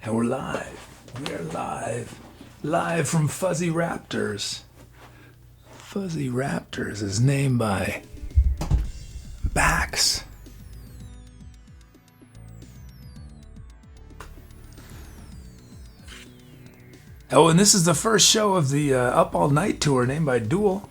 And we're live. We are live. Live from Fuzzy Raptors. Fuzzy Raptors is named by Bax. Oh, and this is the first show of the Up All Night tour named by Duel.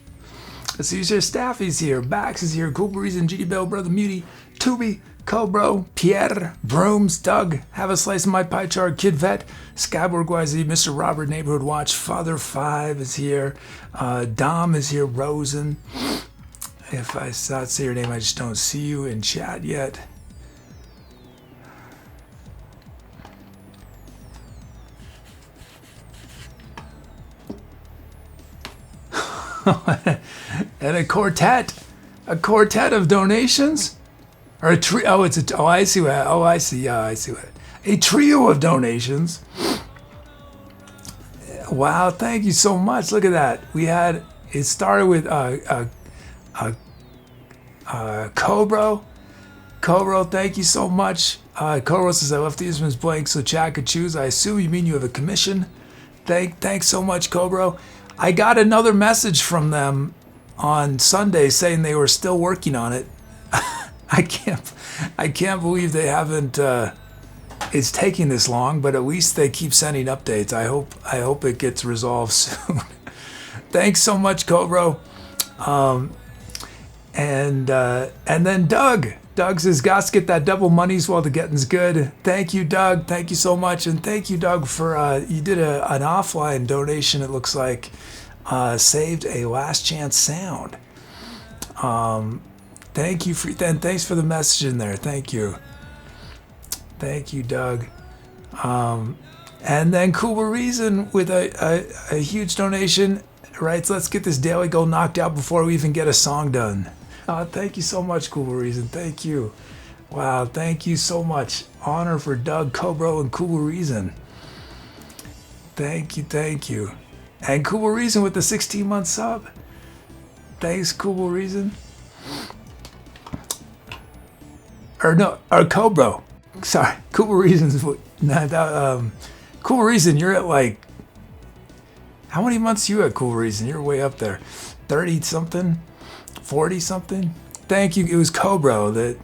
Let's see who's here. Staffy's here. Bax is here. Coolbreeze and GD Bell, Brother Muty, Tooby, Cobro, Pierre, Brooms, Doug, Have a Slice of My Pie Chart, Kid Vet, Skyborg YZ, Mr. Robert, Neighborhood Watch, Father 5 is here. Dom is here. Rosen. If I not say your name, I just don't see you in chat yet. And a quartet of donations, or a trio. Oh, it's a. Oh, I see what. Oh, I see. Yeah, I see what. A trio of donations. Wow, thank you so much. Look at that. We had it started with Cobro. Cobro, thank you so much. Cobro says I left the instruments blank so chat could choose. I assume you mean you have a commission. Thanks so much, Cobro. I got another message from them on Sunday saying they were still working on it. I can't believe they haven't. It's taking this long, but at least they keep sending updates. I hope it gets resolved soon. Thanks so much, Cobro. And then Doug. Doug says, "Gots get that double monies while the getting's good." Thank you, Doug. Thank you so much, and thank you, Doug, for you did an offline donation. It looks like saved a last chance sound. Thank you thanks for the message in there. Thank you, Doug. And then Cool Reason with a huge donation. Right, so let's get this daily goal knocked out before we even get a song done. Thank you so much, Cool Reason. Thank you. Wow, thank you so much. Honor for Doug, Cobro, and Cool Reason. Thank you. And Cool Reason with the 16-month sub. Thanks, Cool Reason. Or Cobro. Sorry, Cool Reason's. Cool Reason, you're at like. How many months you at Cool Reason? You're way up there. 30-something? 40-something? Thank you. It was Cobro that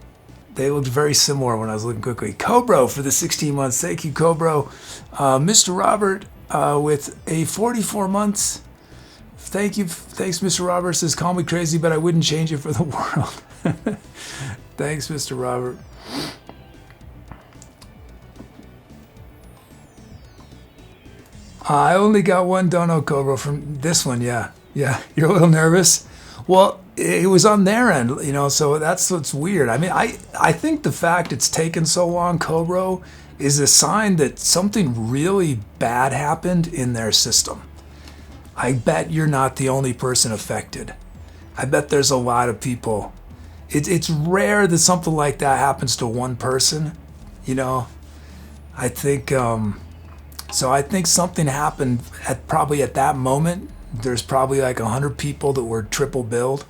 they looked very similar when I was looking quickly. Cobro for the 16 months. Thank you, Cobro. Mr. Robert with a 44 months. Thank you. Thanks, Mr. Robert. Says, call me crazy, but I wouldn't change it for the world. Thanks, Mr. Robert. I only got one dono, Cobra, from this one. Yeah. You're a little nervous. Well, it was on their end, so that's what's weird. I mean, I think the fact it's taken so long, Cobra, is a sign that something really bad happened in their system. I bet you're not the only person affected. I bet there's a lot of people. It's rare that something like that happens to one person, I think... So I think something happened probably at that moment. There's probably like 100 people that were triple billed.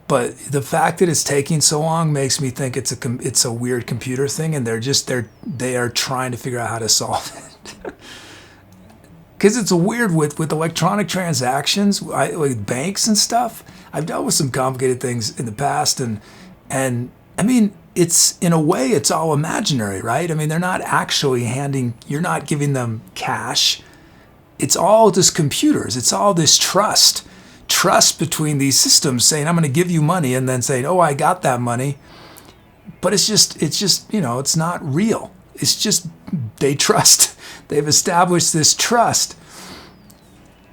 But the fact that it's taking so long makes me think it's a weird computer thing, and they are trying to figure out how to solve it. Because it's a weird with electronic transactions, like banks and stuff. I've dealt with some complicated things in the past, and I mean. It's in a way, it's all imaginary, right? I mean, they're not actually you're not giving them cash. It's all just computers. It's all this trust between these systems saying, I'm going to give you money, and then saying, oh, I got that money. But it's just, it's not real. It's just, they trust. They've established this trust.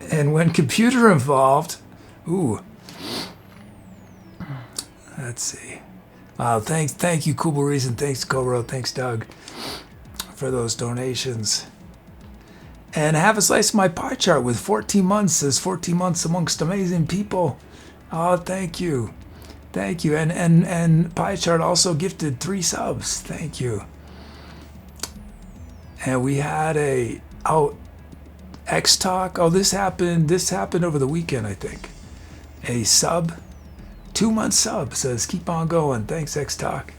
And when computer involved, let's see. Thank you, Cool Reason. Thanks, Cobro. Thanks, Doug, for those donations. And Have a Slice of My Pie Chart with 14 months says 14 months amongst amazing people. Oh, thank you. And Pie Chart also gifted 3 subs. Thank you. And we had X Talk. Oh, this happened over the weekend, I think. A sub. 2-month sub says, keep on going. Thanks, X Talk.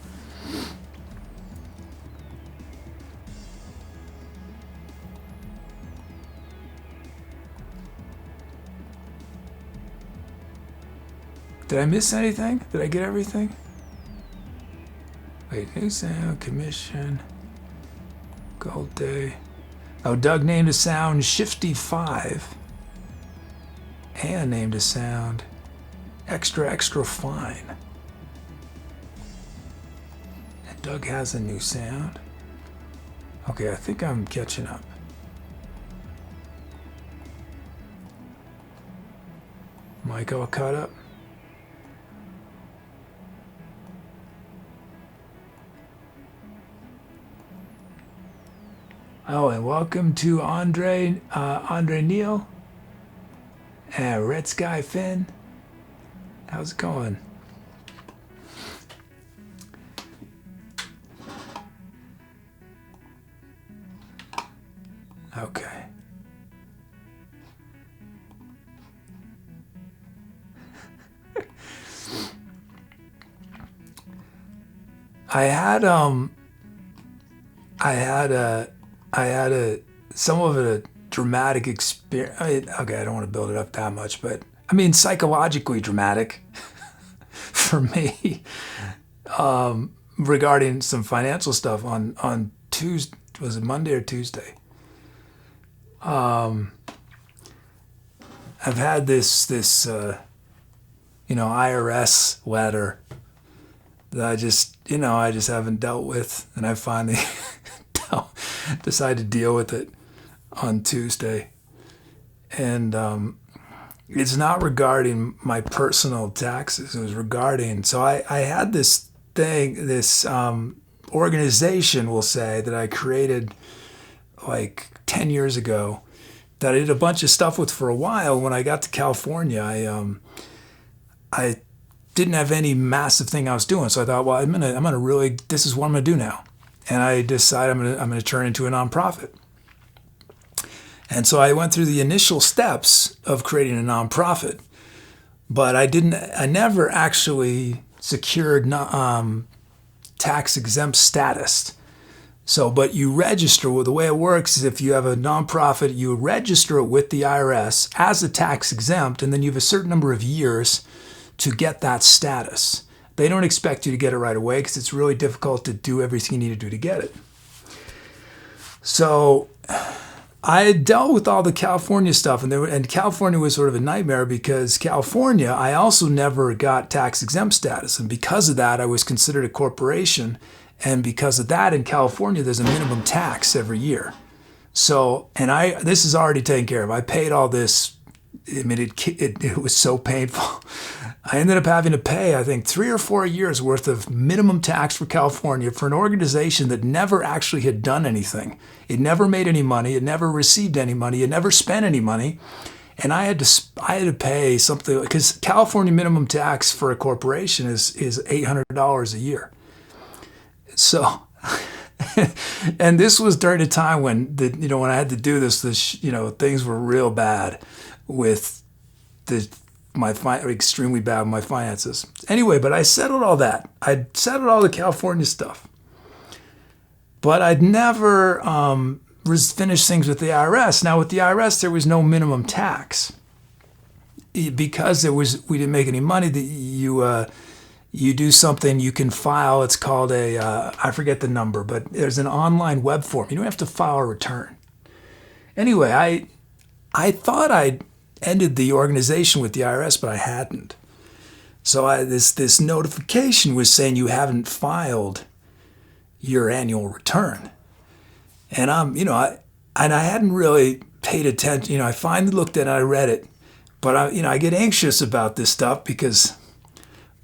Did I miss anything? Did I get everything? Wait, new sound, commission, gold day. Oh, Doug named a sound Shifty 5. And named a sound Extra Extra Fine. And Doug has a new sound. Okay, I think I'm catching up. Mike all caught up? Oh, and welcome to Andre Neal and Red Sky Finn. How's it going? Okay. I had some of a dramatic experience. Okay, I don't want to build it up that much, but I mean psychologically dramatic for me regarding some financial stuff on Tuesday. Was it Monday or Tuesday? I've had this IRS letter that I just haven't dealt with, and I finally decided to deal with it on Tuesday. And it's not regarding my personal taxes. It was regarding, so I had this thing, this organization, we'll say, that I created like 10 years ago that I did a bunch of stuff with for a while. When I got to California, I didn't have any massive thing I was doing. So I thought, well, I'm gonna really, this is what I'm gonna do now. And I decided I'm gonna turn into a nonprofit. And so I went through the initial steps of creating a nonprofit, but I never actually secured tax exempt status. So, but you register, well, the way it works is if you have a nonprofit, you register it with the IRS as a tax exempt, and then you have a certain number of years to get that status. They don't expect you to get it right away because it's really difficult to do everything you need to do to get it. So I dealt with all the California stuff, and California was sort of a nightmare because California, I also never got tax exempt status. And because of that, I was considered a corporation. And because of that, in California, there's a minimum tax every year. So, and this is already taken care of. I paid all this. I mean, it was so painful. I ended up having to pay, I think, 3 or 4 years worth of minimum tax for California for an organization that never actually had done anything. It never made any money. It never received any money. It never spent any money. And I had to pay something, because California minimum tax for a corporation is $800 a year. So, and this was during a time when when I had to do this, things were real bad with extremely bad with my finances. Anyway, but I settled all that. I settled all the California stuff, but I'd never finished things with the IRS. Now with the IRS, there was no minimum tax because we didn't make any money. That you do something, you can file, it's called I forget the number, but there's an online web form. You don't have to file a return. Anyway, I thought I'd ended the organization with the IRS, but I hadn't. So this notification was saying you haven't filed your annual return. And I hadn't really paid attention. I finally looked at it, I read it, but I get anxious about this stuff because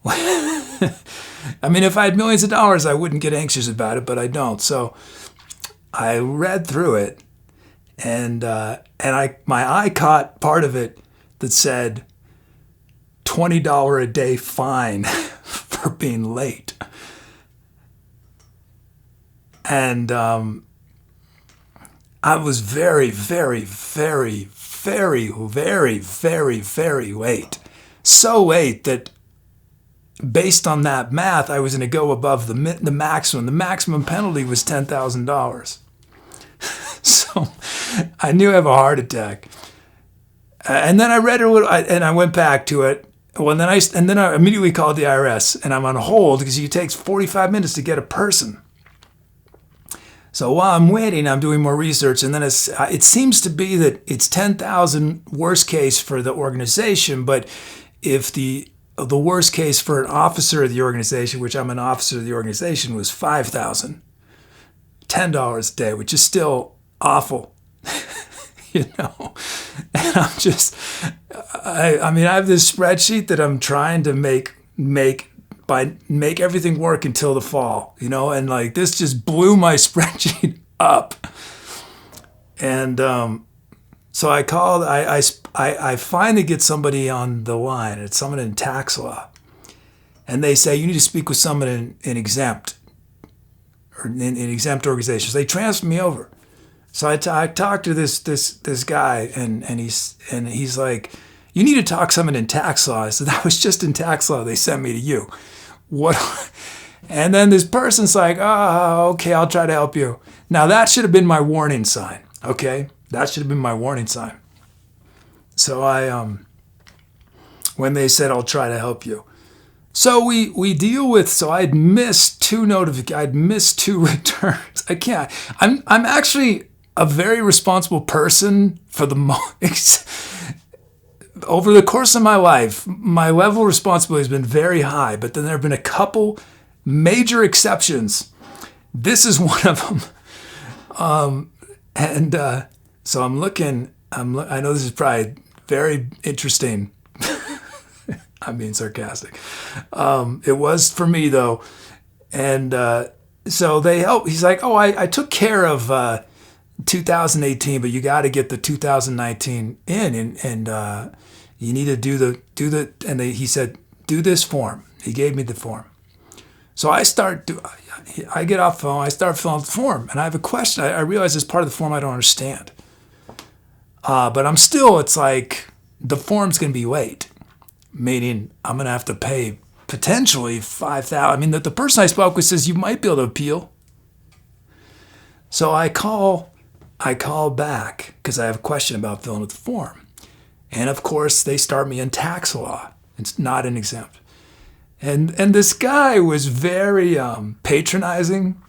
I mean, if I had millions of dollars, I wouldn't get anxious about it, but I don't. So I read through it, and my eye caught part of it that said $20 a day fine for being late. And I was very, very, very, very, very, very, very late. So late that based on that math, I was going to go above the maximum. The maximum penalty was $10,000. So I knew I have a heart attack. And then I read it a little, and I went back to it, Well, and then I immediately called the IRS, and I'm on hold because it takes 45 minutes to get a person. So while I'm waiting, I'm doing more research, and then it seems to be that it's 10,000 worst case for the organization, but if the worst case for an officer of the organization, which I'm an officer of the organization, was 5,000, $10 a day, which is still awful, you know. And I'm just, I mean, I have this spreadsheet that I'm trying to make everything work until the fall, you know, and like this just blew my spreadsheet up. And so I called, I finally get somebody on the line. It's someone in tax law. And they say, you need to speak with someone in exempt, or in exempt organizations. They transfer me over. So I talked to this guy, and he's like, you need to talk to someone in tax law. I said, that was just in tax law. They sent me to you. What? And then this person's like, oh, okay, I'll try to help you. Now that should have been my warning sign. Okay, that should have been my warning sign. So when they said, I'll try to help you. So we deal with, so I'd missed two returns. I can't, I'm actually a very responsible person for the most. Over the course of my life, my level of responsibility has been very high, but then there have been a couple major exceptions. This is one of them. So I'm looking, I know this is probably very interesting. I'm being sarcastic. It was for me though. And so they help. He's like, oh, I took care of 2018, but you got to get the 2019 in, and you need to do the. And he said, do this form. He gave me the form. So I get off the phone. I start filling out the form, and I have a question. I realize there's part of the form I don't understand. But I'm still. It's like the form's going to be late, meaning I'm going to have to pay potentially $5,000. I mean, the person I spoke with says you might be able to appeal. So I call back because I have a question about filling out the form. And of course, they start me in tax law. It's not an exempt. And this guy was very patronizing,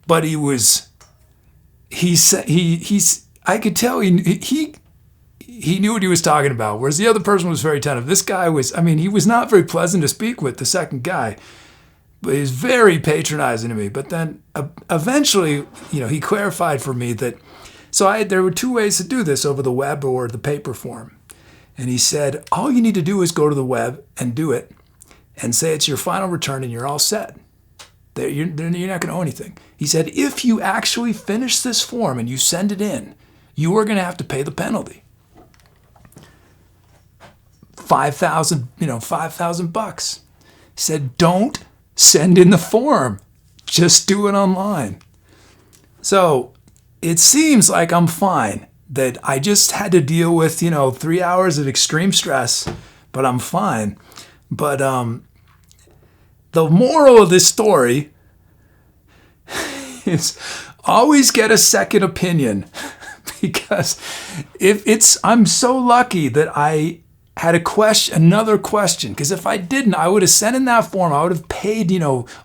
but I could tell he knew what he was talking about, whereas the other person was very attentive. This guy he was not very pleasant to speak with, the second guy. But he was very patronizing to me. But then eventually, he clarified for me that, there were two ways to do this, over the web or the paper form. And he said, all you need to do is go to the web and do it and say it's your final return and you're all set. You're not going to owe anything. He said, if you actually finish this form and you send it in, you are going to have to pay the penalty. $5,000. He said, don't send in the form. Just do it online. So it seems like I'm fine, that I just had to deal with, 3 hours of extreme stress, but I'm fine. But the moral of this story is always get a second opinion, because I'm so lucky that I had another question, because if I didn't, I would have sent in that form. I would have paid,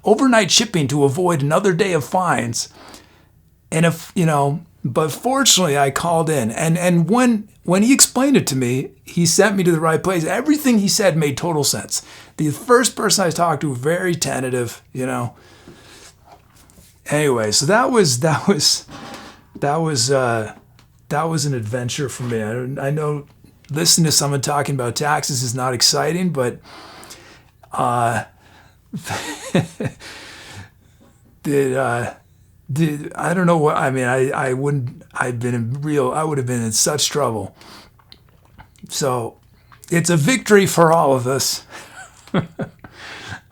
overnight shipping to avoid another day of fines. And but fortunately I called in, and when he explained it to me, he sent me to the right place. Everything he said made total sense. The first person I talked to, very tentative, Anyway, so that was an adventure for me. I know listening to someone talking about taxes is not exciting, but I don't know what, I would have been in such trouble. So it's a victory for all of us.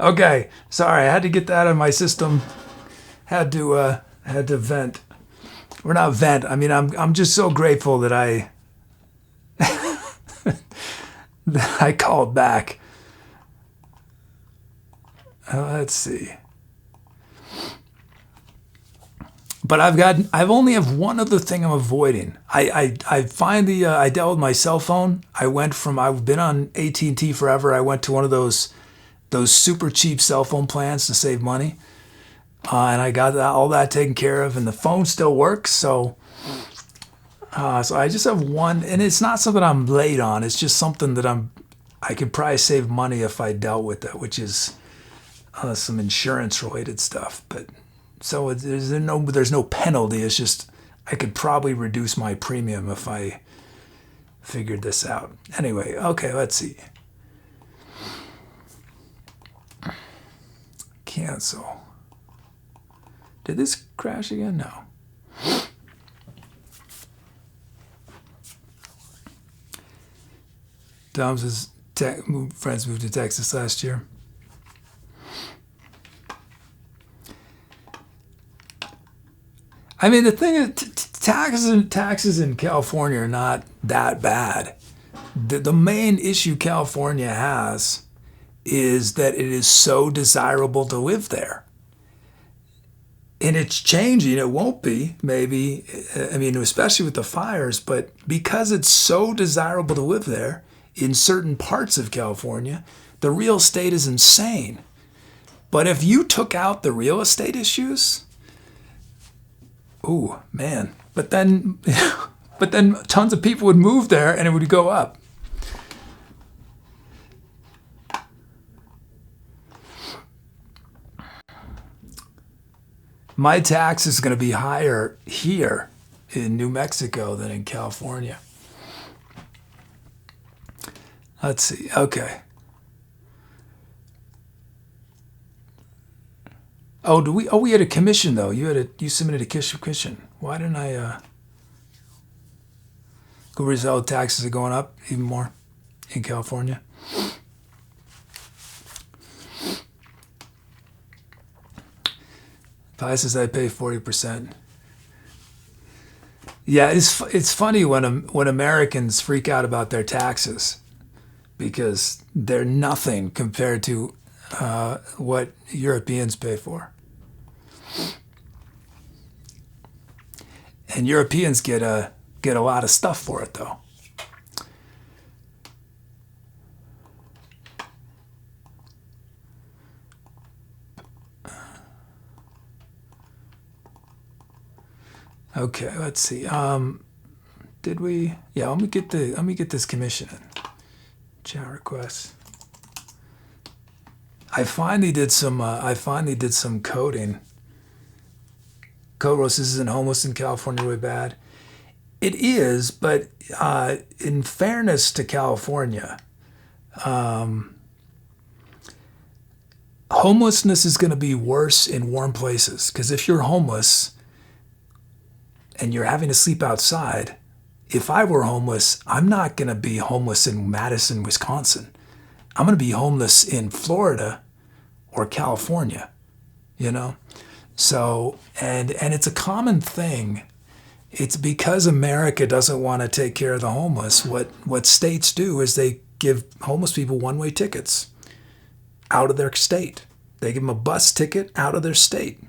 Okay, sorry, I had to get that out of my system. Had to vent. Or not vent. I'm just so grateful that I called back. Let's see. But I've only have one other thing I'm avoiding. I finally I dealt with my cell phone. I've been on AT&T forever. I went to one of those super cheap cell phone plans to save money, and I got all that taken care of. And the phone still works, so I just have one, and it's not something I'm late on. It's just something that I could probably save money if I dealt with it, which is some insurance related stuff. But so there's no penalty. It's just I could probably reduce my premium if I figured this out. Anyway, okay, let's see. Cancel. Did this crash again? No. Dom's friends moved to Texas last year. I mean, the thing is, taxes in California are not that bad. The main issue California has is that it is so desirable to live there. And it's changing. It won't be, maybe, I mean, especially with the fires, but because it's so desirable to live there in certain parts of California, the real estate is insane. But if you took out the real estate issues, ooh, man. But then tons of people would move there and it would go up. My tax is going to be higher here in New Mexico than in California. Let's see. Okay. Oh, we had a commission though. You submitted a commission. Why didn't I? Good result. Taxes are going up even more in California. Pi says I pay 40%. Yeah, it's funny when Americans freak out about their taxes because they're nothing compared to what Europeans pay for. And Europeans get a lot of stuff for it though. Okay, let's see. Did we? Yeah, let me get this commission in. Chat requests. I finally did some coding. Code roast isn't homeless in California really bad. It is, but in fairness to California, homelessness is going to be worse in warm places. Because if you're homeless and you're having to sleep outside, if I were homeless, I'm not going to be homeless in Madison, Wisconsin. I'm going to be homeless in Florida or California, you know? So, and it's a common thing. It's because America doesn't want to take care of the homeless. What states do is they give homeless people one-way tickets out of their state. They give them a bus ticket out of their state.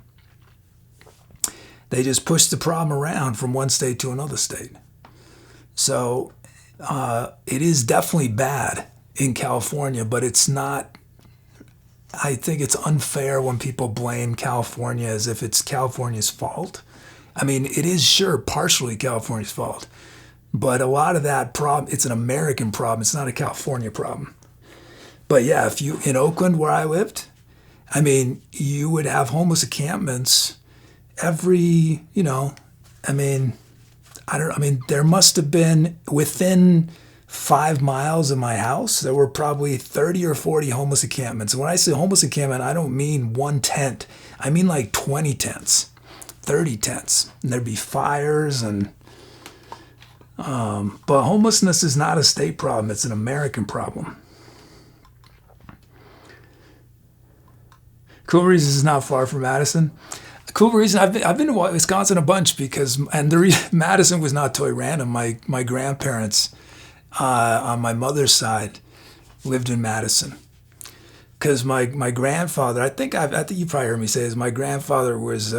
They just push the problem around from one state to another state. So it is definitely bad in California, but it's not. I think it's unfair when people blame California as if it's California's fault. I mean, it is sure partially California's fault, but a lot of that problem, it's an American problem. It's not a California problem. But yeah, if you, in Oakland where I lived, I mean, you would have homeless encampments every, there must have been within 5 miles of my house, there were probably 30 or 40 homeless encampments. And when I say homeless encampment, I don't mean one tent. I mean like 20 tents, 30 tents. And there'd be fires but homelessness is not a state problem. It's an American problem. Cool Breeze is not far from Madison. Cool reason I've been to Wisconsin a bunch because Madison was not totally random. My grandparents on my mother's side lived in Madison because my grandfather, I think you probably heard me say this. My grandfather was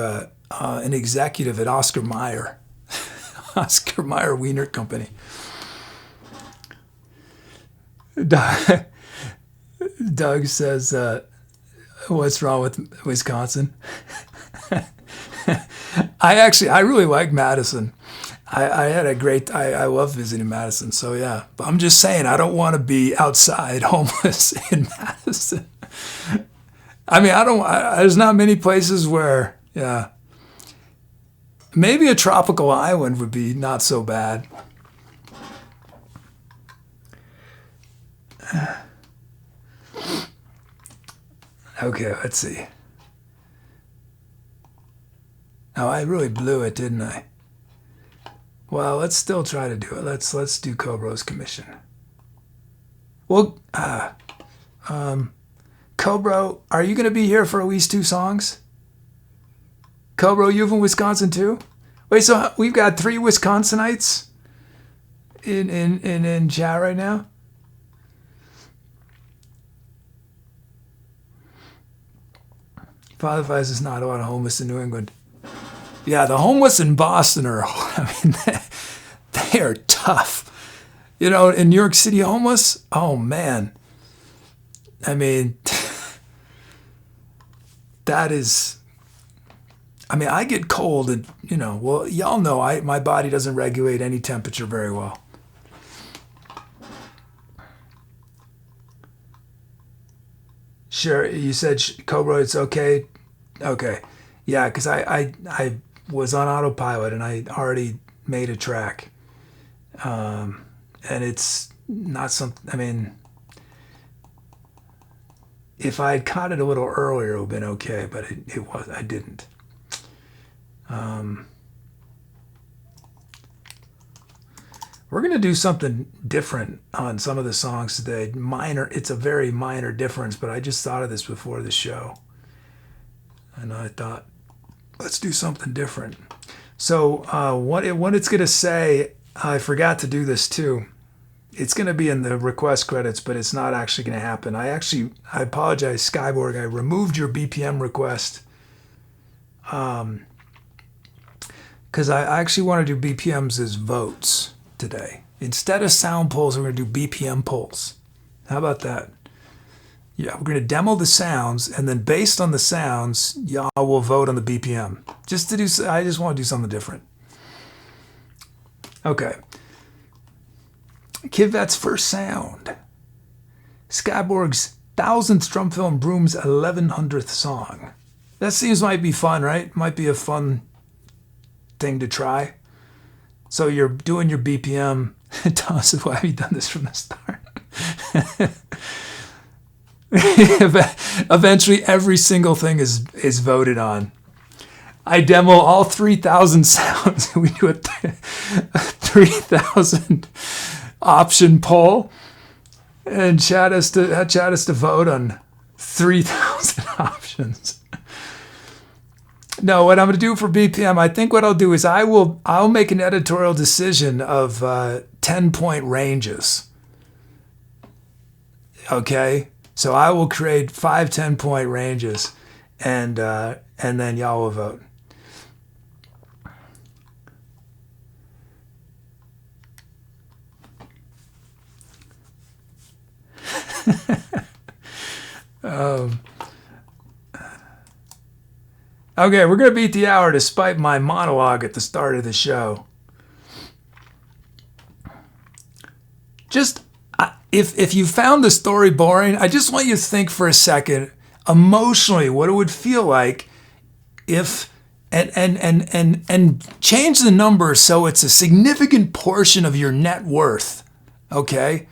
an executive at Oscar Mayer, Oscar Mayer Wiener Company. Doug says, what's wrong with Wisconsin? I really like Madison. I love visiting Madison. So yeah, but I'm just saying, I don't want to be outside homeless in Madison. I mean, there's not many places where, yeah. Maybe a tropical island would be not so bad. Okay, let's see. Oh, I really blew it, didn't I? Well, let's still try to do it. Let's do Cobra's commission. Well, Cobra, are you going to be here for at least 2 songs? Cobra, you from Wisconsin too? Wait, so we've got 3 Wisconsinites in chat right now? Father Fies is not a lot of homeless in New England. Yeah, the homeless in Boston are, I mean, they are tough. You know, in New York City, homeless, oh man. I mean, that is, I mean, I get cold and, you know, well, y'all know my body doesn't regulate any temperature very well. Sure, you said, Cobra, it's okay? Okay. Yeah, because I was on autopilot and I already made a track. And it's not something, I mean, if I had caught it a little earlier, it would have been okay, but I didn't. We're going to do something different on some of the songs today. It's a very minor difference, but I just thought of this before the show. And I thought, let's do something different. So what it's going to say, I forgot to do this too. It's going to be in the request credits, but it's not actually going to happen. I apologize, Skyborg. I removed your BPM request. Because I actually want to do BPMs as votes today. Instead of sound polls, we're going to do BPM polls. How about that? Yeah, we're going to demo the sounds, and then based on the sounds, y'all will vote on the BPM. I just want to do something different. Okay. Kidvet's first sound. Skyborg's 1000th Drum Film Broom's 1100th song. That seems might be fun, right? Might be a fun thing to try. So you're doing your BPM. Tell us why have you done this from the start? Eventually, every single thing is voted on. I demo all 3,000 sounds. We do a 3,000 option poll, and chat us to vote on 3,000 options. No, what I'm going to do for BPM, I think what I'll do is I'll make an editorial decision of 10-point ranges. Okay, so I will create 5 10-point ranges, and then y'all will vote. Okay, we're going to beat the hour despite my monologue at the start of the show. Just, if you found the story boring, I just want you to think for a second, emotionally, what it would feel like if, and change the number so it's a significant portion of your net worth, okay?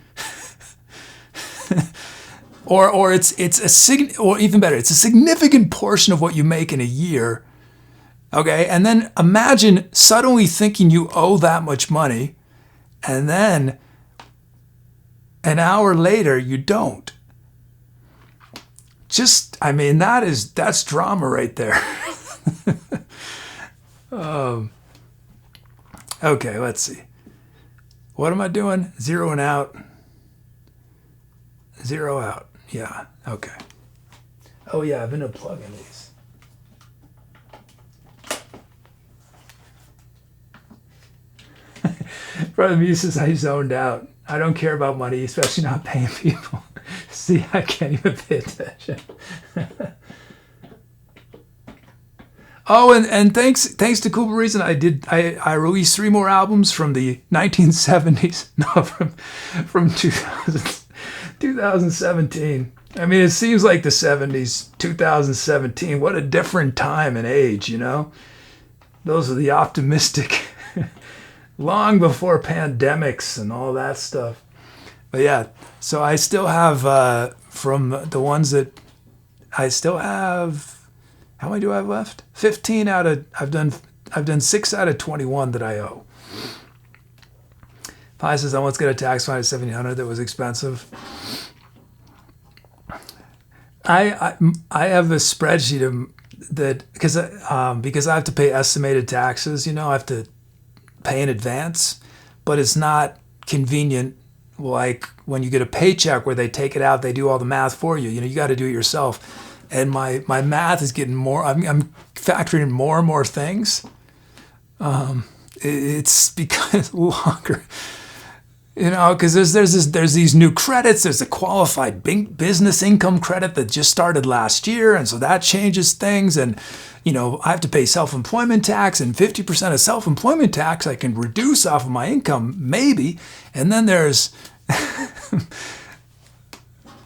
Or it's even better, it's a significant portion of what you make in a year, okay? And then imagine suddenly thinking you owe that much money, and then an hour later you don't. Just, I mean, that's drama right there. Okay, let's see. What am I doing? Zeroing out. Zero out. Yeah, okay. Oh yeah, I've been plugging these. Brother Muse says, I zoned out. I don't care about money, especially not paying people. See, I can't even pay attention. Oh, and thanks to Cool Reason, I released 3 more albums from the 1970s. No, from 2017. I mean, it seems like the 70s, 2017. What a different time and age, you know? Those are the optimistic, long before pandemics and all that stuff. But yeah, so I still have, from the ones that I still have, how many do I have left? 15 out of, I've done 6 out of 21 that I owe. Pi says, I once got a tax fine of $1,700 that was expensive. I have a spreadsheet of that because I have to pay estimated taxes. You know, I have to pay in advance, but it's not convenient like when you get a paycheck where they take it out, they do all the math for you. You know, you got to do it yourself. And my math is getting more. I'm factoring in more and more things. It's becoming longer. You know, because there's these new credits. There's a qualified business income credit that just started last year, and so that changes things. And you know, I have to pay self-employment tax, and 50% of self-employment tax I can reduce off of my income, maybe. And then there's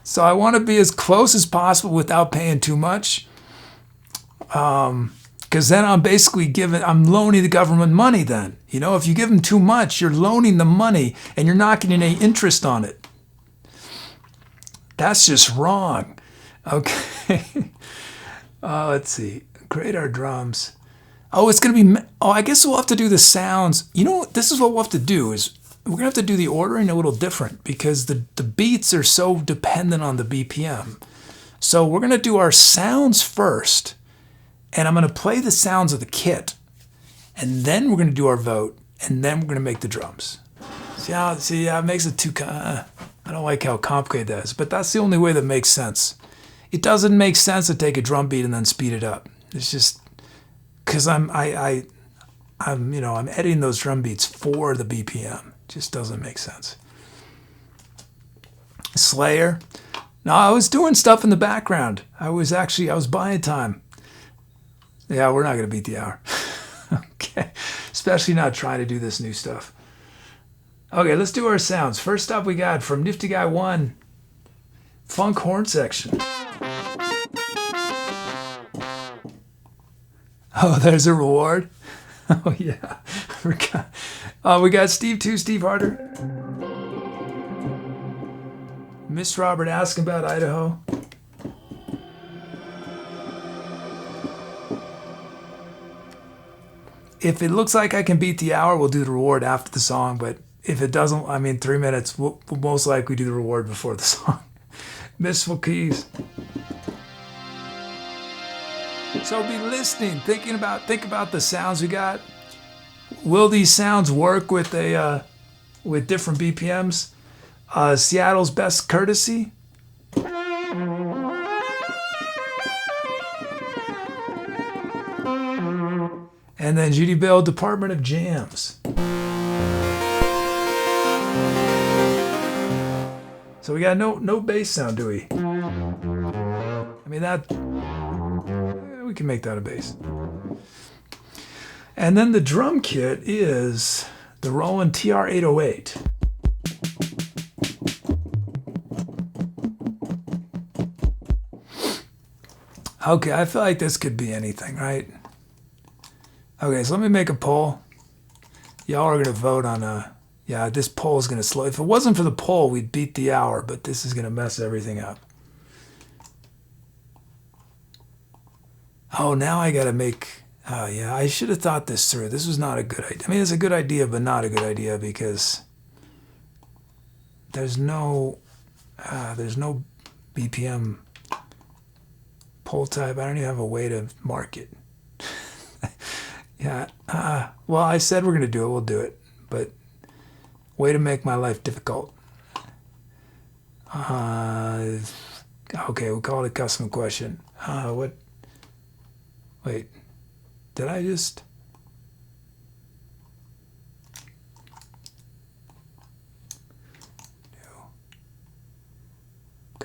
so I want to be as close as possible without paying too much. Because then I'm basically I'm loaning the government money then. You know, if you give them too much, you're loaning the money and you're not getting any interest on it. That's just wrong. Okay. Let's see. Grade our drums. Oh, it's going to be, I guess we'll have to do the sounds. You know, this is what we'll have to do is we're going to have to do the ordering a little different because the beats are so dependent on the BPM. So we're going to do our sounds first. And I'm going to play the sounds of the kit. And then we're going to do our vote. And then we're going to make the drums. See how it makes it too... I don't like how complicated that is. But that's the only way that makes sense. It doesn't make sense to take a drum beat and then speed it up. It's just... Because I'm editing those drum beats for the BPM. It just doesn't make sense. Slayer. No, I was doing stuff in the background. I was buying time. Yeah, we're not going to beat the hour. Okay. Especially not trying to do this new stuff. Okay, let's do our sounds. First up, we got from Nifty Guy 1, Funk Horn Section. Oh, there's a reward. Oh, yeah. We got Steve 2, Steve Harder. Miss Robert asking about Idaho. If it looks like I can beat the hour, we'll do the reward after the song. But if it doesn't, 3 minutes, we'll most likely do the reward before the song. Miss Keys. So be listening, think about the sounds we got. Will these sounds work with different BPMs? Seattle's Best Courtesy. And then Judy Bell, Department of Jams. So we got no bass sound, do we? We can make that a bass. And then the drum kit is the Roland TR-808. Okay, I feel like this could be anything, right? Okay, so let me make a poll. Y'all are going to vote on this poll is going to slow. If it wasn't for the poll, we'd beat the hour, but this is going to mess everything up. Oh, now I got to make, I should have thought this through. This was not a good idea. It's a good idea, but not a good idea because there's no BPM poll type. I don't even have a way to mark it. Yeah. Well, I said we're going to do it. We'll do it. But way to make my life difficult. Okay, we'll call it a custom question. Wait. Did I just...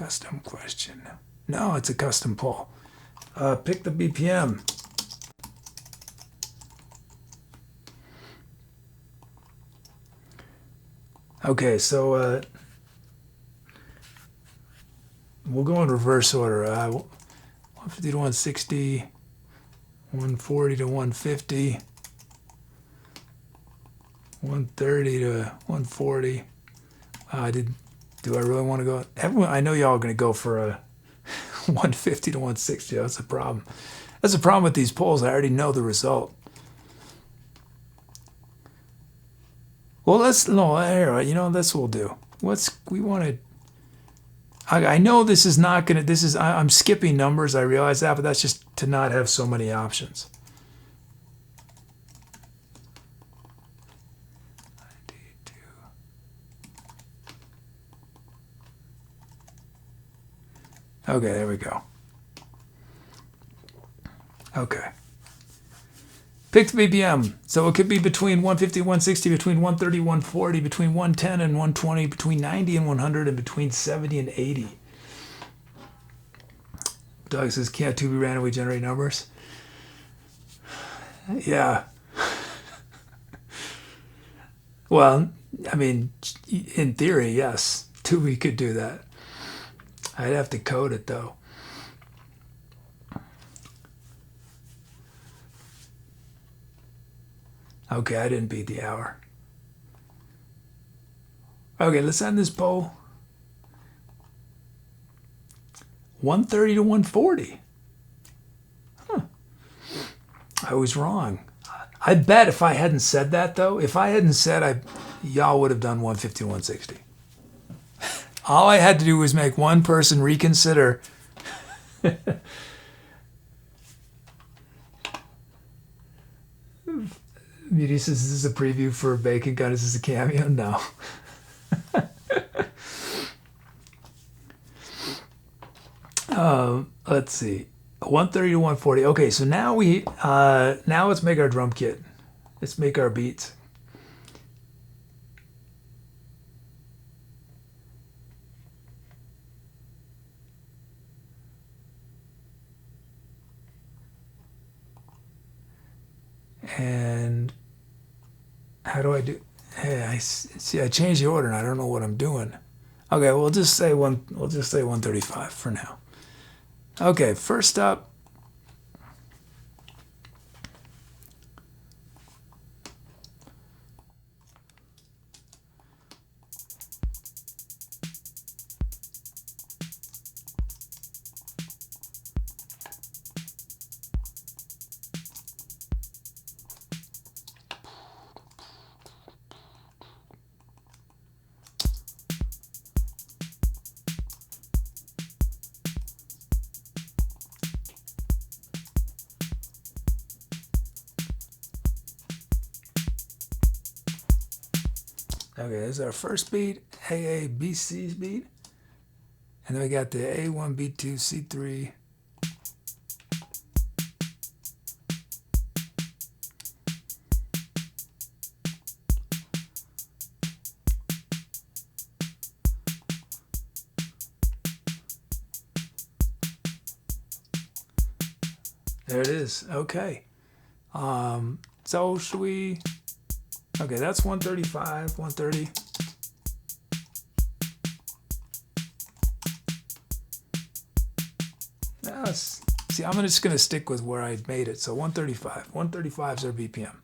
Custom question. No, it's a custom poll. Pick the BPM. Okay, so we'll go in reverse order. 150 to 160, 140 to 150, 130 to 140. Do I really want to go? Everyone, I know y'all are going to go for a 150 to 160. That's the problem. That's the problem with these polls. I already know the result. Well, that's what we'll do. We want to. I know this is not going to. I'm skipping numbers. I realize that, but that's just to not have so many options. Okay, there we go. Okay. Pick the BPM. So it could be between 150 and 160, between 130 and 140, between 110 and 120, between 90 and 100, and between 70 and 80. Doug says, can't Tooby randomly generate numbers? Yeah. Well, I mean, in theory, yes. Tooby could do that. I'd have to code it, though. Okay, I didn't beat the hour. Okay, let's end this poll. 130 to 140. Huh. I was wrong. I bet if I hadn't said that, though, if I hadn't said y'all would have done 150 to 160. All I had to do was make one person reconsider. Beauty says, is this a preview for Bacon Gun? Is this a cameo? No. Let's see. 130 to 140. Okay, so now now let's make our drum kit. Let's make our beats. And how do I do? Hey, I see. I changed the order, and I don't know what I'm doing. Okay, we'll just say 135 for now. Okay, first up. Okay, this is our first beat, AABC's beat. And then we got the A1, B2, C3. There it is. Okay. So should we... Okay, that's 135, 130. Yes. See, I'm just going to stick with where I made it. So 135. 135 is our BPM.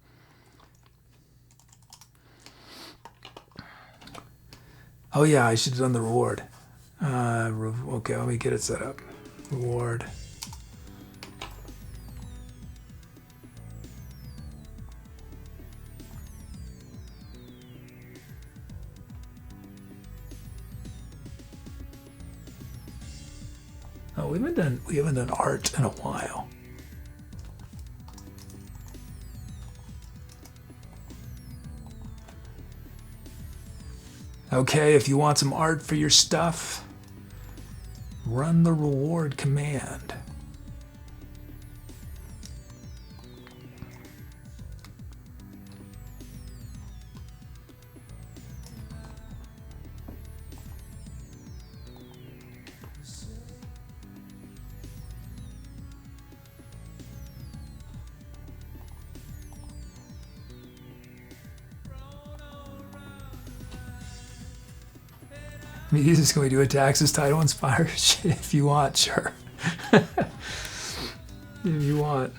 Oh, yeah, I should have done the reward. Okay, let me get it set up. Reward. Oh, we haven't done art in a while. Okay, if you want some art for your stuff, run the reward command. Music, can we do a Taxes title inspired shit if you want? Sure. If you want.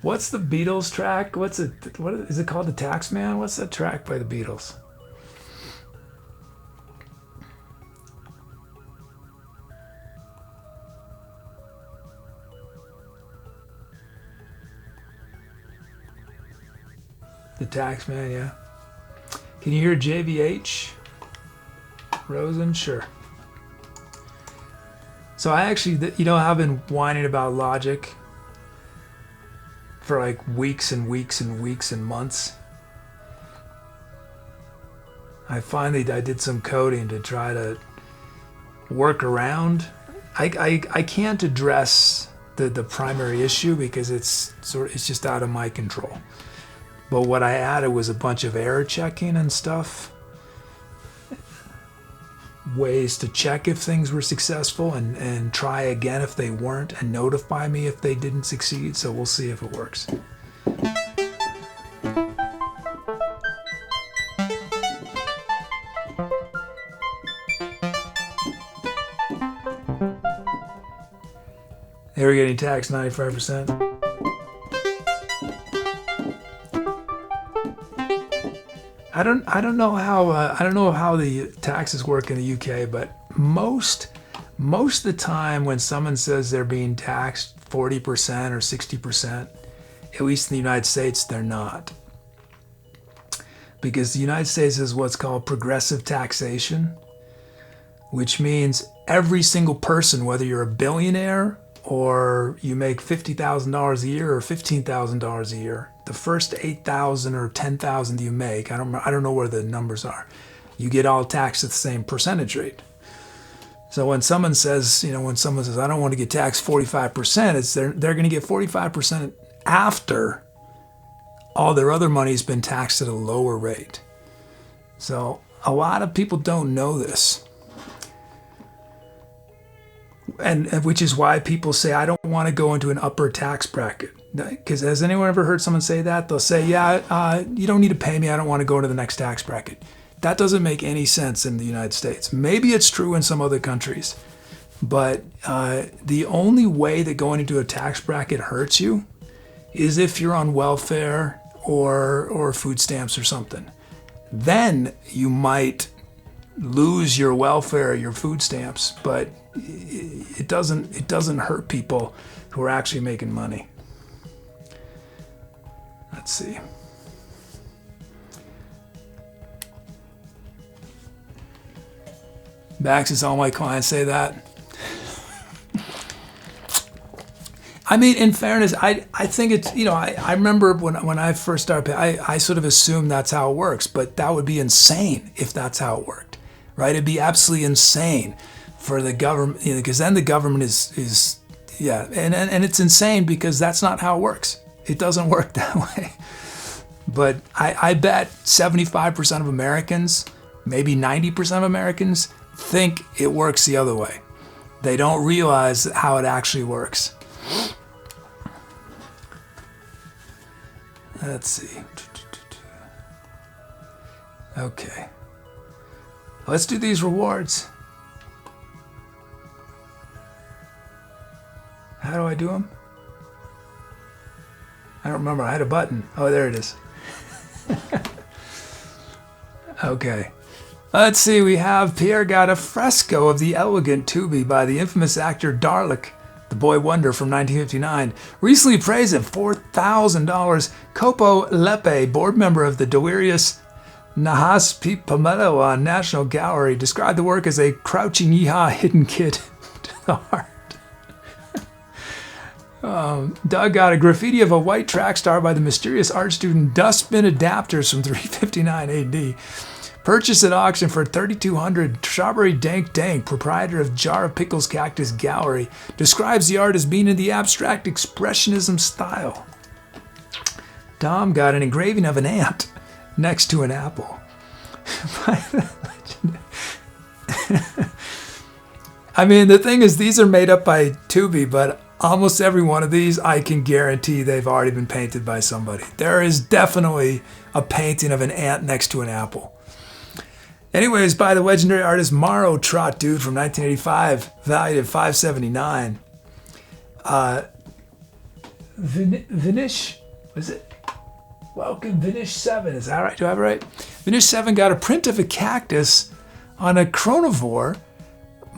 What's the Beatles track? What is it called? The Taxman? What's that track by the Beatles? The Taxman, yeah. Can you hear JVH? Rosen? Sure. So I actually, I've been whining about Logic for like weeks and weeks and weeks and months. I did some coding to try to work around. I can't address the primary issue because it's just out of my control. But what I added was a bunch of error checking and stuff. Ways to check if things were successful and try again if they weren't and notify me if they didn't succeed. So we'll see if it works. They were getting taxed 95%. I don't know how the taxes work in the UK, but most of the time when someone says they're being taxed 40% or 60%, at least in the United States, they're not. Because the United States has what's called progressive taxation, which means every single person, whether you're a billionaire or you make $50,000 a year or $15,000 a year, the first 8,000 or 10,000 you make, I don't know where the numbers are, you get all taxed at the same percentage rate. So when someone says, I don't want to get taxed 45%, they're going to get 45% after all their other money's been taxed at a lower rate. So a lot of people don't know this. And which is why people say, I don't want to go into an upper tax bracket. Because has anyone ever heard someone say that? They'll say, you don't need to pay me. I don't want to go into the next tax bracket. That doesn't make any sense in the United States. Maybe it's true in some other countries. But the only way that going into a tax bracket hurts you is if you're on welfare or food stamps or something. Then you might lose your welfare or your food stamps, but it doesn't hurt people who are actually making money. Let's see. Bax is all my clients say that. I mean, in fairness, I think it's, I remember when I first started, I sort of assumed that's how it works, but that would be insane if that's how it worked, right? It'd be absolutely insane for the government, because then the government is and it's insane because that's not how it works. It doesn't work that way. But I bet 75% of Americans, maybe 90% of Americans, think it works the other way. They don't realize how it actually works. Let's see. Okay. Let's do these rewards. How do I do them? I don't remember. I had a button. Oh, there it is. Okay. Let's see. We have Pierre got a fresco of the elegant Tooby by the infamous actor Darlik, the boy wonder from 1959. Recently praised at $4,000. Copo Lepe, board member of the delirious Nahas Pamela National Gallery, described the work as a crouching yeehaw hidden kid to the heart. Doug got a graffiti of a white track star by the mysterious art student Dustbin Adapters from 359 AD. Purchased at auction for $3,200. Strawberry Dank Dank, proprietor of Jar of Pickles Cactus Gallery, describes the art as being in the abstract expressionism style. Tom got an engraving of an ant next to an apple. I mean, the thing is, these are made up by Tooby, but almost every one of these, I can guarantee they've already been painted by somebody. There is definitely a painting of an ant next to an apple. Anyways, by the legendary artist Maro Trot Dude from 1985, valued at $579. Vinish, was it? Welcome, Vinish 7. Is that right? Do I have it right? Vinish 7 got a print of a cactus on a chronivore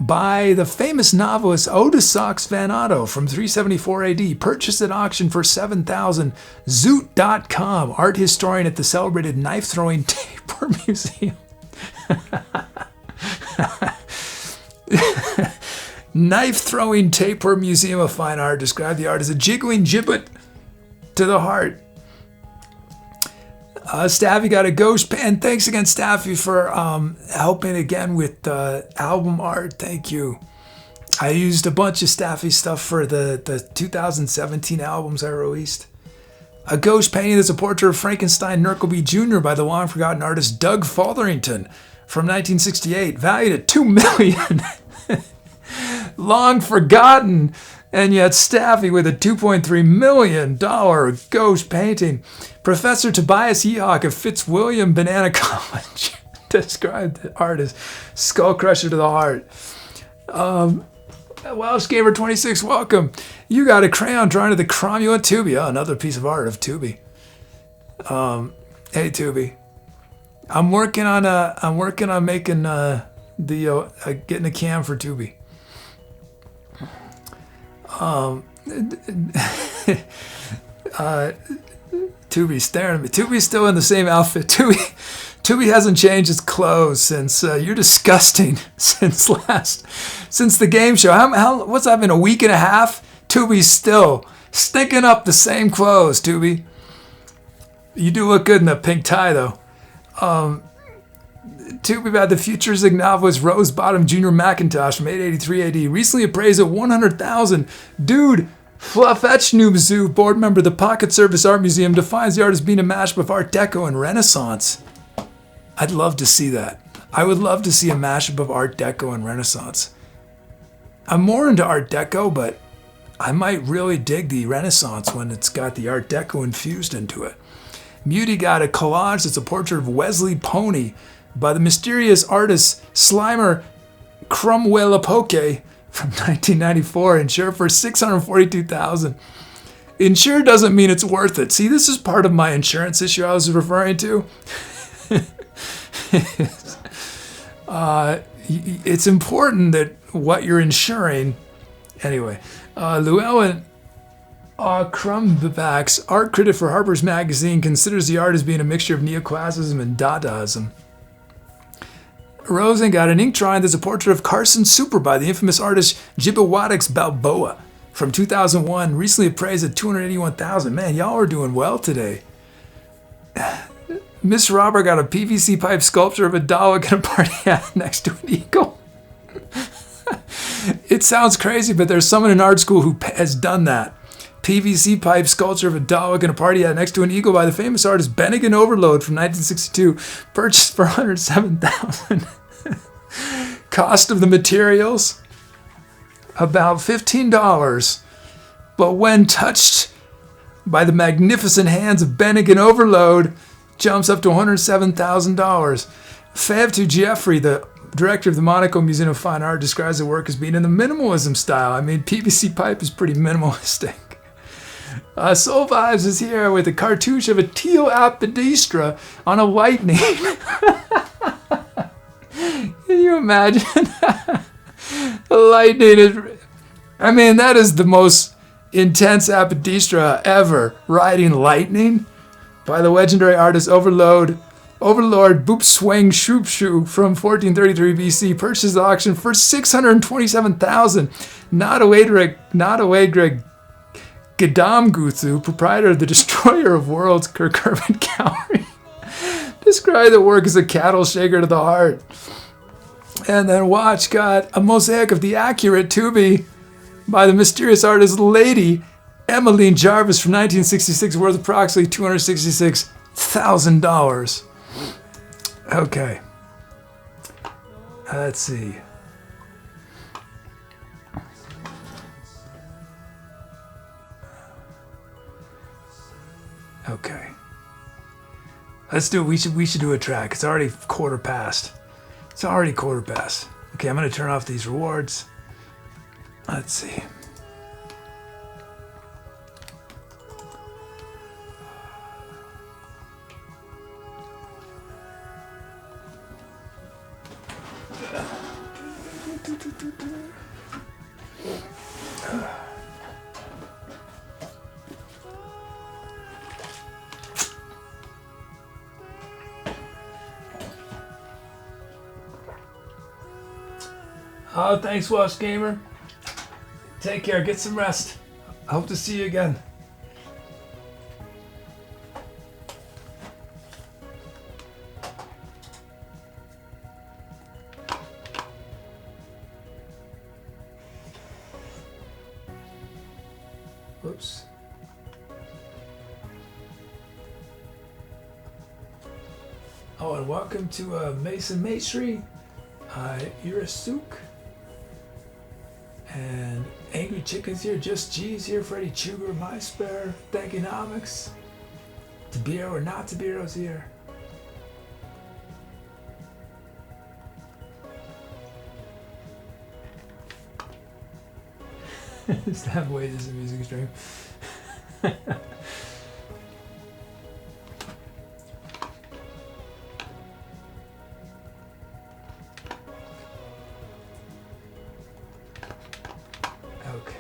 by the famous novelist Odasox Van Otto from 374 AD. Purchased at auction for $7,000. Zoot.com, art historian at the celebrated knife-throwing taper museum. Knife-throwing taper museum of fine art described the art as a jiggling gibbet to the heart. Staffy got a ghost pen. Thanks again, Staffy, for helping again with album art. Thank you. I used a bunch of Staffy stuff for the 2017 albums I released. A ghost painting that's a portrait of Frankenstein Nerkleby Jr. by the long-forgotten artist Doug Fotherington from 1968, valued at $2 million. Long forgotten, and yet Staffy with a $2.3 million ghost painting. Professor Tobias Yeehawk of Fitzwilliam Banana College described the art as skull crusher to the heart. Welsh Gamer 26, welcome. You got a crayon drawing of the cromulent Tooby. Oh, another piece of art of Tooby. Hey Tooby, I'm working on making getting a cam for Tooby. Tooby's staring at me. Tooby's still in the same outfit. Tooby hasn't changed his clothes since you're disgusting since the game show. What's that been, a week and a half? Tooby's still stinking up the same clothes, Tooby. You do look good in that pink tie though. Tooby had the futuristic novelist Rose Bottom Jr. McIntosh from 883 AD, recently appraised at $100,000. Dude, Fluffetch Noob Zoo, board member of the Pocket Service Art Museum, defines the art as being a mashup of Art Deco and Renaissance. I'd love to see that. I would love to see a mashup of Art Deco and Renaissance. I'm more into Art Deco, but I might really dig the Renaissance when it's got the Art Deco infused into it. Muty got a collage that's a portrait of Wesley Pony by the mysterious artist Slimer Crumwellipoke from 1994, insured for $642,000. Insured doesn't mean it's worth it. See, this is part of my insurance issue I was referring to. It's important that what you're insuring. Anyway, Llewellyn Crumbacks, art critic for Harper's Magazine, considers the art as being a mixture of neoclassicism and Dadaism. Rosen got an ink drawing that's a portrait of Carson Super by the infamous artist Jibawatix Balboa from 2001, recently appraised at $281,000. Man, y'all are doing well today. Miss Robert got a PVC pipe sculpture of a dog in a party hat next to an eagle. It sounds crazy, but there's someone in art school who has done that. PVC pipe sculpture of a dog in a party hat next to an eagle by the famous artist Bennigan Overload from 1962, purchased for $107,000. Cost of the materials, about $15, but when touched by the magnificent hands of Bennigan Overload, jumps up to $107,000. Fav to Jeffrey, the director of the Monaco Museum of Fine Art, describes the work as being in the minimalism style. I mean, PVC pipe is pretty minimalistic. Soul Vibes is here with a cartouche of a teal apidistra on a lightning. Can you imagine? Lightning is... I mean, that is the most intense apidistra ever. Riding lightning by the legendary artist Overlord Boop Swang Shoop Shoo from 1433 BC, purchased at auction for $627,000. Nadawegreg Gadamguthu, proprietor of the Destroyer of Worlds, Kirk Urban Gallery, described the work as a cattle shaker to the heart. And then Watch got a mosaic of the accurate Tooby by the mysterious artist Lady Emmeline Jarvis from 1966, worth approximately $266,000. Okay. Let's see. Okay. Let's do it. We should do a track. It's already quarter past. It's already quarter past. Okay, I'm gonna turn off these rewards. Let's see. Oh, thanks, Welsh Gamer. Take care. Get some rest. I hope to see you again. Oops. Oh, and welcome to Mason Maestri, Irasuk, and angryCHKN's here, Just G's here, Freddy Chuger, My Spare, Thankonomics, Tabiro or not Tabiro's here. Stab Wade is a music stream. Okay.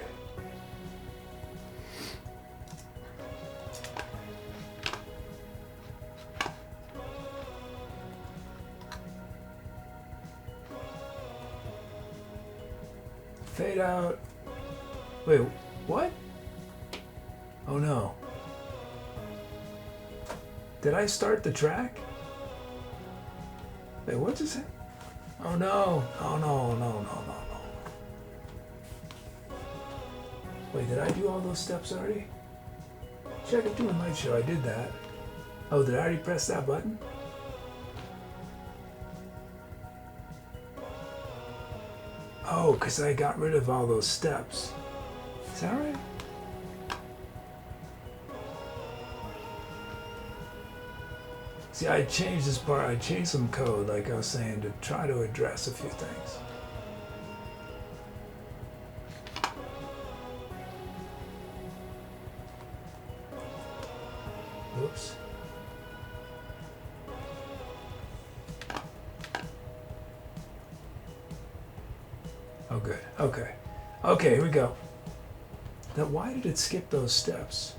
Fade out. Wait, what? Oh no. Did I start the track? Wait, what just happened? Oh no. Oh no, no, no, no, no. Wait, did I do all those steps already? Check it through a night show, I did that. Oh, did I already press that button? Oh, because I got rid of all those steps. Is that right? See, I changed this part, I changed some code, like I was saying, to try to address a few things. Whoops. Oh, good. Okay. Okay, here we go. Now, why did it skip those steps?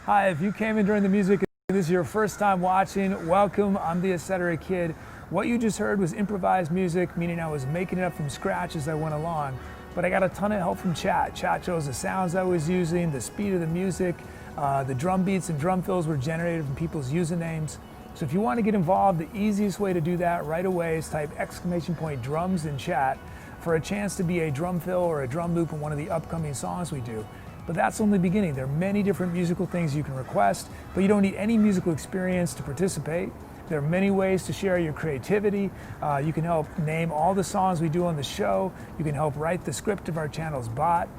Hi, if you came in during the music and this is your first time watching, welcome. I'm the SETLIST. What you just heard was improvised music, meaning I was making it up from scratch as I went along. But I got a ton of help from chat. Chat chose the sounds I was using, the speed of the music, the drum beats and drum fills were generated from people's usernames. So if you want to get involved, the easiest way to do that right away is type !drums in chat for a chance to be a drum fill or a drum loop in one of the upcoming songs we do. But that's only the beginning. There are many different musical things you can request, but you don't need any musical experience to participate. There are many ways to share your creativity. You can help name all the songs we do on the show. You can help write the script of our channel's bot.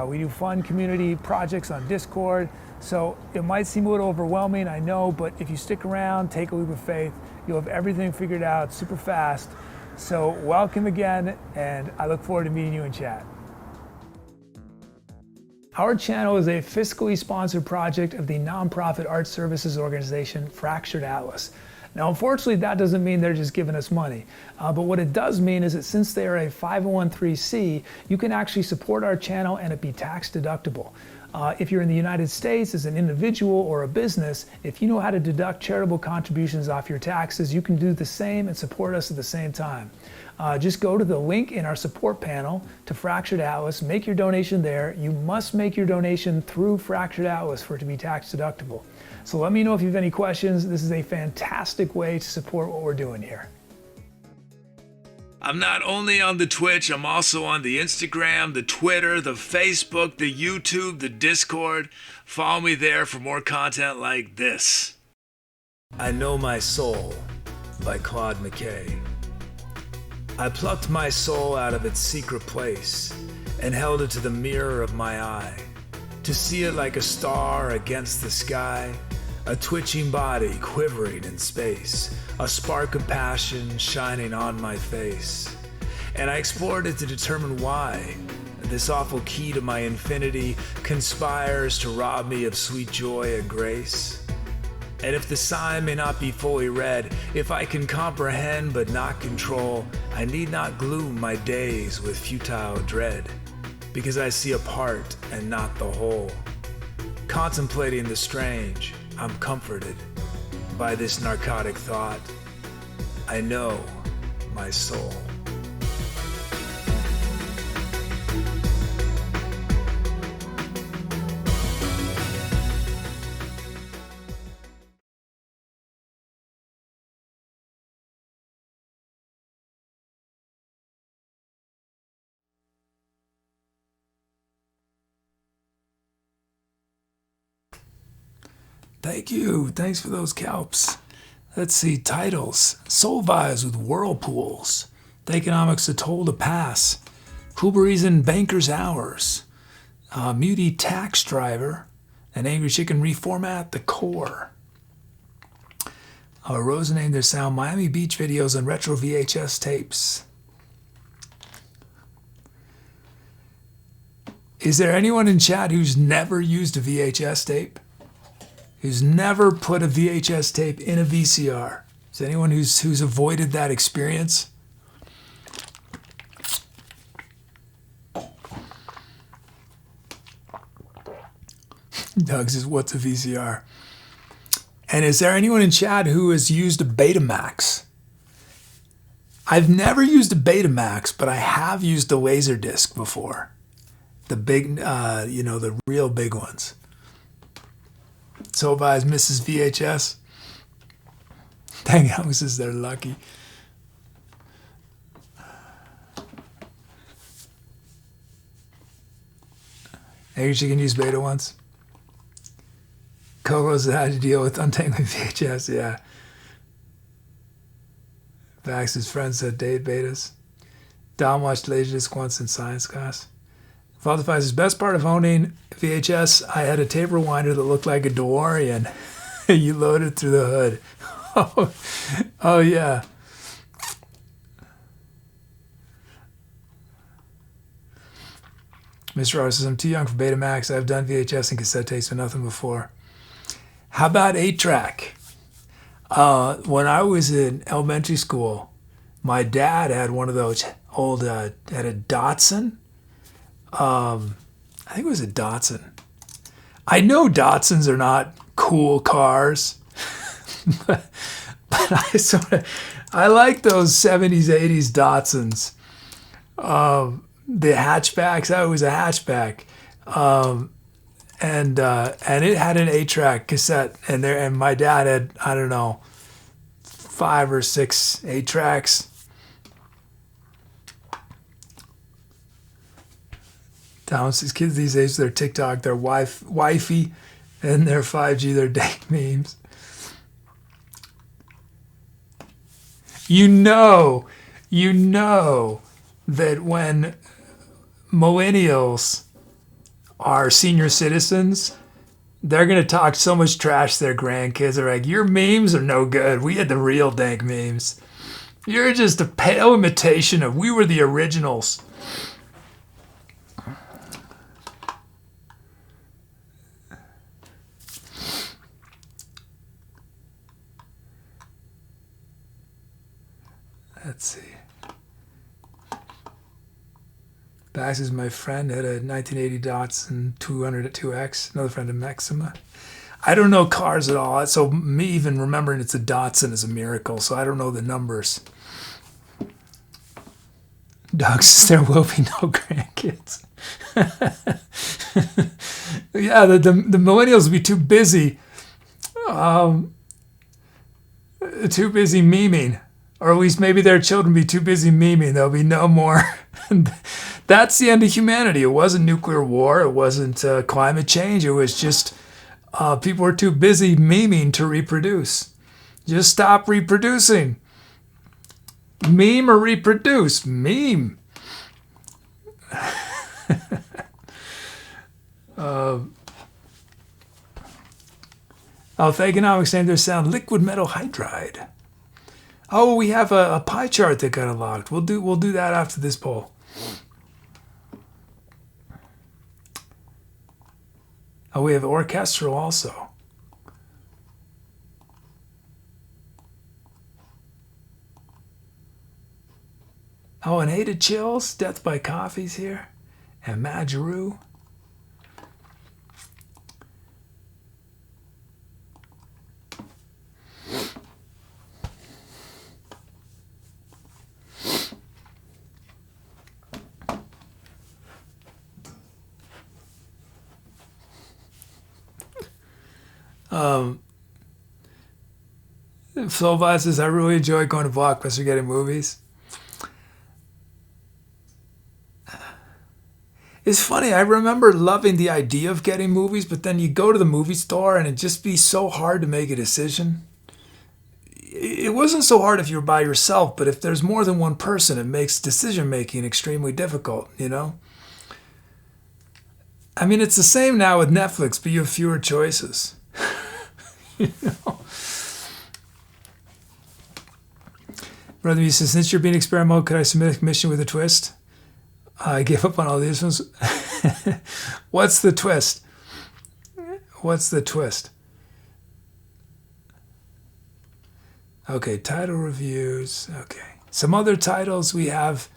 We do fun community projects on Discord. So it might seem a little overwhelming, I know, but if you stick around, take a leap of faith, you'll have everything figured out super fast. So welcome again, and I look forward to meeting you in chat. Our channel is a fiscally sponsored project of the nonprofit art services organization Fractured Atlas. Now, unfortunately, that doesn't mean they're just giving us money. But what it does mean is that since they are a 501(c), you can actually support our channel and it be tax deductible. If you're in the United States as an individual or a business, if you know how to deduct charitable contributions off your taxes, you can do the same and support us at the same time. Just go to the link in our support panel to Fractured Atlas, make your donation there. You must make your donation through Fractured Atlas for it to be tax deductible. So let me know if you have any questions. This is a fantastic way to support what we're doing here. I'm not only on the Twitch, I'm also on the Instagram, the Twitter, the Facebook, the YouTube, the Discord. Follow me there for more content like this. I Know My Soul by Claude McKay. I plucked my soul out of its secret place and held it to the mirror of my eye, to see it like a star against the sky, a twitching body quivering in space, a spark of passion shining on my face. And I explored it to determine why this awful key to my infinity conspires to rob me of sweet joy and grace. And if the sign may not be fully read, if I can comprehend but not control, I need not gloom my days with futile dread, because I see a part and not the whole. Contemplating the strange, I'm comforted by this narcotic thought. I know my soul. Thank you. Thanks for those calps. Let's see. Titles. Soul Vibes with Whirlpools. The Economics of Toll to Pass. Hooberies and Banker's Hours. Muty Tax Driver. And angryCHKN Reformat the Core. Rhodes named their sound Miami Beach videos on retro VHS tapes. Is there anyone in chat who's never used a VHS tape? Who's never put a VHS tape in a VCR? Is there anyone who's avoided that experience? Doug says, what's a VCR? And is there anyone in chat who has used a Betamax? I've never used a Betamax, but I have used a Laserdisc before. The big, the real big ones. So buys Mrs. VHS. Dang houses, they're lucky. angryCHKN use beta once. Coco's how to deal with untangling VHS, yeah. Vax's friend said date betas. Dom watched Laserdisc once in science class. Falsifies his best part of owning VHS. I had a tape rewinder that looked like a DeLorean. You loaded it through the hood. Oh yeah. Mr. R says, I'm too young for Betamax. I've done VHS and cassette tapes, but nothing before. How about 8-track? When I was in elementary school, my dad had one of those old, had a Datsun. I think it was a Datsun. I know Datsuns are not cool cars, but I like those 70s, 80s Datsuns. The hatchbacks. That was a hatchback, and it had an 8-track cassette, and my dad had, I don't know, 5 or 6 8-tracks. These kids these days, their TikTok, their wifey, and their 5G, their dank memes. You know that when millennials are senior citizens, they're going to talk so much trash to their grandkids. They're like, your memes are no good. We had the real dank memes. You're just a pale imitation of, we were the originals. Let's see. Bax is my friend, had a 1980 Datsun 202X, another friend of Maxima. I don't know cars at all, so me even remembering it's a Datsun is a miracle, so I don't know the numbers. Doug says there will be no grandkids. Yeah, the millennials will be too busy. Too busy memeing. Or at least maybe their children be too busy memeing. There'll be no more. That's the end of humanity. It wasn't nuclear war. It wasn't climate change. It was just people were too busy memeing to reproduce. Just stop reproducing. Meme or reproduce? Meme. Economics named their sound liquid metal hydride. Oh, we have a pie chart that got unlocked. We'll do that after this poll. Oh, we have orchestral also. Oh, and Ada Chills, Death by Coffee's here, and Majaroo. Flowbot says, I really enjoy going to Blockbuster getting movies. It's funny, I remember loving the idea of getting movies, but then you go to the movie store and it'd just be so hard to make a decision. It wasn't so hard if you were by yourself, but if there's more than one person, it makes decision making extremely difficult, you know? I mean, it's the same now with Netflix, but you have fewer choices. You know? Brother me says, since you're being experimental, could I submit a commission with a twist? I gave up on all these ones. What's the twist? What's the twist? Okay, title reviews. Okay. Some other titles we have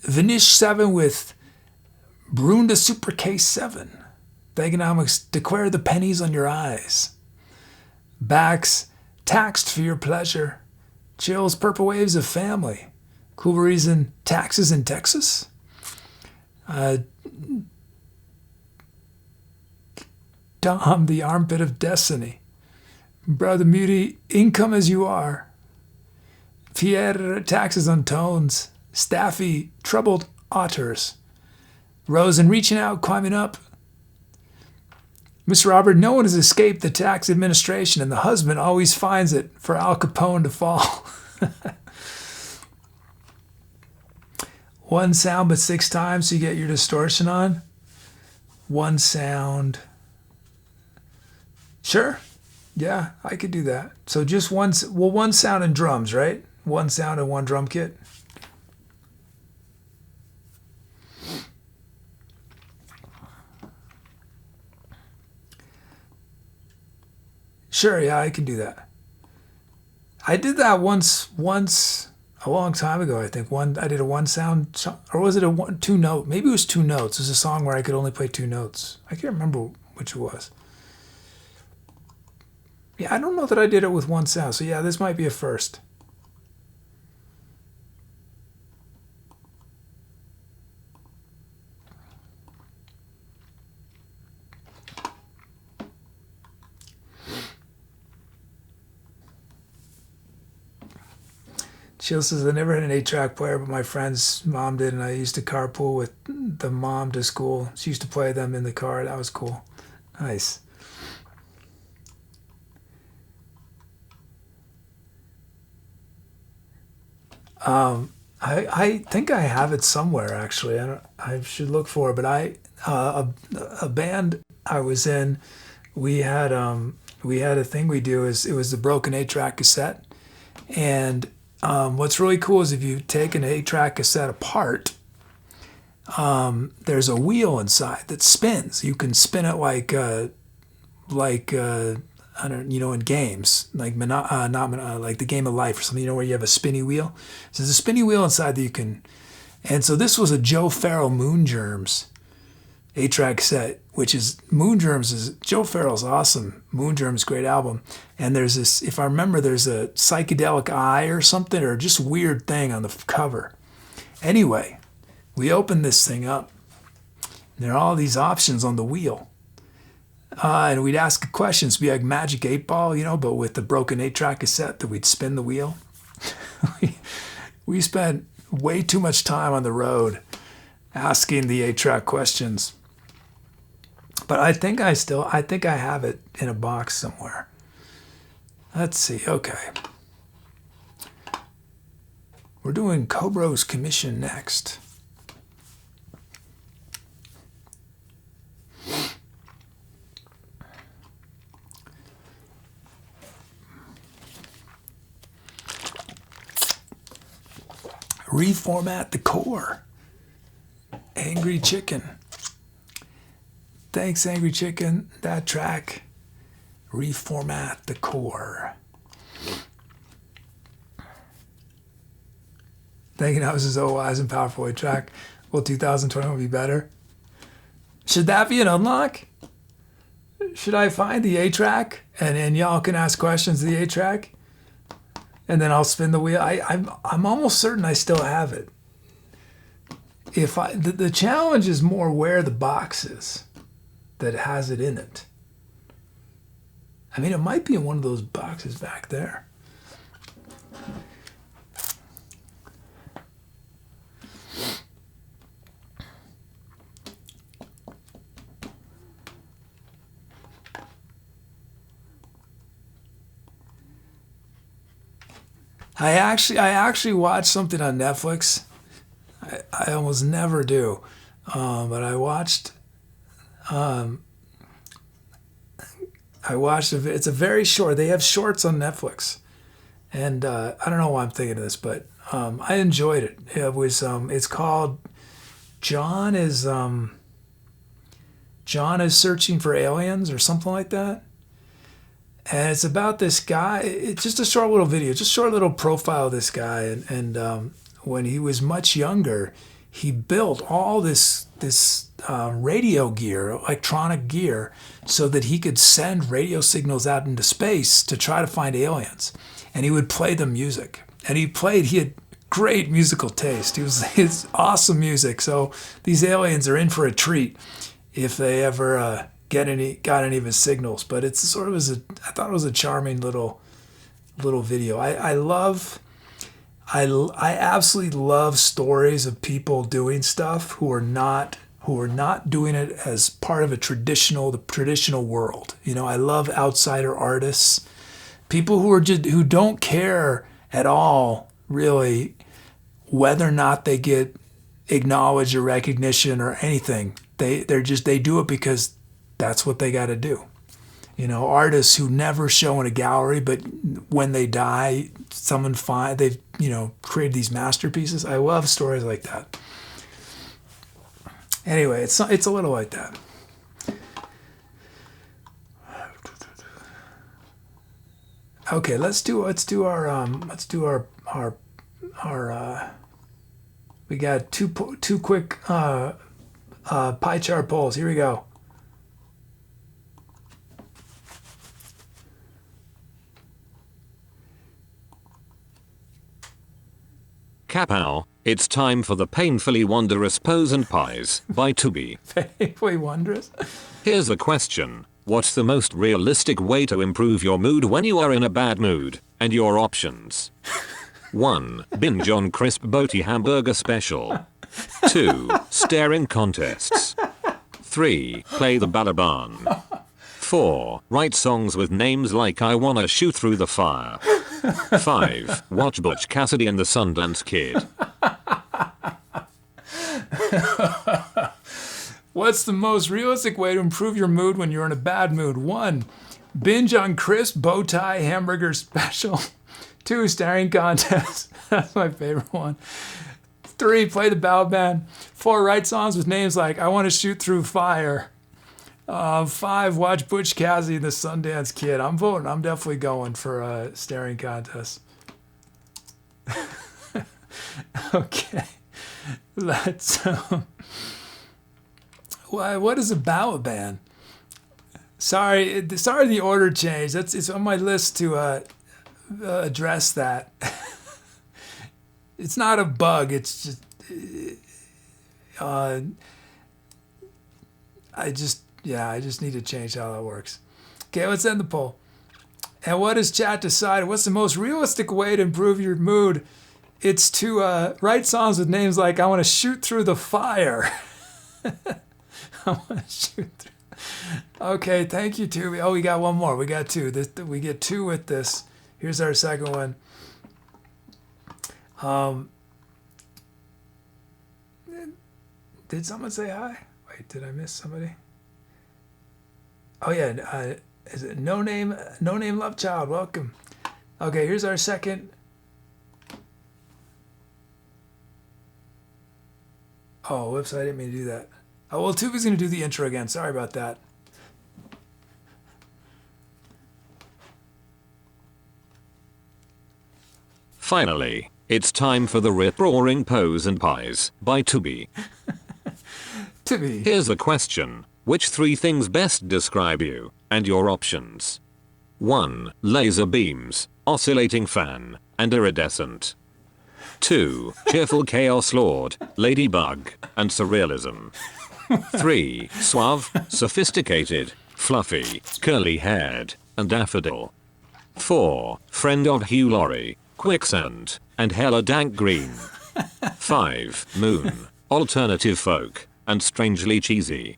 Vanish 7 with Brunda Super Case 7. Thugonomics, Declare the Pennies on Your Eyes. Bax, Taxed for Your Pleasure. Chills, Purple Waves of Family. Cool Reason, Taxes in Texas. Dom, the Armpit of Destiny. Brother Muty, Income as You Are. Pierre, Taxes on Tones. Staffy, Troubled Otters. Rose and Reaching Out, Climbing Up. Mr. Robert, no one has escaped the tax administration, and the husband always finds it for Al Capone to fall. One sound but 6 times so you get your distortion on. One sound. Sure. Yeah, I could do that. So just one sound and drums, right? One sound and one drum kit. Sure, yeah, I can do that. I did that once a long time ago, I think. I did a one sound, or was it a 2 note? Maybe it was 2 notes. It was a song where I could only play 2 notes. I can't remember which it was. Yeah, I don't know that I did it with one sound. So yeah, this might be a first. Jill says, I never had an 8-track player, but my friend's mom did, and I used to carpool with the mom to school. She used to play them in the car. That was cool. Nice. I think I have it somewhere, actually. I should look for it, but a band I was in, we had a thing we do is it was the broken 8-track cassette, and what's really cool is if you take an 8-track cassette apart, there's a wheel inside that spins. You can spin it like I don't, in games like like the Game of Life or something, where you have a spinny wheel. So there's a spinny wheel inside that you can. And so this was a Joe Farrell Moongerms 8-track cassette, which is Moongerms is Joe Farrell's awesome. Moongerms, great album. And there's this, if I remember, there's a psychedelic eye or something, or just weird thing on the cover. Anyway, we opened this thing up. There are all these options on the wheel. And we'd ask questions, be like Magic 8-Ball, but with the broken 8-track cassette that we'd spin the wheel. we spent way too much time on the road asking the 8-track questions. But I think I have it in a box somewhere. Let's see. Okay. We're doing Cobro's Commission next. Reformat the core. angryCHKN. Thanks, angryCHKN. That track. Reformat the core. Thinking that was his wise and powerful 8-track. Will 2020 be better? Should that be an unlock? Should I find the 8-track and y'all can ask questions of the 8-track? And then I'll spin the wheel. I'm almost certain I still have it. The challenge is more where the box is that has it in it. I mean, it might be in one of those boxes back there. I actually watched something on Netflix. I almost never do, but I watched. It's a very short. They have shorts on Netflix, and I don't know why I'm thinking of this, but I enjoyed it. It was. It's called John is searching for aliens or something like that. And it's about this guy. It's just a short little video, just a short little profile of this guy. And when he was much younger, he built all this radio gear, electronic gear, so that he could send radio signals out into space to try to find aliens. And he would play them music. And he had great musical taste. His awesome music. So these aliens are in for a treat if they ever got any of his signals. But it's sort of I thought it was a charming little video. I absolutely love stories of people doing stuff who are not doing it as part of the traditional world. I love outsider artists, people who don't care at all really whether or not they get acknowledged or recognition or anything. They do it because that's what they got to do. Artists who never show in a gallery, but when they die, they've created these masterpieces. I love stories like that. Anyway, it's a little like that. Okay, let's do our we got two quick pie chart polls. Here we go. Kapow, it's time for the painfully wondrous Pose and Pies by Tooby. Painfully wondrous? Here's a question. What's the most realistic way to improve your mood when you are in a bad mood? And your options. 1. Binge on crisp boaty hamburger special. 2. Staring contests. 3. Play the balaban. 4. Write songs with names like I Wanna Shoot Through the Fire. 5. Watch Butch Cassidy and the Sundance Kid. What's the most realistic way to improve your mood when you're in a bad mood? 1. Binge on crisp bow tie hamburger special. 2. Staring contest. That's my favorite one. 3. Play the balaban. 4. Write songs with names like I Want to Shoot Through Fire. 5. Watch Butch Cassidy and the Sundance Kid. I'm voting. I'm definitely going for staring contest. Okay. Let's... what is a balaban? Sorry, the order changed. It's on my list to address that. It's not a bug. It's just I just need to change how that works. Okay, let's end the poll. And what has chat decided? What's the most realistic way to improve your mood? It's to write songs with names like I Want to Shoot Through the Fire. I want to shoot through. Okay, thank you, Tooby. Oh, we got one more. We got 2. We get 2 with this. Here's our second one. Did someone say hi? Wait, did I miss somebody? Oh yeah, is it No Name Love Child? Welcome. Okay, here's our second. Oh, whoops! I didn't mean to do that. Oh well, Tooby's gonna do the intro again. Sorry about that. Finally, it's time for the rip-roaring Pose and Pies by Tooby. Tooby. Here's a question. Which 3 things best describe you? And your options. 1. Laser beams, oscillating fan, and iridescent. 2. Cheerful chaos lord, ladybug, and surrealism. 3. Suave, sophisticated, fluffy, curly-haired, and daffodil. 4. Friend of Hugh Laurie, quicksand, and hella dank green. 5. Moon, alternative folk, and strangely cheesy.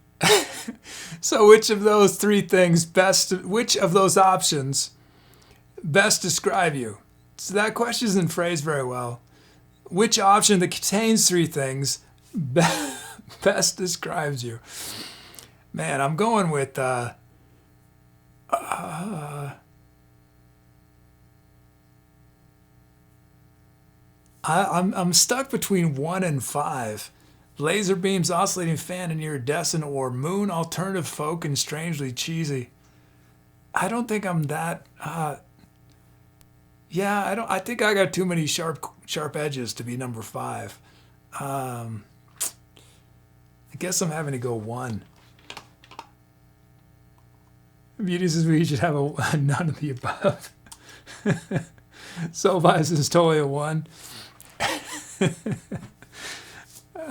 So which of those 3 things which of those options best describe you? So that question isn't phrased very well. Which option that contains 3 things best describes you? Man, I'm going with I'm stuck between 1 and 5. Laser beams, oscillating fan, and iridescent, or moon, alternative folk, and strangely cheesy. I don't think I'm that. Yeah, I think I got too many sharp edges to be number 5. I guess I'm having to go 1. Beauty says we should have a none of the above. Sovice is totally a 1.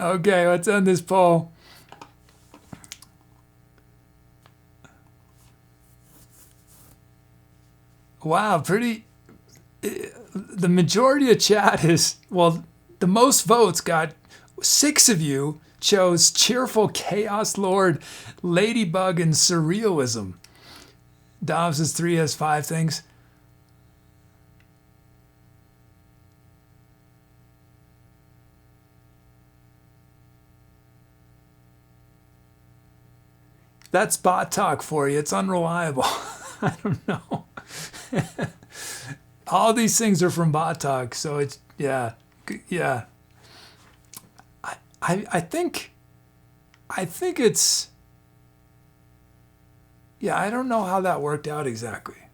Okay, let's end this poll. Wow, pretty. The majority of chat is, well, the most votes got 6 of you chose cheerful chaos lord, ladybug, and surrealism. Dom says 3 has 5 things. That's bot talk for you. It's unreliable. I don't know. All these things are from bot talk, so it's yeah. I think it's yeah. I don't know how that worked out exactly.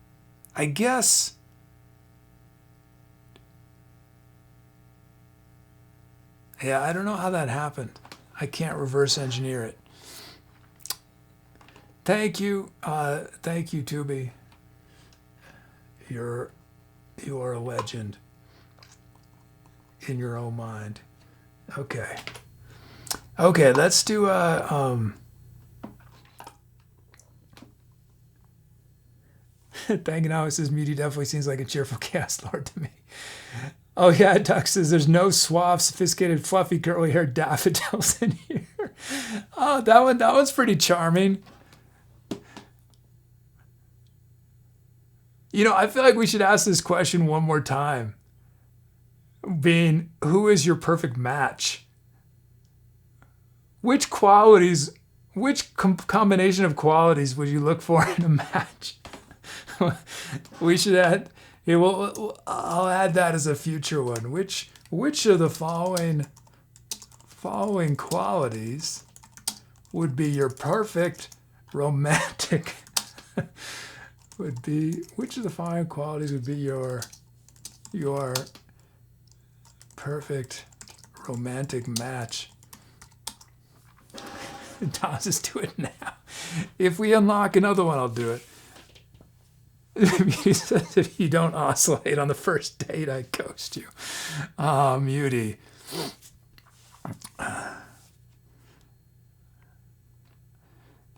I guess yeah. I don't know how that happened. I can't reverse engineer it. Thank you, Tooby. You are a legend. in your own mind. Okay. Okay, let's do Banging Out says Muty definitely seems like a cheerful cast lord to me. Oh yeah, Duck says there's no suave, sophisticated, fluffy, curly haired daffodils in here. Oh, that one's pretty charming. You know, I feel like we should ask this question one more time. Being, who is your perfect match? Which qualities, which combination of qualities would you look for in a match? We should add. Yeah, well, I'll add that as a future one. Which of the following qualities would be your perfect romantic? Which of the following qualities would be your perfect romantic match? Tom, just do it now. If we unlock another one, I'll do it. He says if you don't oscillate on the first date, I ghost you. Muty.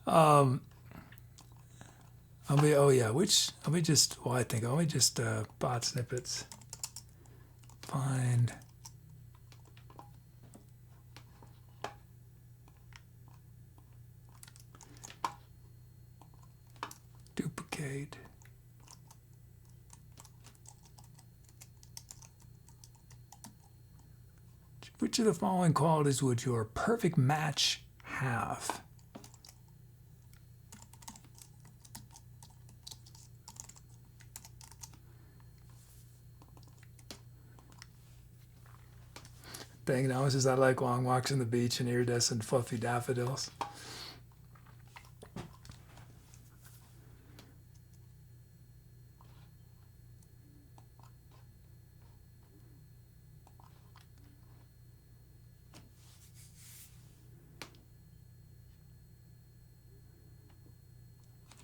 Let me just bot snippets. Find duplicate. Which of the following qualities would your perfect match have? Bang now says I like long walks on the beach and iridescent fluffy daffodils.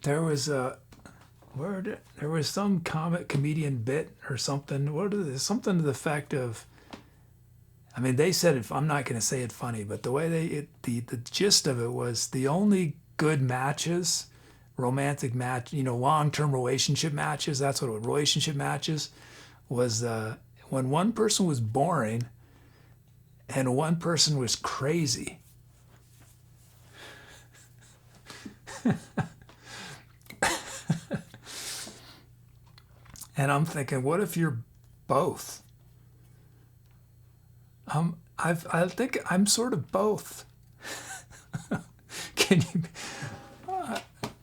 There was some comedian bit or something. Something to the effect of. I mean, they said it. I'm not going to say it funny, but the way the gist of it was the only good matches, romantic match, long-term relationship matches. That's what it was, relationship matches was when one person was boring and one person was crazy. And I'm thinking, what if you're both? I think I'm sort of both. Can you?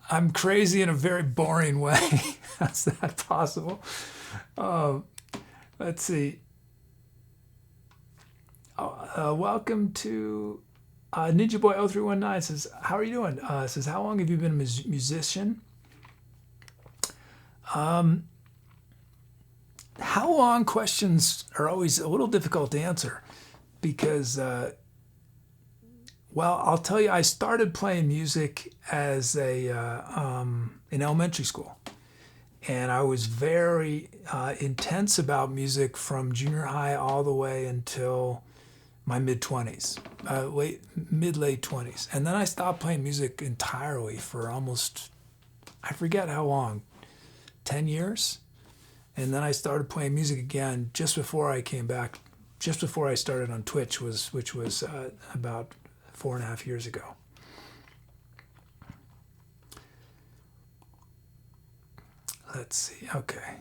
I'm crazy in a very boring way. Is that possible? Let's see. Welcome to Ninja Boy 0319 says, how are you doing? Says, how long have you been a musician? How long questions are always a little difficult to answer because, I'll tell you, I started playing music as in elementary school. And I was very intense about music from junior high all the way until my mid-20s, late 20s. And then I stopped playing music entirely for almost, I forget how long, 10 years? And then I started playing music again just before I came back, just before I started on Twitch, which was about 4.5 years ago. Let's see, okay.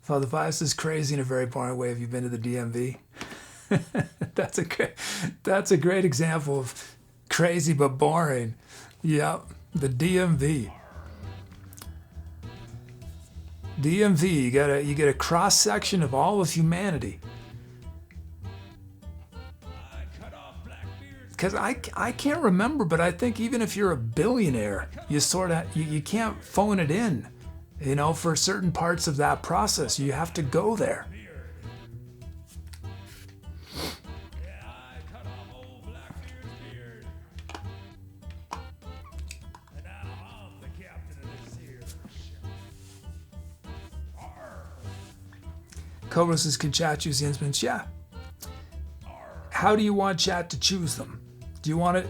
Father Vice is crazy in a very boring way. Have you been to the DMV? That's a great example of crazy but boring. Yeah, the DMV. DMV, you get a cross section of all of humanity. Because I can't remember, but I think even if you're a billionaire, you you can't phone it in. For certain parts of that process, you have to go there. Cobra says, can chat choose the instruments? Yeah. How do you want chat to choose them? Do you want it?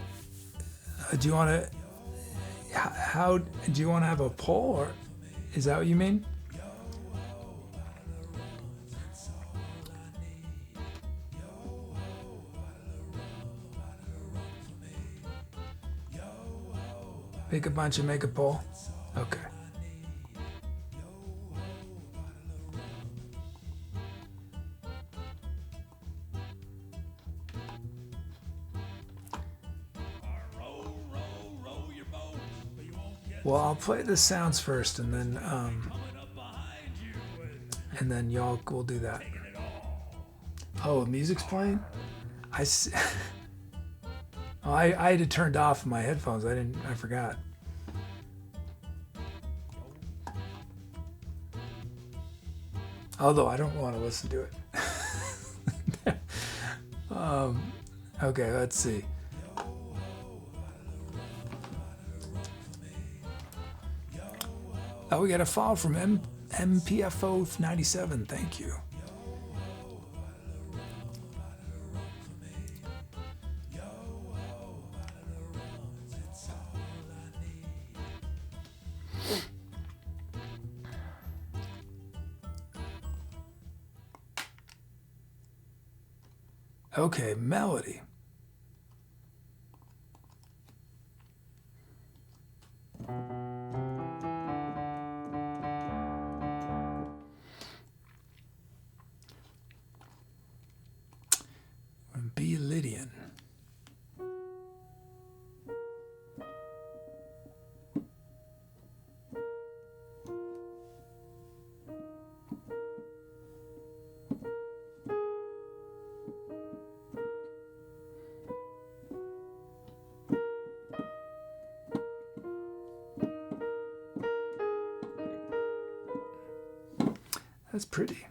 How do you want to have a poll, or is that what you mean? Pick a bunch and make a poll? Okay. Well, I'll play the sounds first, and then y'all will do that. Oh, music's playing? I had it turned off in my headphones. I forgot. Although I don't want to listen to it. Okay, let's see. Oh, we got a follow from MPFO97. Thank you. Okay, melody. B. Lydian. That's pretty.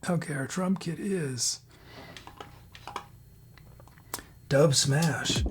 Okay, our drum kit is Dub Smash.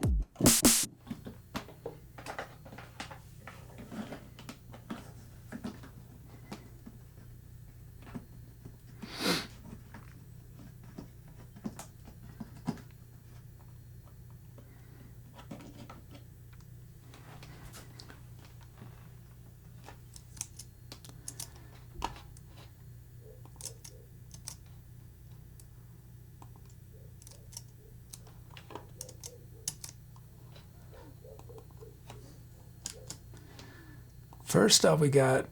First up, we got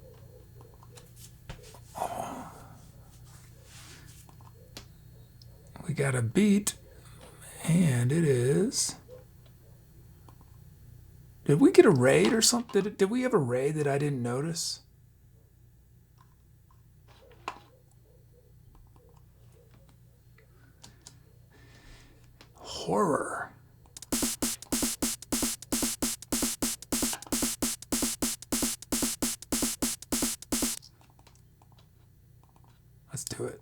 a beat, and it is. Did we get a raid or something? Did we have a raid that I didn't notice? Horror. Let's do it.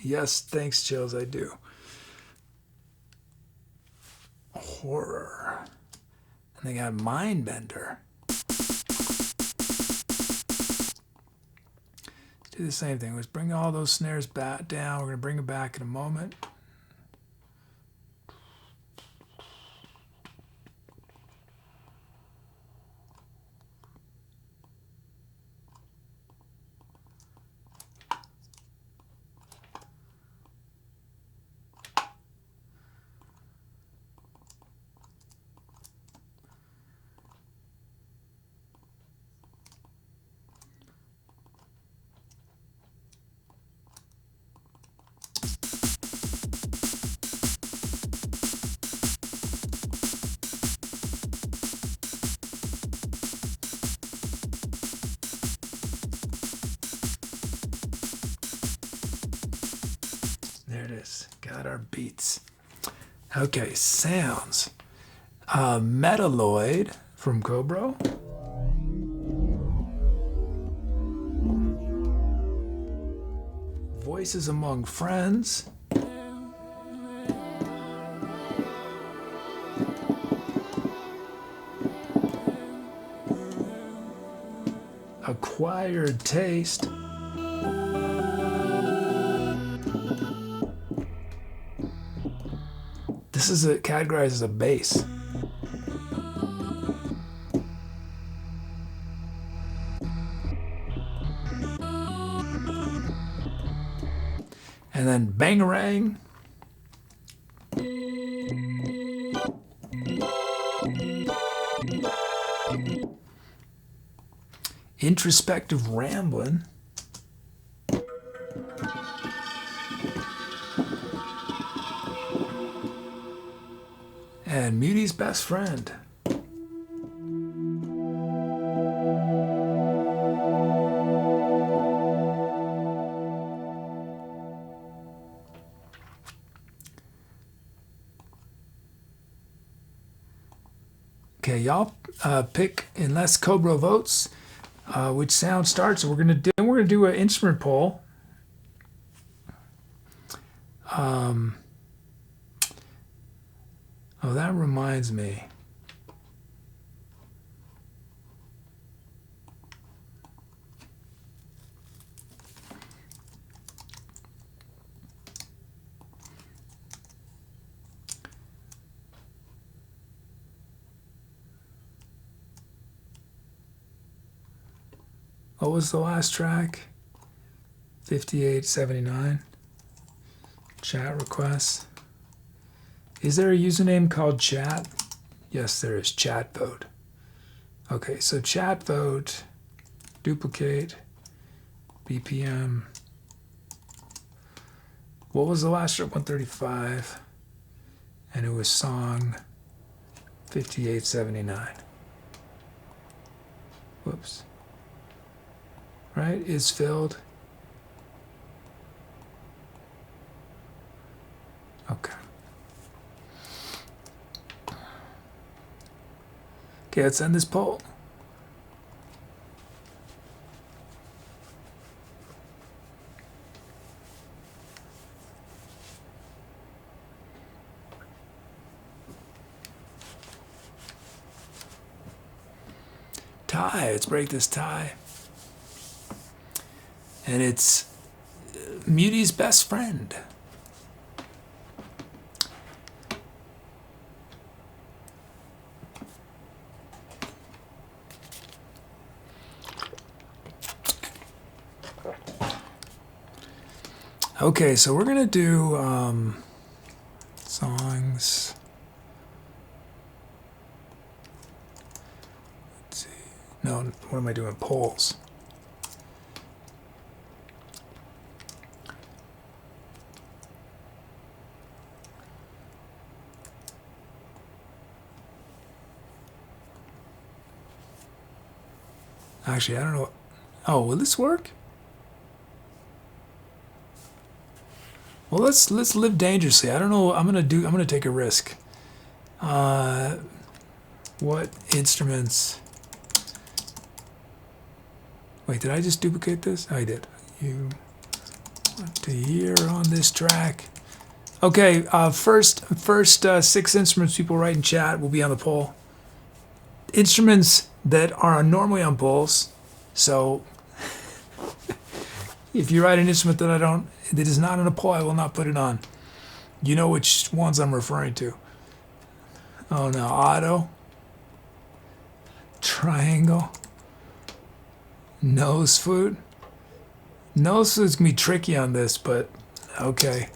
Yes, thanks, Chills, I do. Horror. And they got Mindbender. Let's do the same thing. Let's bring all those snares back down. We're going to bring them back in a moment. is. Got our beats. Okay, sounds. Metalloid from Cobro. Voices Among Friends. Acquired Taste. This is categorized as a bass. And then Bangarang. Introspective Ramblin'. And Muty's Best Friend. Okay, y'all pick, unless Cobra votes, which sound starts. So we're gonna do an instrument poll. Oh, that reminds me. What was the last track? 5879. Chat requests. Is there a username called chat? Yes, there is. Chat vote. Okay, so chat vote, duplicate, BPM. What was the last track? 135. And it was song 5879. Whoops. Right? Is filled. Okay. Okay, let's end this poll. Tie. Let's break this tie. And it's Muty's Best Friend. Okay, so we're gonna do songs. Let's see. No, what am I doing? Polls. Actually, I don't know. Oh, will this work? Well, let's live dangerously. I don't know. I'm gonna take a risk. What instruments? Wait, did I just duplicate this? I did. You want to hear on this track? Okay. First 6 instruments people write in chat will be on the poll. Instruments that are normally on polls. So if you write an instrument that is not on a poll, I will not put it on. You know which ones I'm referring to. Oh no, Otto. Triangle. Nose flute. Nose flute's gonna be tricky on this, but okay.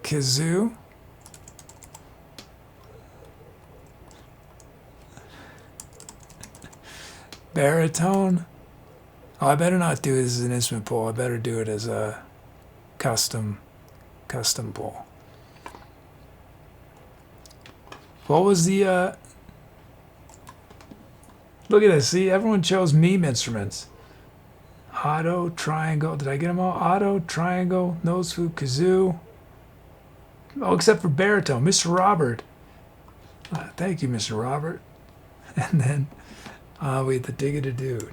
Kazoo. Baritone. Oh, I better not do it as an instrument poll. I better do it as a custom poll. What was the look at this, see, everyone chose meme instruments. Otto, triangle. Did I get them all? Otto, triangle, nose flute, kazoo. Oh, except for baritone, Mr. Robert. Thank you, Mr. Robert. And then we had the Digadadoo.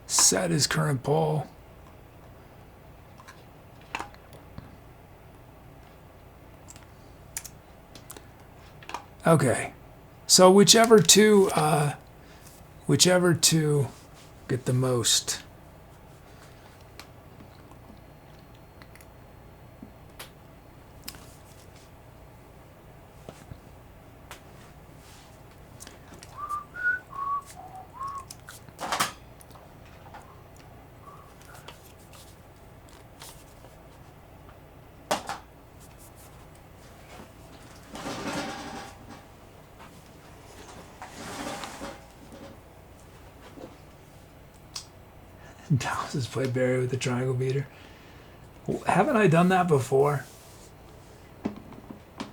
Set his current poll. Okay, so whichever two get the most. Dallas has played Barry with the triangle beater. Haven't I done that before?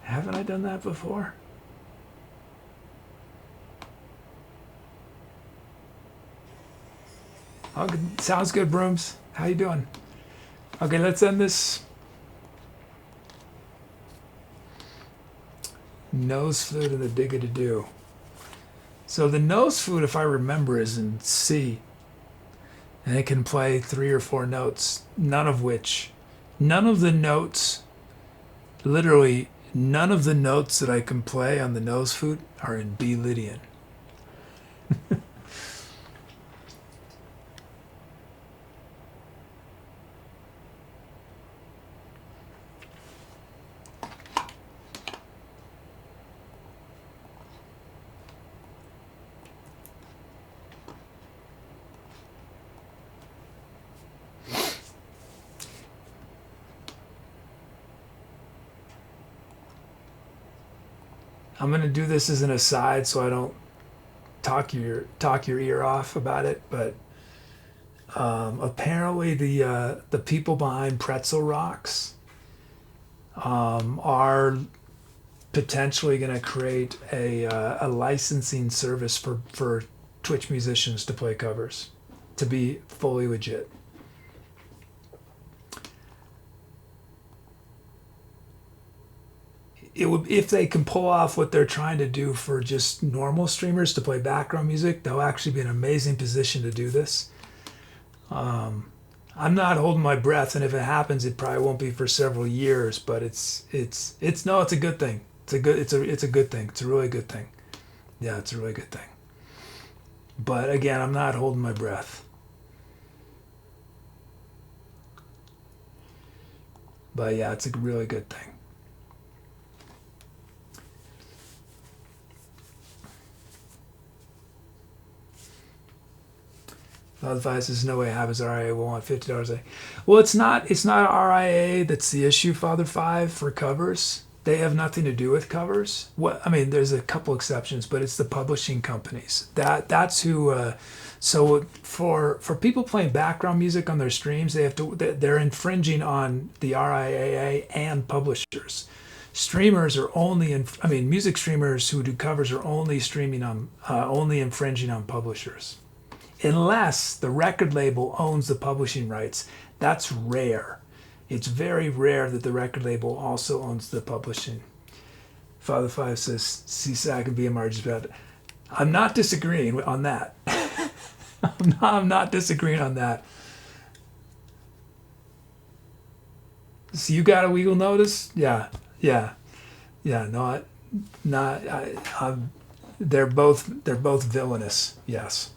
Haven't I done that before? Oh, good. Sounds good, Brooms. How you doing? Okay, let's end this. Nose flute and the Digadadoo. So the nose flute, if I remember, is in C. And it can play 3 or 4 notes, none of the notes, literally none of the notes that I can play on the nose flute are in B Lydian. I'm gonna do this as an aside so I don't talk your ear off about it, but apparently the people behind Pretzel Rocks are potentially going to create a licensing service for Twitch musicians to play covers, to be fully legit. It would, if they can pull off what they're trying to do for just normal streamers to play background music, they'll actually be in an amazing position to do this. I'm not holding my breath, and if it happens, it probably won't be for several years. But it's a good thing. It's a good thing. It's a really good thing. Yeah, it's a really good thing. But again, I'm not holding my breath. But yeah, it's a really good thing. Advice says no way happens. RIA will want $50 a day. Well, it's not RIA that's the issue, Father Five, for covers. They have nothing to do with covers. There's a couple exceptions, but it's the publishing companies. That's who. So for people playing background music on their streams, they're infringing on the RIAA and publishers. Streamers are music streamers who do covers are only infringing on publishers. Unless the record label owns the publishing rights. That's rare. It's very rare that the record label also owns the publishing. Father Five says CSAC and BMR just about. I'm not disagreeing on that. I'm not disagreeing on that. So you got a legal notice? Yeah. No, they're both villainous. Yes.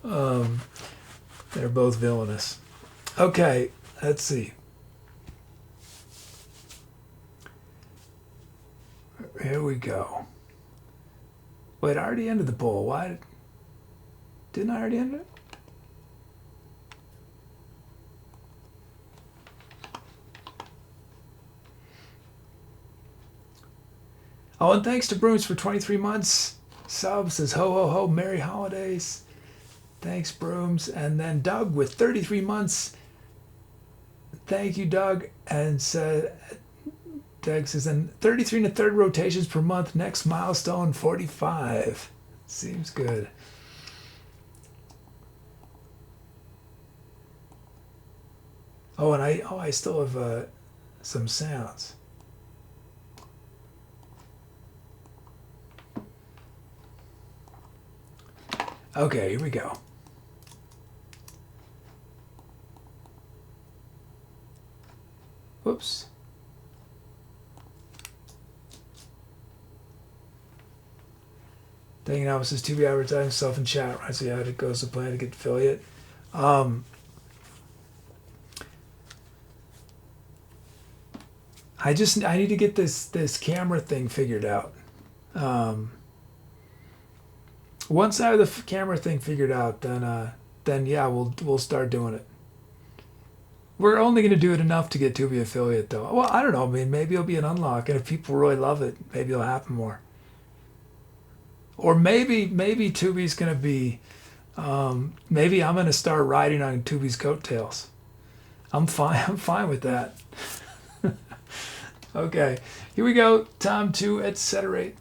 They're both villainous. Okay, let's see. Here we go. Wait, I already ended the poll. Why didn't I already end it? Oh, and thanks to Brooms for 23 months. Sub says, ho, ho, ho, Merry Holidays. Thanks, Brooms. And then Doug with 33 months. Thank you, Doug. And Doug says, and 33 and a third rotations per month. Next milestone, 45. Seems good. Oh, and I still have some sounds. Okay, here we go. Whoops. Dang it, I was just Tooby advertising himself in chat, right? So yeah, it goes to plan to get affiliate. I need to get this camera thing figured out. Once I have the camera thing figured out, then yeah, we'll start doing it. We're only going to do it enough to get Tooby affiliate, though. Well, I don't know. I mean, maybe it'll be an unlock, and if people really love it, maybe it'll happen more. Or maybe Tooby's going to be. Maybe I'm going to start riding on Tooby's coattails. I'm fine. I'm fine with that. Okay, here we go. Time to etc.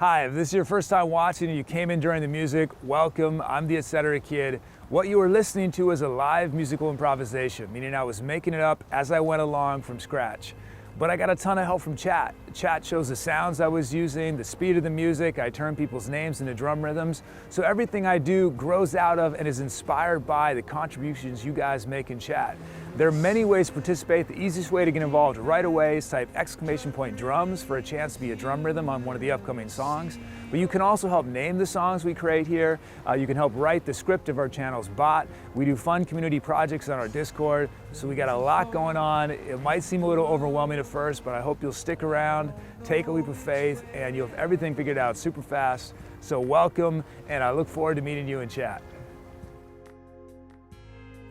Hi, if this is your first time watching and you came in during the music, welcome. I'm the SETLIST. What you were listening to was a live musical improvisation, meaning I was making it up as I went along from scratch. But I got a ton of help from chat. Chat shows the sounds I was using, the speed of the music, I turn people's names into drum rhythms. So everything I do grows out of and is inspired by the contributions you guys make in chat. There are many ways to participate. The easiest way to get involved right away is type !drums for a chance to be a drum rhythm on one of the upcoming songs. But you can also help name the songs we create here. You can help write the script of our channel's bot. We do fun community projects on our Discord. So we got a lot going on. It might seem a little overwhelming at first, but I hope you'll stick around, take a leap of faith, and you'll have everything figured out super fast. So welcome, and I look forward to meeting you in chat.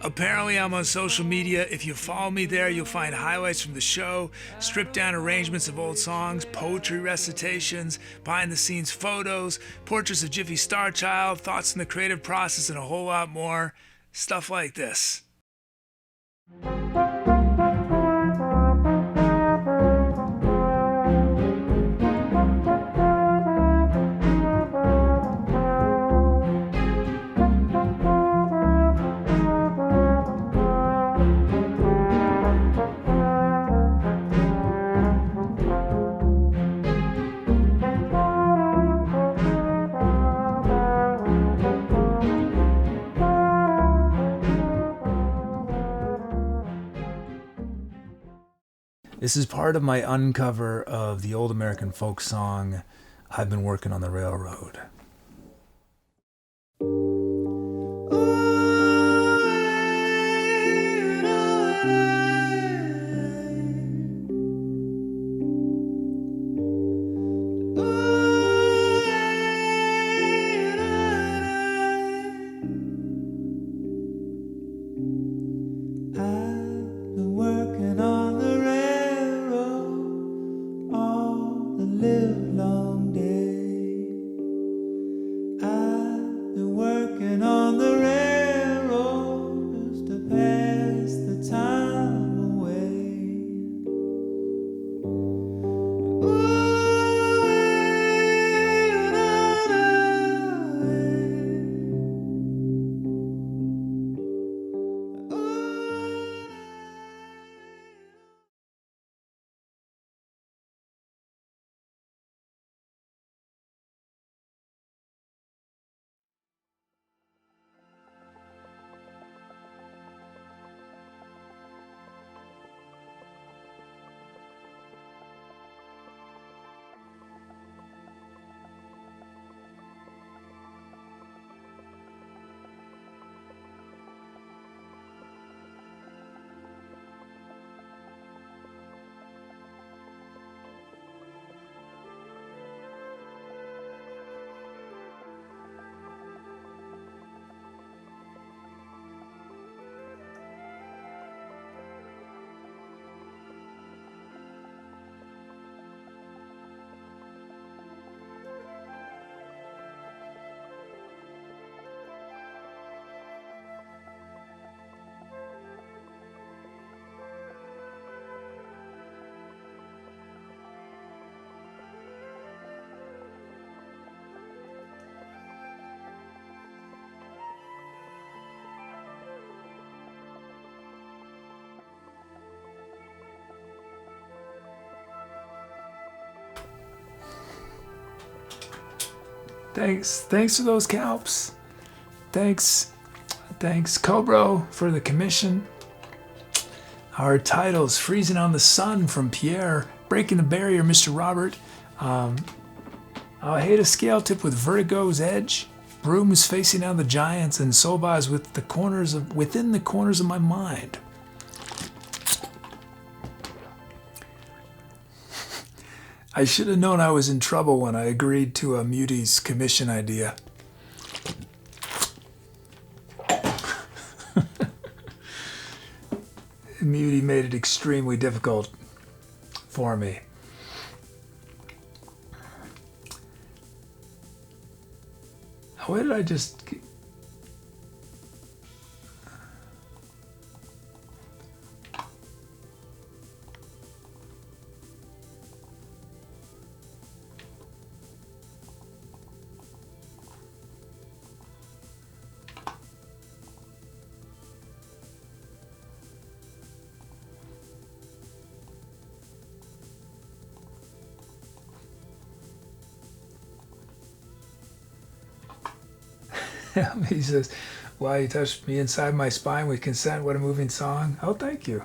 Apparently I'm on social media. If you follow me there, you'll find highlights from the show, stripped down arrangements of old songs, poetry recitations, behind the scenes photos, portraits of Jiffy Star Child, thoughts on the creative process, and a whole lot more. Stuff like this. This is part of my uncover of the old American folk song, I've Been Working on the Railroad. Thanks for those calps. Thanks Cobro for the commission. Our titles: Freezing on the Sun from Pierre, Breaking the Barrier, Mr. Robert, I Hate a Scale Tip with Vertigo's Edge, Brooms Facing Down the Giants, and Sobas Within the Corners of My Mind. I should have known I was in trouble when I agreed to a Muty's commission idea. Muty made it extremely difficult for me. Where did I just... He says, wow, you touched me inside my spine with consent. What a moving song. Oh, thank you.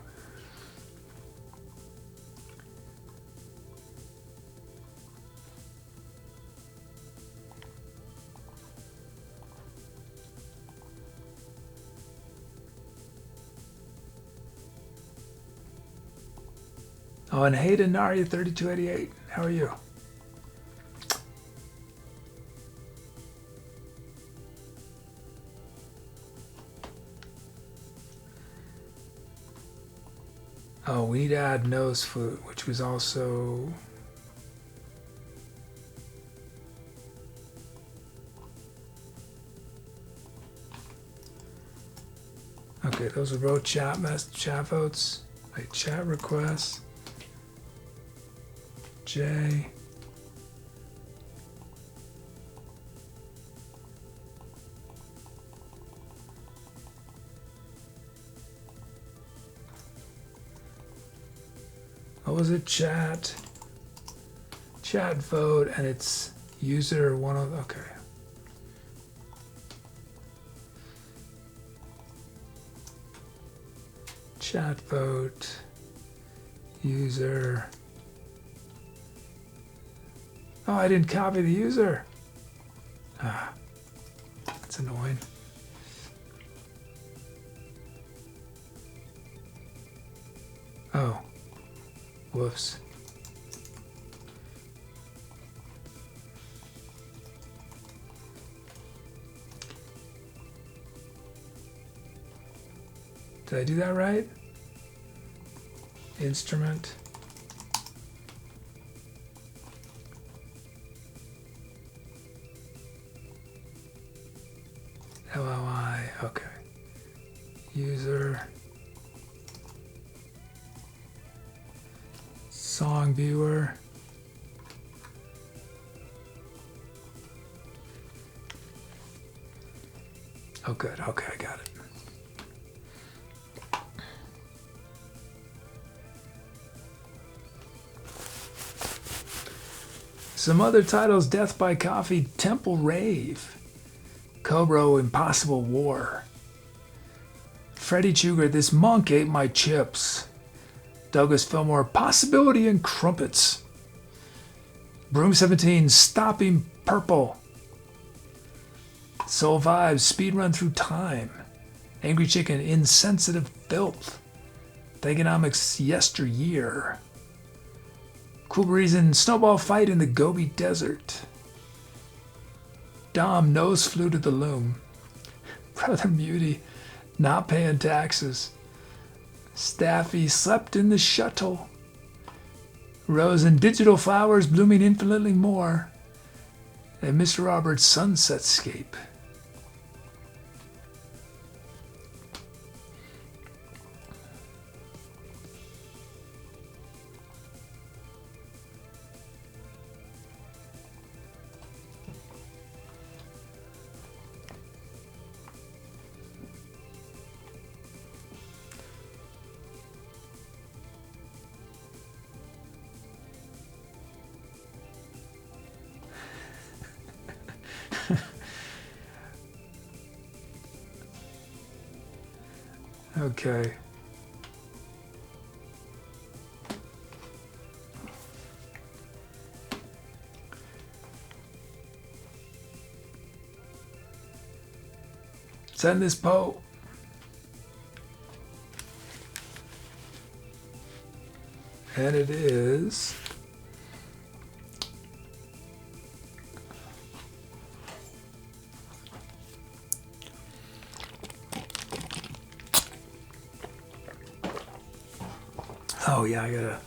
Oh, and Hayden Nari 3288. How are you? Oh, we need to add nose flute, which was also... Okay, those are both chat votes. Wait, chat requests. J. What was it? Chat vote, and it's user one of, okay. Chat vote, user. Oh, I didn't copy the user. Ah, that's annoying. Oh, whoops. Did I do that right? Instrument. LLI, okay. User. Song viewer. Oh, good. Okay, I got it. Some other titles: Death by Coffee, Temple Rave, Cobra, Impossible War, Freddy Chuger, This Monk Ate My Chips, Douglas Fillmore, Possibility and Crumpets, Broom 17, Stopping Purple, Soul Vibes, Speed Run Through Time, angryCHKN, Insensitive Filth, Thugonomics, Yesteryear, Cool Reason, Snowball Fight in the Gobi Desert, Dom, Nose Flew to the Loom, Brother Muty, Not Paying Taxes, Staffy, Slept in the Shuttle, Rose and Digital Flowers Blooming Infinitely More, and Mr. Robert's Sunsetscape. Okay. Send this Poe. And it is oh yeah, I gotta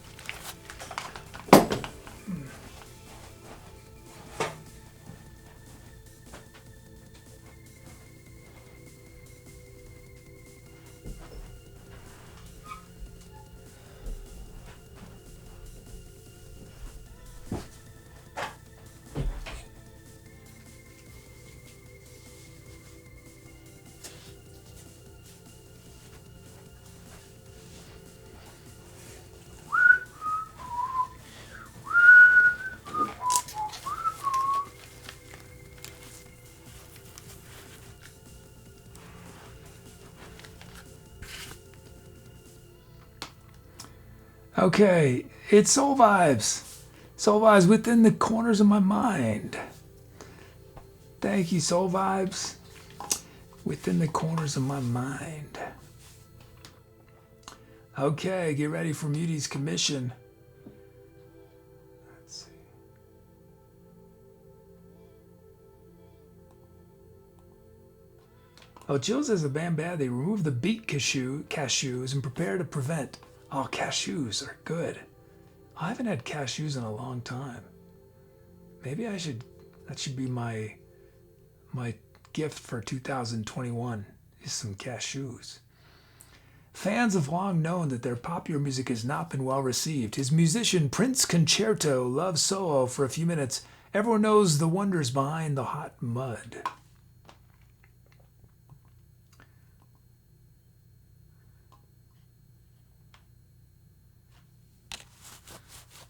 Okay, it's Soul Vibes. Soul Vibes within the corners of my mind. Thank you, Soul Vibes. Within the corners of my mind. Okay, get ready for Muty's commission. Let's see. Oh, Jill says the band bad. They remove the beet cashews and prepare to prevent. Oh, cashews are good. I haven't had cashews in a long time. Maybe I should. That should be my gift for 2021. Is some cashews. Fans have long known that their popular music has not been well received. His musician Prince Concerto loves solo for a few minutes. Everyone knows the wonders behind the hot mud.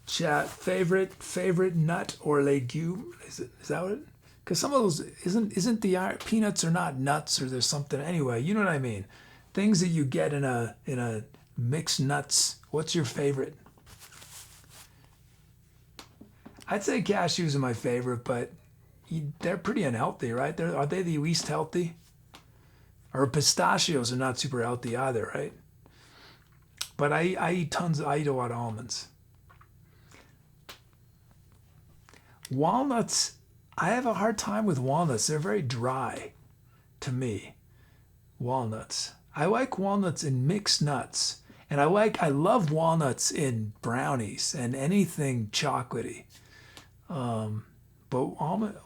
Chat, favorite nut or legume? Is that what it? Because some of those isn't the peanuts are not nuts, or there's something anyway. You know what I mean? Things that you get in a mixed nuts. What's your favorite? I'd say cashews are my favorite, but they're pretty unhealthy, right? Are they the least healthy? Or pistachios are not super healthy either, right? But I eat a lot of almonds. Walnuts, I have a hard time with walnuts. They're very dry to me. Walnuts. I like walnuts in mixed nuts. And I love walnuts in brownies and anything chocolatey. But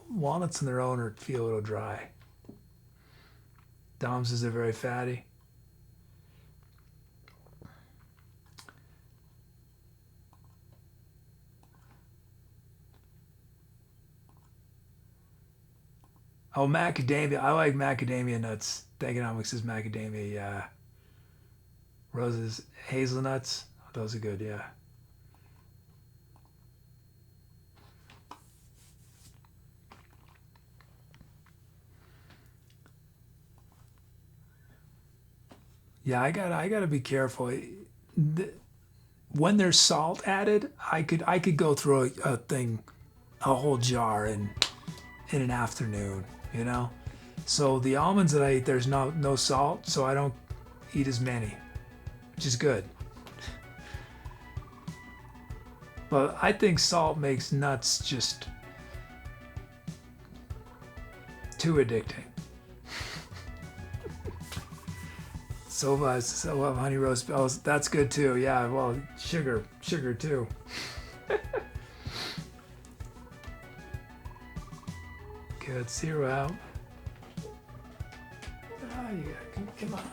walnuts on their own feel a little dry. Dom says they're very fatty. Oh, macadamia. I like macadamia nuts. Economics is macadamia, yeah. Roses, hazelnuts. Those are good, yeah. Yeah, I gotta be careful. When there's salt added, I could go through a whole jar in an afternoon, you know. So the almonds that I eat, there's no salt, so I don't eat as many, which is good. But I think salt makes nuts just too addicting. So honey roast bells, that's good too. Yeah, well, sugar too. Good, 0 out. Oh, yeah, come on.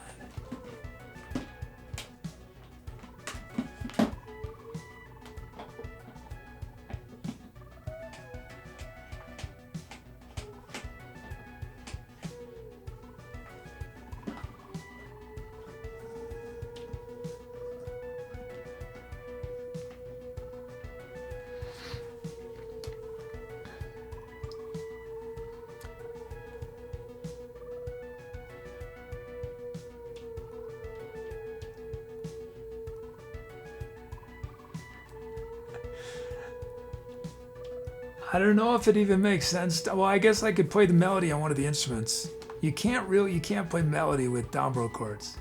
I don't know if it even makes sense. Well, I guess I could play the melody on one of the instruments. You can't play melody with Dombro chords.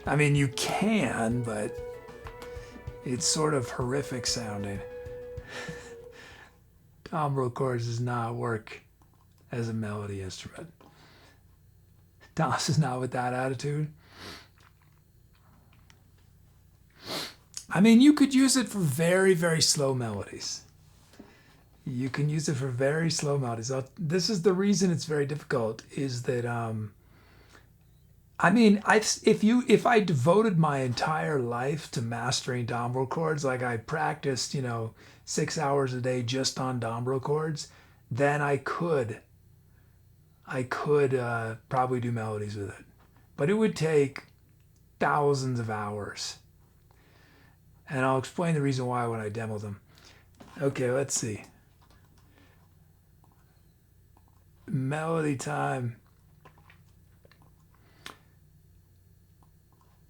I mean, you can, but it's sort of horrific sounding. Dombro chords does not work as a melody instrument. Thomas is not with that attitude. I mean, you could use it for very, very slow melodies. You can use it for very slow melodies. This is the reason it's very difficult, is that I mean, if I devoted my entire life to mastering Dombro chords, like I practiced, 6 hours a day just on Dombro chords, then I could probably do melodies with it. But it would take thousands of hours. And I'll explain the reason why when I demo them. Okay, let's see. Melody time.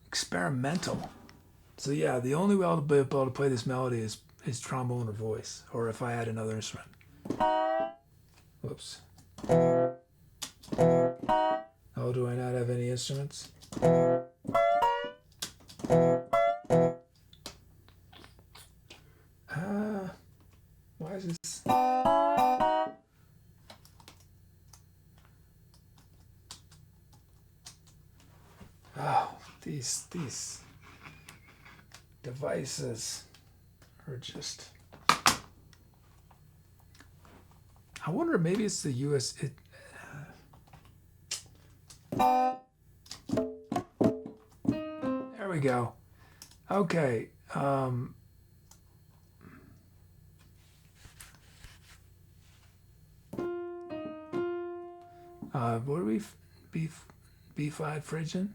Experimental. So yeah, the only way I'll be able to play this melody is trombone or voice, or if I had another instrument. Whoops. Oh, do I not have any instruments? Why is this? Oh, these devices are just. I wonder, maybe it's the US. There we go. Okay. What are we? B5 Phrygian?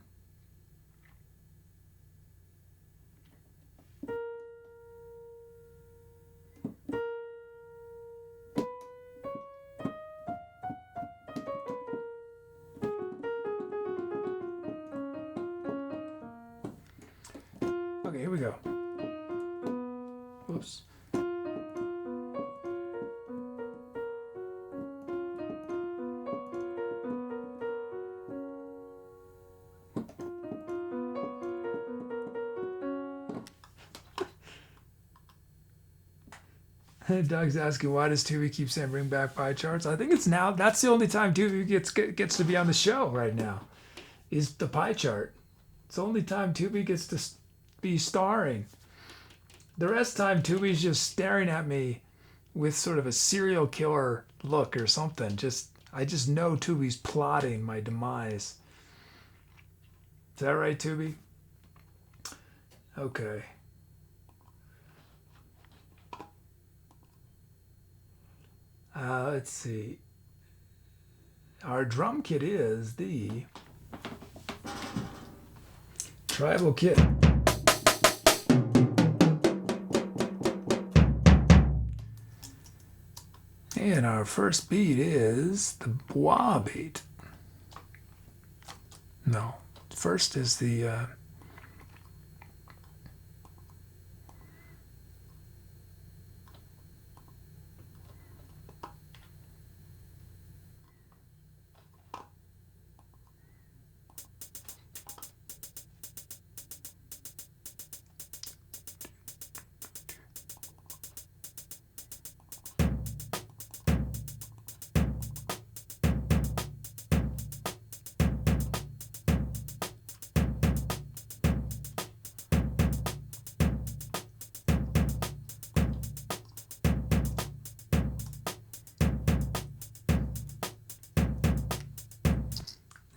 Okay, here we go. Whoops. Doug's asking, why does Tooby keep saying bring back pie charts? I think it's now. That's the only time Tooby gets to be on the show right now, is the pie chart. It's the only time Tooby gets to be starring. The rest of the time, Tooby's just staring at me with sort of a serial killer look or something. I just know Tooby's plotting my demise. Is that right, Tooby? Okay. Let's see. Our drum kit is the tribal kit. And our first beat is the wah beat. No, first is the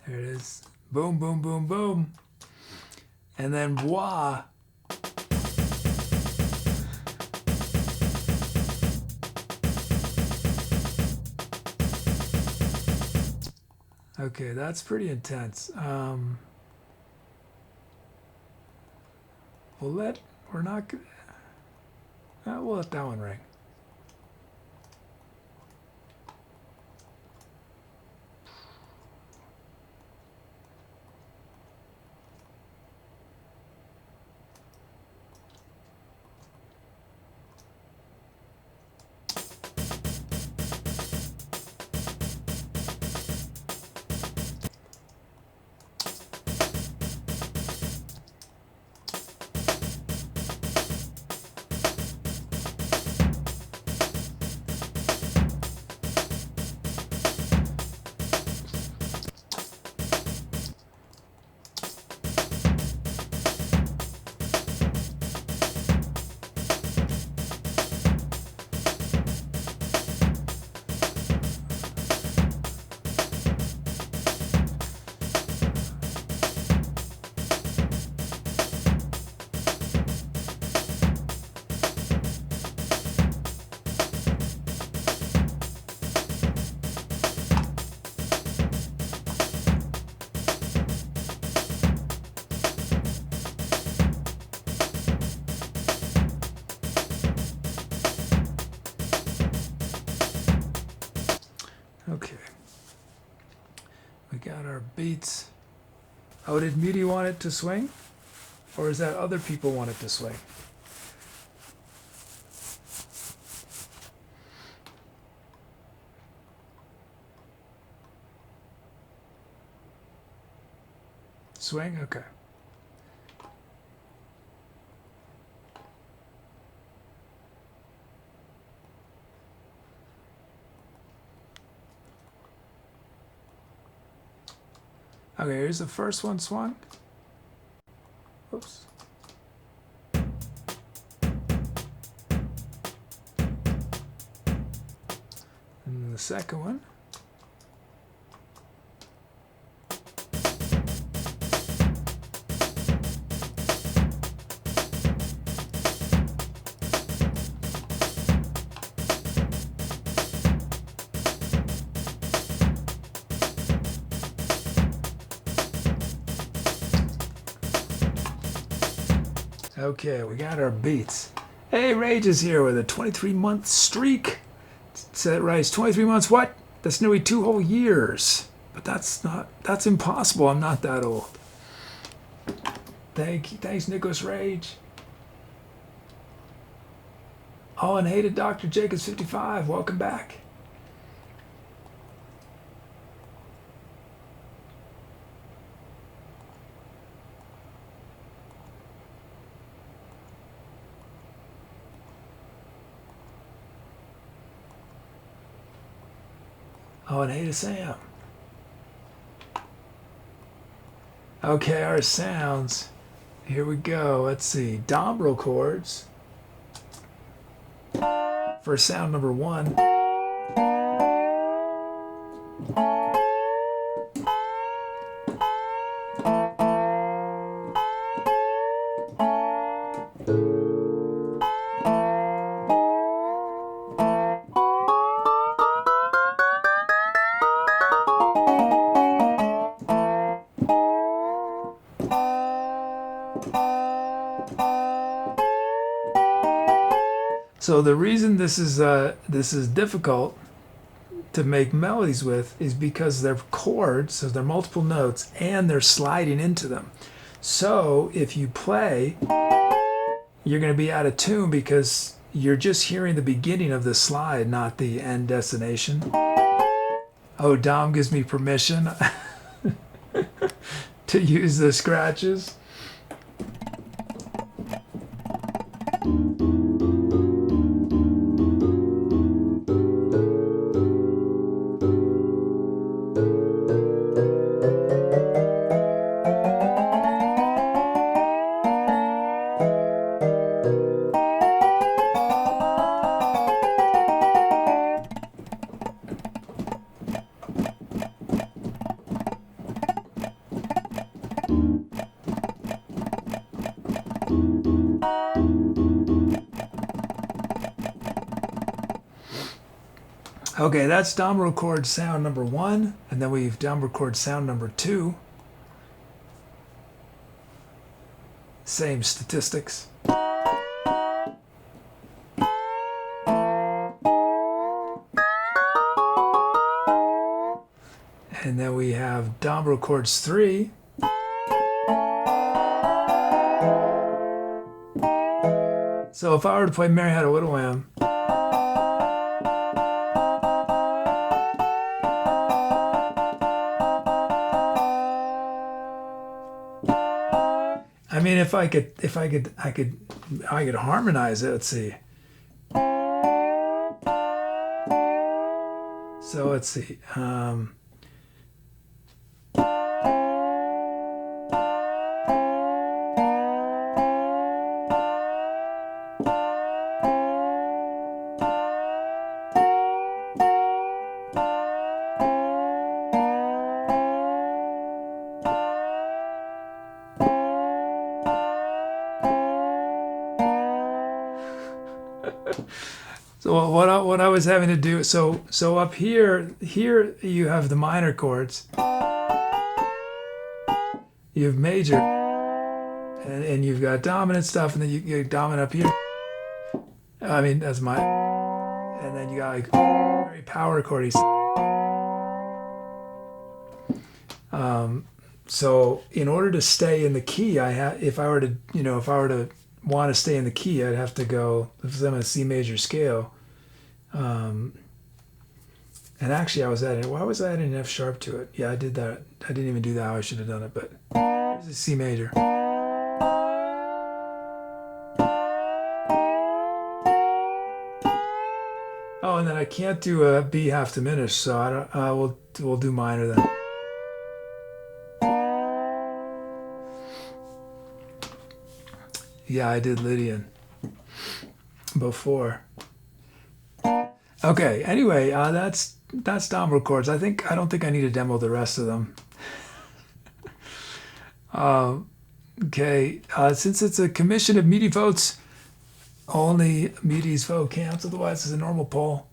there it is. Boom, boom, boom, boom. And then wah. Okay, that's pretty intense. We'll let that one ring. Okay. We got our beats. Oh, did Muty want it to swing? Or is that other people want it to swing? Swing? Okay. Okay, here's the first one swung. Oops. And the second one. Okay, we got our beats. Hey, Rage is here with a 23-month streak. Said it right. It's 23 months. What? That's nearly 2 whole years. But that's impossible. I'm not that old. Thanks, Nicholas Rage. Oh, and hated Dr. Jacobs 55. Welcome back. Oh, and hey to Sam. Okay, our sounds. Here we go. Let's see. Dombro chords for sound number 1. So the reason this is difficult to make melodies with is because they're chords, so they're multiple notes, and they're sliding into them. So if you play, you're going to be out of tune because you're just hearing the beginning of the slide, not the end destination. Oh, Dom gives me permission to use the scratches. Okay, that's Dombro chord sound number 1, and then we've Dombro chord sound number 2. Same statistics. And then we have Dombro chords 3. So if I were to play Mary Had a Little Lamb, I mean, if I could harmonize it. Let's see. So let's see. So what I was having to do, so up here you have the minor chords, you have major, and you've got dominant stuff, and then you get dominant up here. I mean, that's my, and then you got like very power chordy. So in order to stay in the key, if I were to want to stay in the key, I'd have to go, if I'm in a C major scale. And actually why was I adding an F sharp to it? Yeah, I did that. I didn't even do that how I should have done it, but here's a C major. Oh, and then I can't do a B half diminished, so I don't. We'll do minor then. Yeah, I did Lydian before. Okay. Anyway, that's Dombro chords. I don't think I need to demo the rest of them. Okay. Since it's a commission of meaty votes, only meaty's vote counts. Otherwise, it's a normal poll.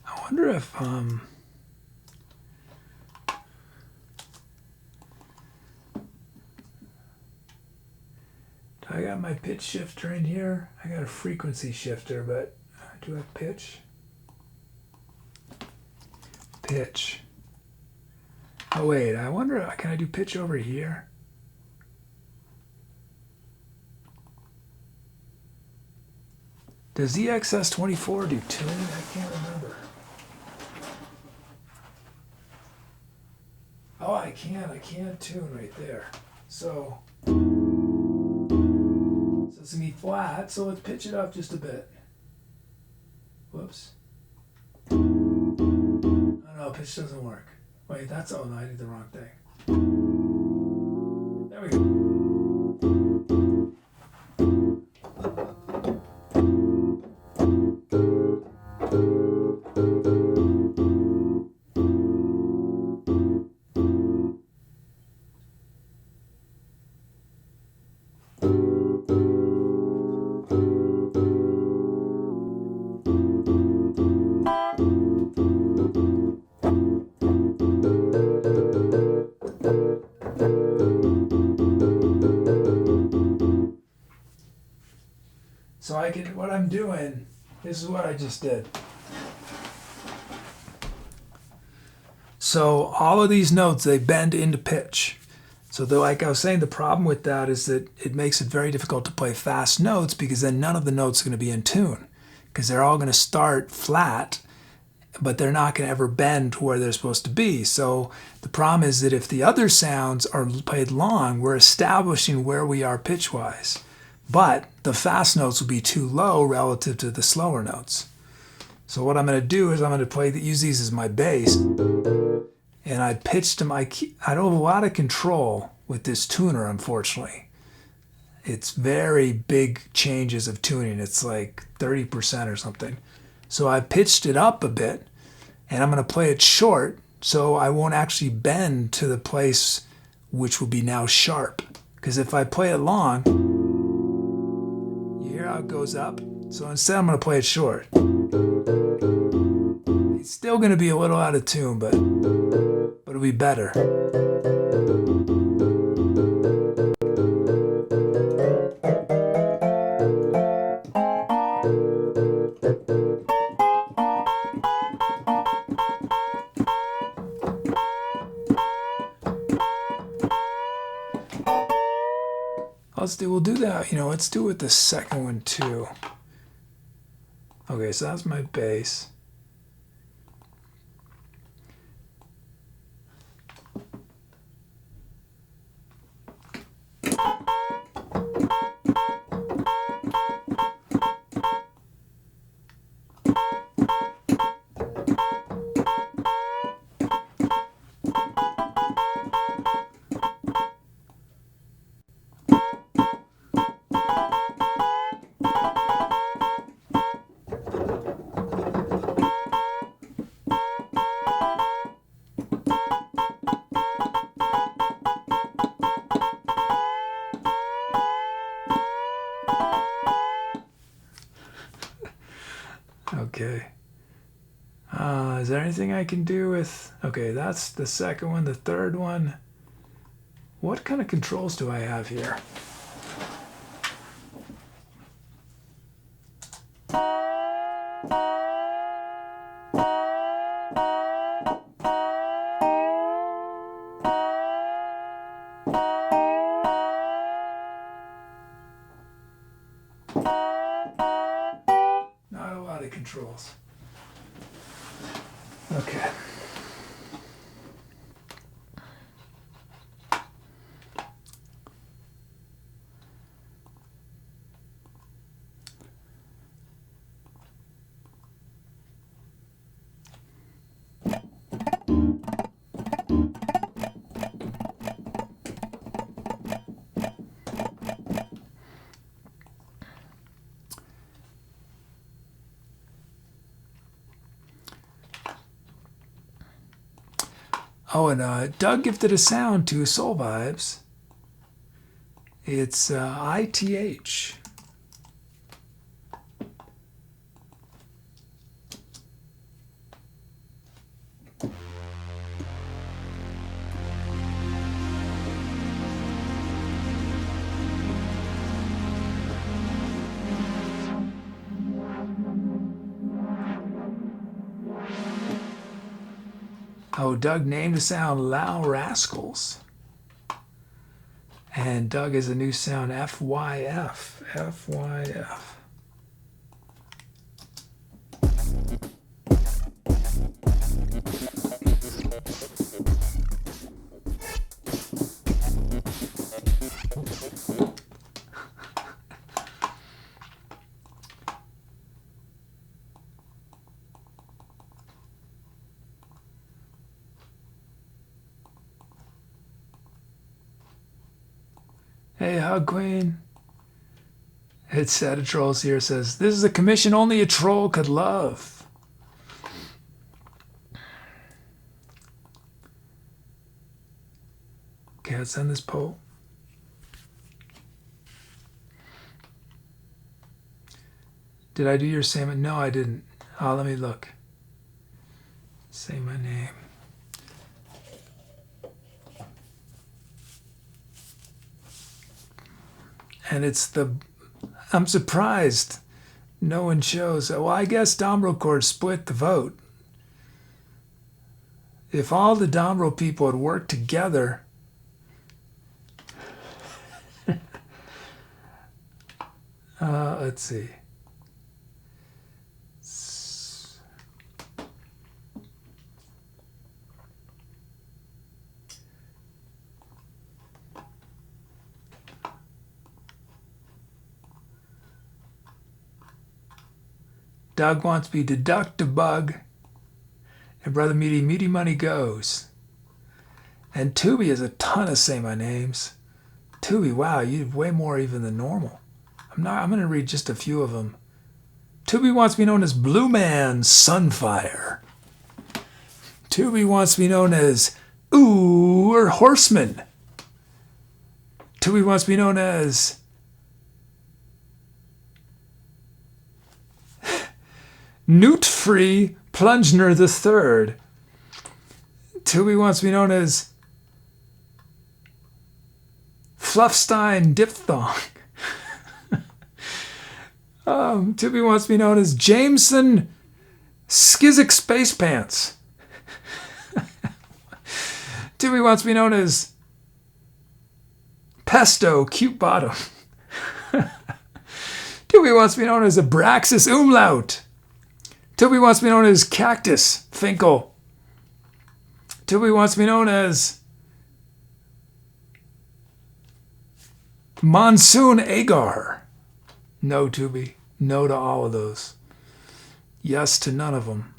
I wonder if I got my pitch shifter in here. I got a frequency shifter, but do I have pitch? Pitch. Oh wait, I wonder, can I do pitch over here? Does EXS24 do tuning? I can't remember. Oh, I can tune right there. So it's gonna be flat, so let's pitch it up just a bit. Whoops. Oh no, pitch doesn't work. Wait, oh no, I did the wrong thing. There we go. So what I'm doing, this is what I just did. So all of these notes, they bend into pitch. So like I was saying, the problem with that is that it makes it very difficult to play fast notes because then none of the notes are going to be in tune because they're all going to start flat, but they're not going to ever bend to where they're supposed to be. So the problem is that if the other sounds are played long, we're establishing where we are pitch-wise. But the fast notes will be too low relative to the slower notes. So what I'm going to do is I'm going to use these as my bass. And I pitched them. I don't have a lot of control with this tuner, unfortunately. It's very big changes of tuning. It's like 30% or something. So I pitched it up a bit, and I'm going to play it short so I won't actually bend to the place which will be now sharp. Because if I play it long, you hear how it goes up? So instead I'm going to play it short. It's still going to be a little out of tune, but it'll be better. We'll do that, let's do it with the second one too. Okay, so that's my bass. Is there anything I can do with... Okay, that's the second one. The third one. What kind of controls do I have here? Not a lot of controls. Okay. Oh, and Doug gifted a sound to Soul Vibes. It's ITH. Oh, Doug named the sound Low Rascals. And Doug has a new sound, FYF. FYF. Hey, Hug Queen. It's Set of Trolls here says, this is a commission only a troll could love. Okay, let's end this poll. Did I do your same? No, I didn't. Oh, let me look. Say my name. And it's the... I'm surprised no one shows. Well, I guess Dombro Chord split the vote. If all the Dombro people had worked together... let's see. Doug wants me to deduct a bug. And Brother Meaty Money goes. And Tooby has a ton of Say My Names. Tooby, wow, you have way more even than normal. I'm going to read just a few of them. Tooby wants me known as Blue Man Sunfire. Tooby wants me known as Ooh or Horseman. Tooby wants me known as Newt-free Plungener the Third. Tooby wants me known as Fluffstein Diphthong. Tooby wants me known as Jameson Skizzick Space Pants. Tooby wants me known as Pesto Cute Bottom. Tooby wants me known as Abraxas Umlaut. Tooby wants me known as Cactus Finkel. Tooby wants me known as Monsoon Agar. No, Tooby. No to all of those. Yes to none of them.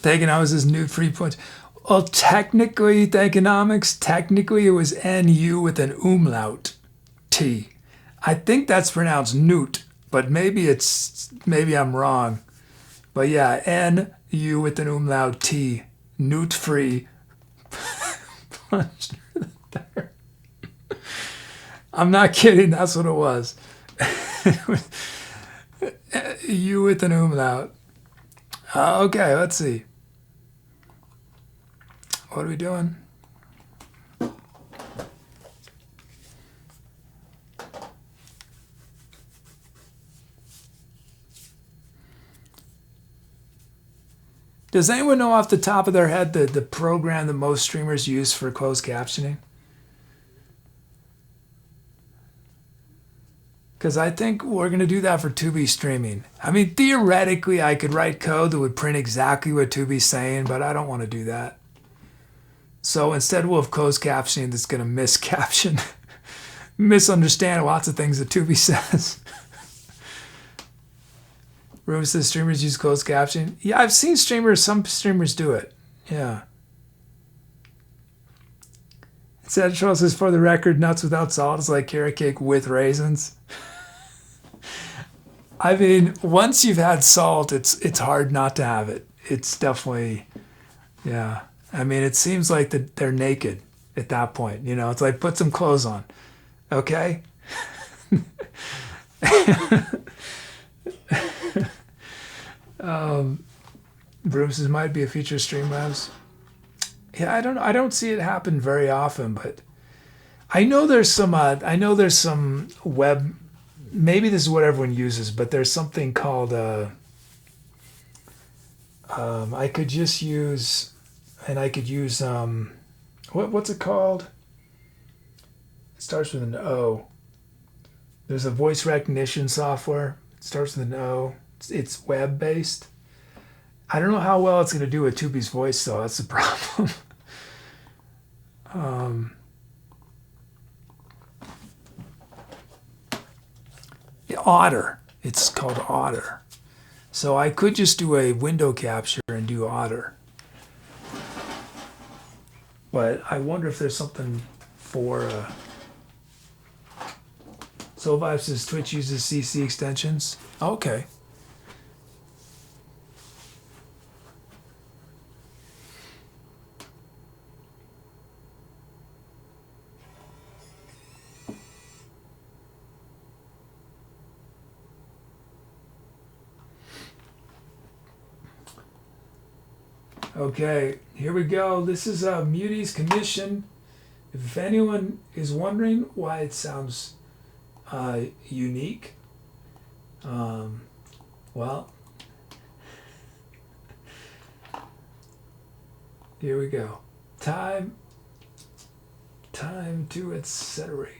Thagonomics is new free points. Well, technically, Thagonomics, technically it was N-U with an umlaut T. I think that's pronounced newt, but maybe I'm wrong. But yeah, N-U with an umlaut T. Newt free. I'm not kidding. That's what it was. You with an umlaut. Okay, let's see. What are we doing? Does anyone know off the top of their head the program that most streamers use for closed captioning? Because I think we're going to do that for Tooby streaming. I mean, theoretically, I could write code that would print exactly what Tooby's saying, but I don't want to do that. So instead, we'll have closed captioning that's going to miscaption, misunderstand lots of things that Tooby says. Rhodes says streamers use closed captioning. Yeah, I've seen some streamers do it. Yeah. Central says, for the record, nuts without salt is like carrot cake with raisins. I mean, once you've had salt, it's hard not to have it. It's definitely, yeah. I mean, it seems like they're naked at that point. You know, it's like, put some clothes on. Okay? Broom says, might be a feature of Streamlabs. Yeah, I don't see it happen very often, but I know there's some web, maybe this is what everyone uses, but there's something called I could just use, and I could use what's it called? It starts with an O. There's a voice recognition software. It starts with an O. It's web based. I don't know how well it's going to do with Tooby's voice, though. That's the problem. Otter. It's called Otter. So I could just do a window capture and do Otter. But I wonder if there's something for... Soul Vibe says Twitch uses CC extensions. Okay. Okay, here we go. This is Muty's commission. If anyone is wondering why it sounds unique, well, here we go. Time to accelerate.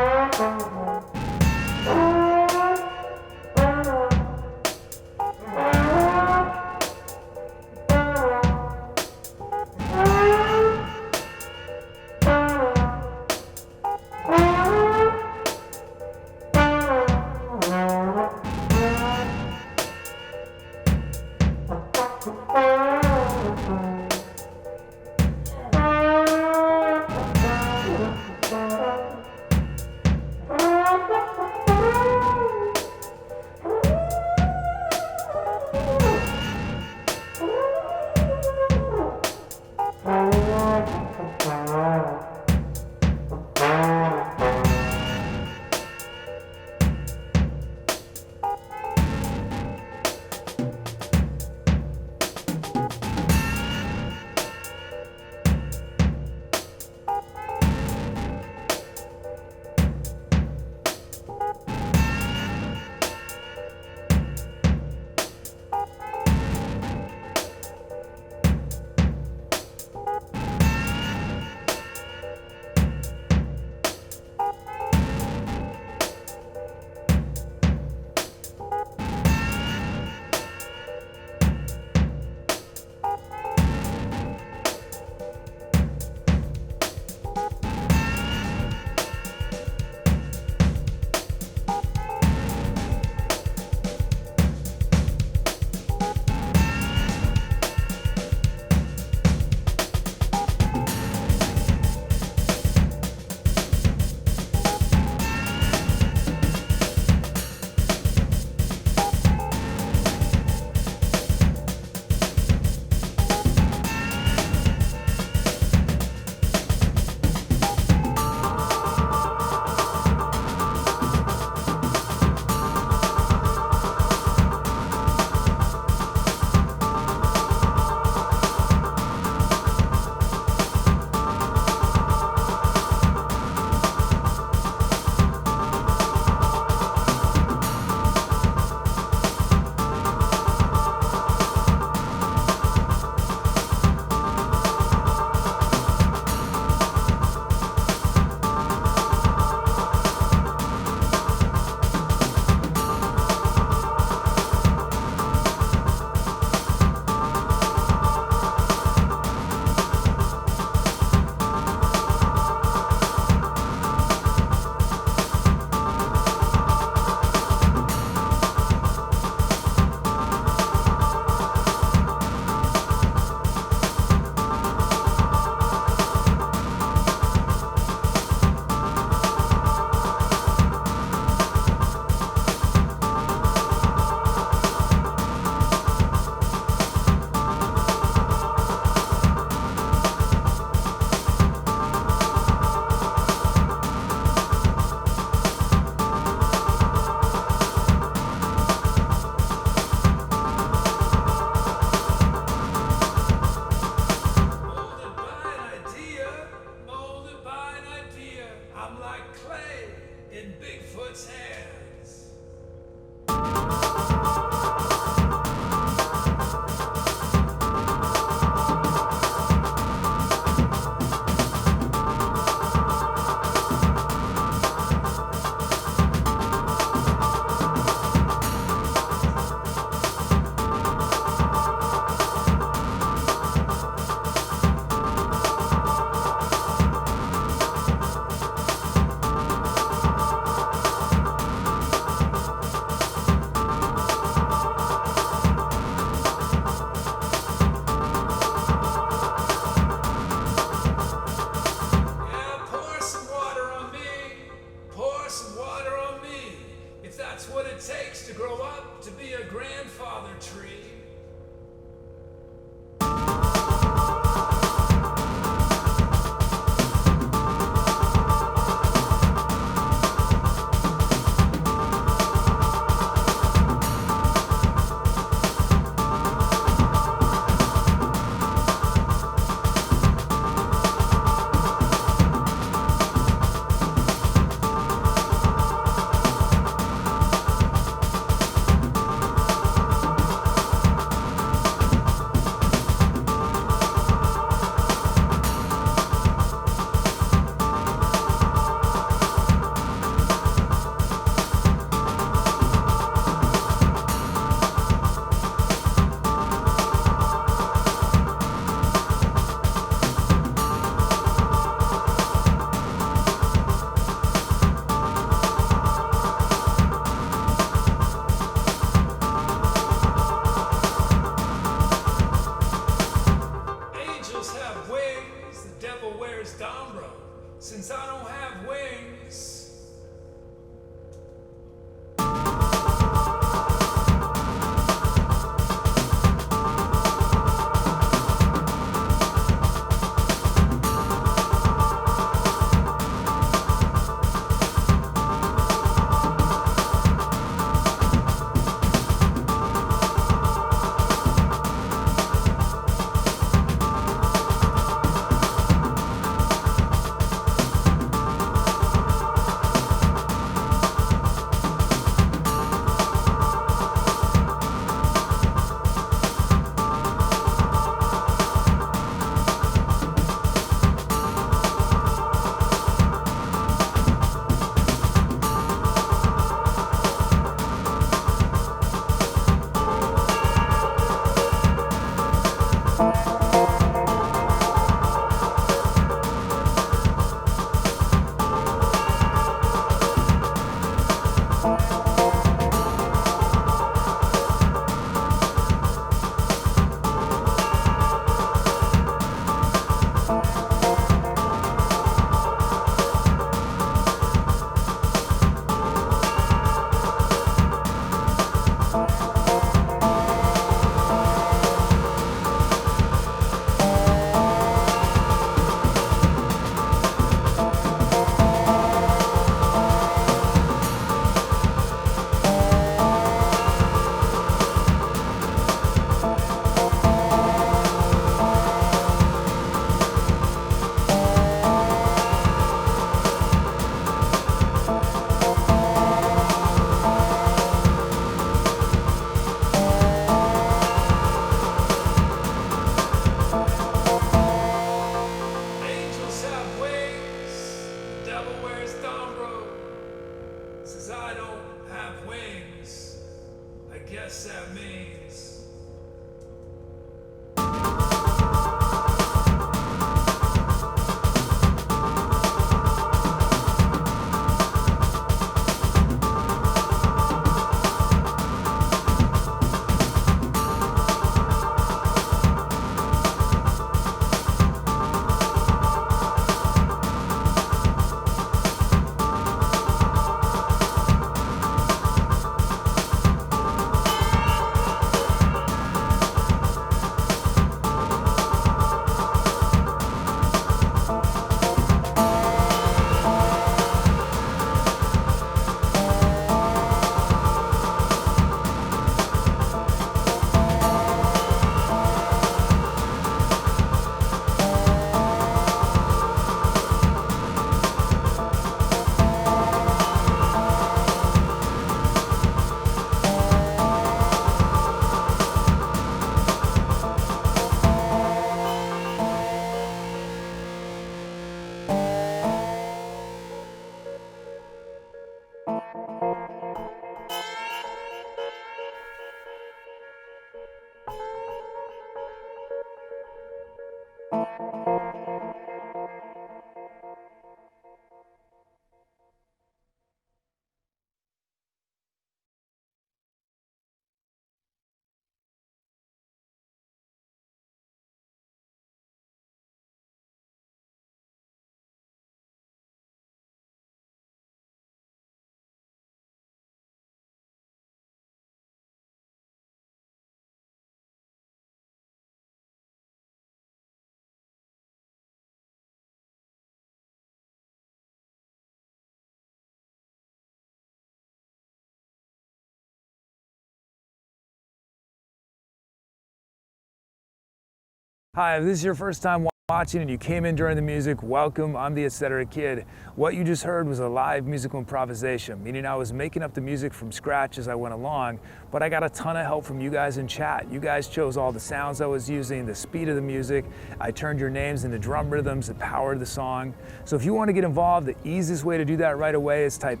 Hi, if this is your first time watching and you came in during the music, welcome. I'm the Etc. Kid. What you just heard was a live musical improvisation, meaning I was making up the music from scratch as I went along, but I got a ton of help from you guys in chat. You guys chose all the sounds I was using, the speed of the music. I turned your names into drum rhythms that powered the song. So if you want to get involved, the easiest way to do that right away is type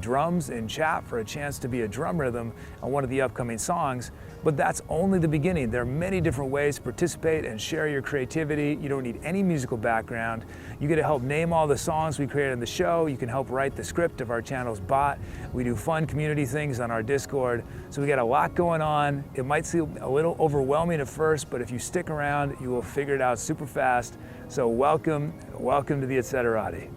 !drums in chat for a chance to be a drum rhythm on one of the upcoming songs. But that's only the beginning. There are many different ways to participate and share your creativity. You don't need any musical background. You get to help name all the songs we created in the show. You can help write the script of our channel's bot. We do fun community things on our Discord. So we got a lot going on. It might seem a little overwhelming at first, but if you stick around, you will figure it out super fast. So welcome to the Etceterati.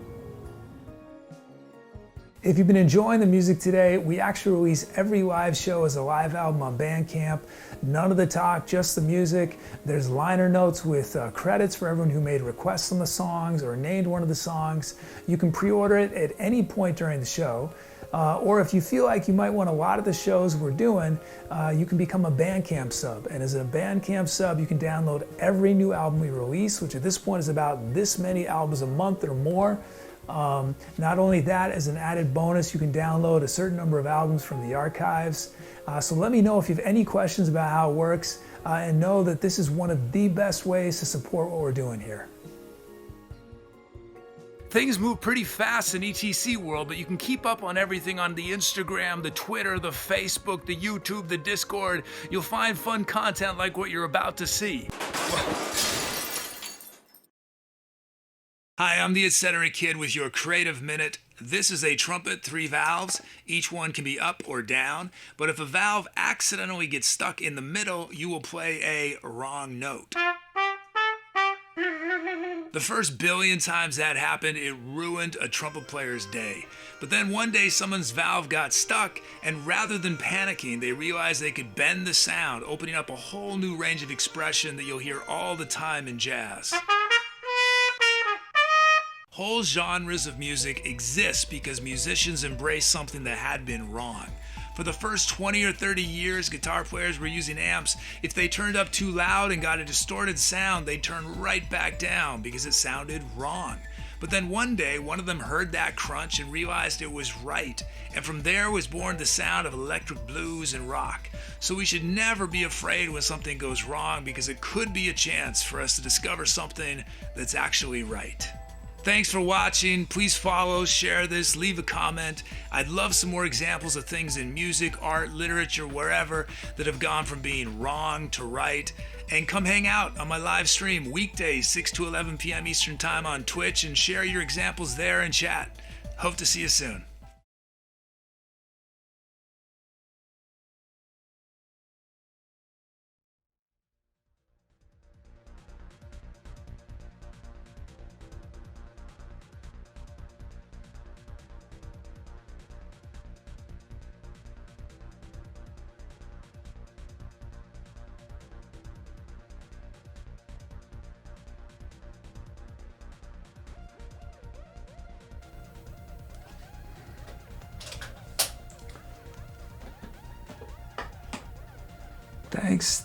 If you've been enjoying the music today, we actually release every live show as a live album on Bandcamp. None of the talk, just the music. There's liner notes with credits for everyone who made requests on the songs or named one of the songs. You can pre-order it at any point during the show. Or if you feel like you might want a lot of the shows we're doing, you can become a Bandcamp sub. And as a Bandcamp sub, you can download every new album we release, which at this point is about this many albums a month or more. Not only that, as an added bonus, you can download a certain number of albums from the archives. So let me know if you have any questions about how it works, and know that this is one of the best ways to support what we're doing here. Things move pretty fast in ETC world, but you can keep up on everything on the Instagram, the Twitter, the Facebook, the YouTube, the Discord. You'll find fun content like what you're about to see. Hi, I'm the Etc. Kid with your Creative Minute. This is a trumpet, 3 valves. Each one can be up or down, but if a valve accidentally gets stuck in the middle, you will play a wrong note. The first billion times that happened, it ruined a trumpet player's day. But then one day someone's valve got stuck, and rather than panicking, they realized they could bend the sound, opening up a whole new range of expression that you'll hear all the time in jazz. Whole genres of music exist because musicians embraced something that had been wrong. For the first 20 or 30 years, guitar players were using amps. If they turned up too loud and got a distorted sound, they'd turn right back down because it sounded wrong. But then one day, one of them heard that crunch and realized it was right. And from there was born the sound of electric blues and rock. So we should never be afraid when something goes wrong, because it could be a chance for us to discover something that's actually right. Thanks for watching. Please follow, share this, leave a comment. I'd love some more examples of things in music, art, literature, wherever, that have gone from being wrong to right. And come hang out on my live stream weekdays, 6 to 11 p.m. Eastern Time on Twitch, and share your examples there in chat. Hope to see you soon.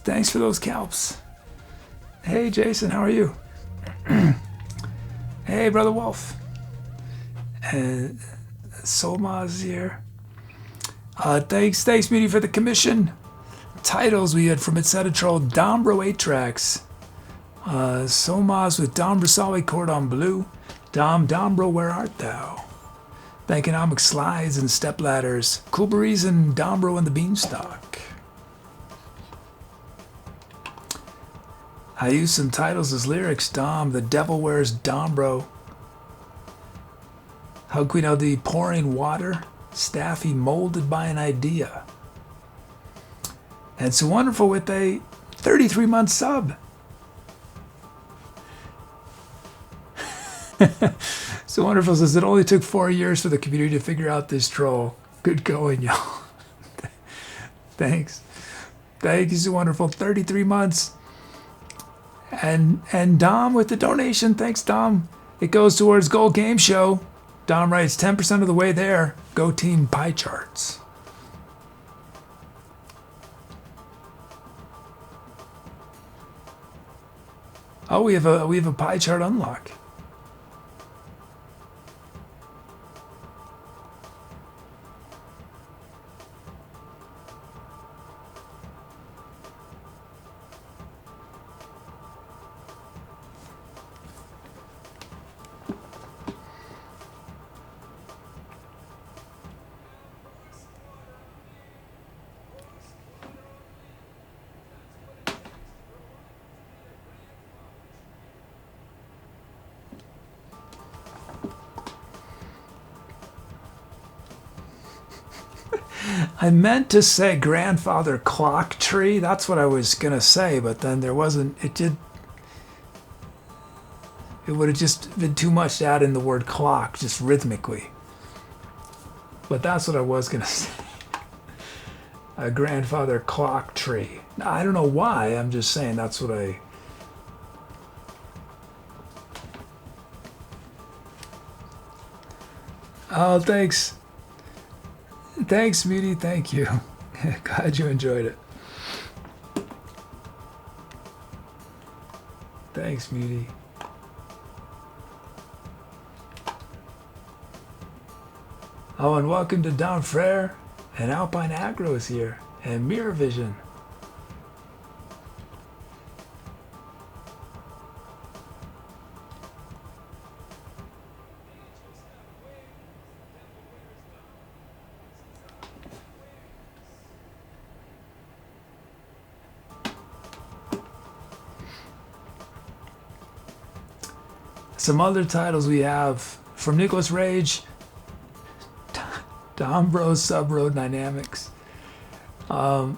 Thanks for those calps. Hey Jason, how are you? Hey Brother Wolf. Solmaz here. Thanks Beauty for the commission. Titles we had from Etc. Dombro 8 tracks. Solmaz with Dombro Solid Cordon Bleu. Dombro Where Art Thou. Bankonomic Slides and Step Ladders. Cool Breeze and Dombro and the Beanstalk. I use some titles as lyrics. Dom, the devil wears Dombro. Hug Queen LD, pouring water. Staffy, molded by an idea. And so wonderful with a 33-month sub. So wonderful says it only took 4 years for the community to figure out this troll. Good going, y'all. Thanks. Thank you, so wonderful. 33 months. And Dom with the donation. Thanks, Dom. It goes towards Gold Game Show. Dom writes 10% of the way there. Go team pie charts. Oh, we have a pie chart unlock. I meant to say grandfather clock tree. That's what I was going to say, but then there wasn't, it would have just been too much to add in the word clock, just rhythmically. But that's what I was going to say. A grandfather clock tree. I don't know why, I'm just saying that's what I... Oh, thanks. Thanks, Muty. Thank you. Glad you enjoyed it. Thanks, Muty. Oh, and welcome to Don Frere. And Alpine Agro is here. And Mirror Vision. Some other titles we have from Nicholas Rage, Dombro Sub-Road Dynamics, Sam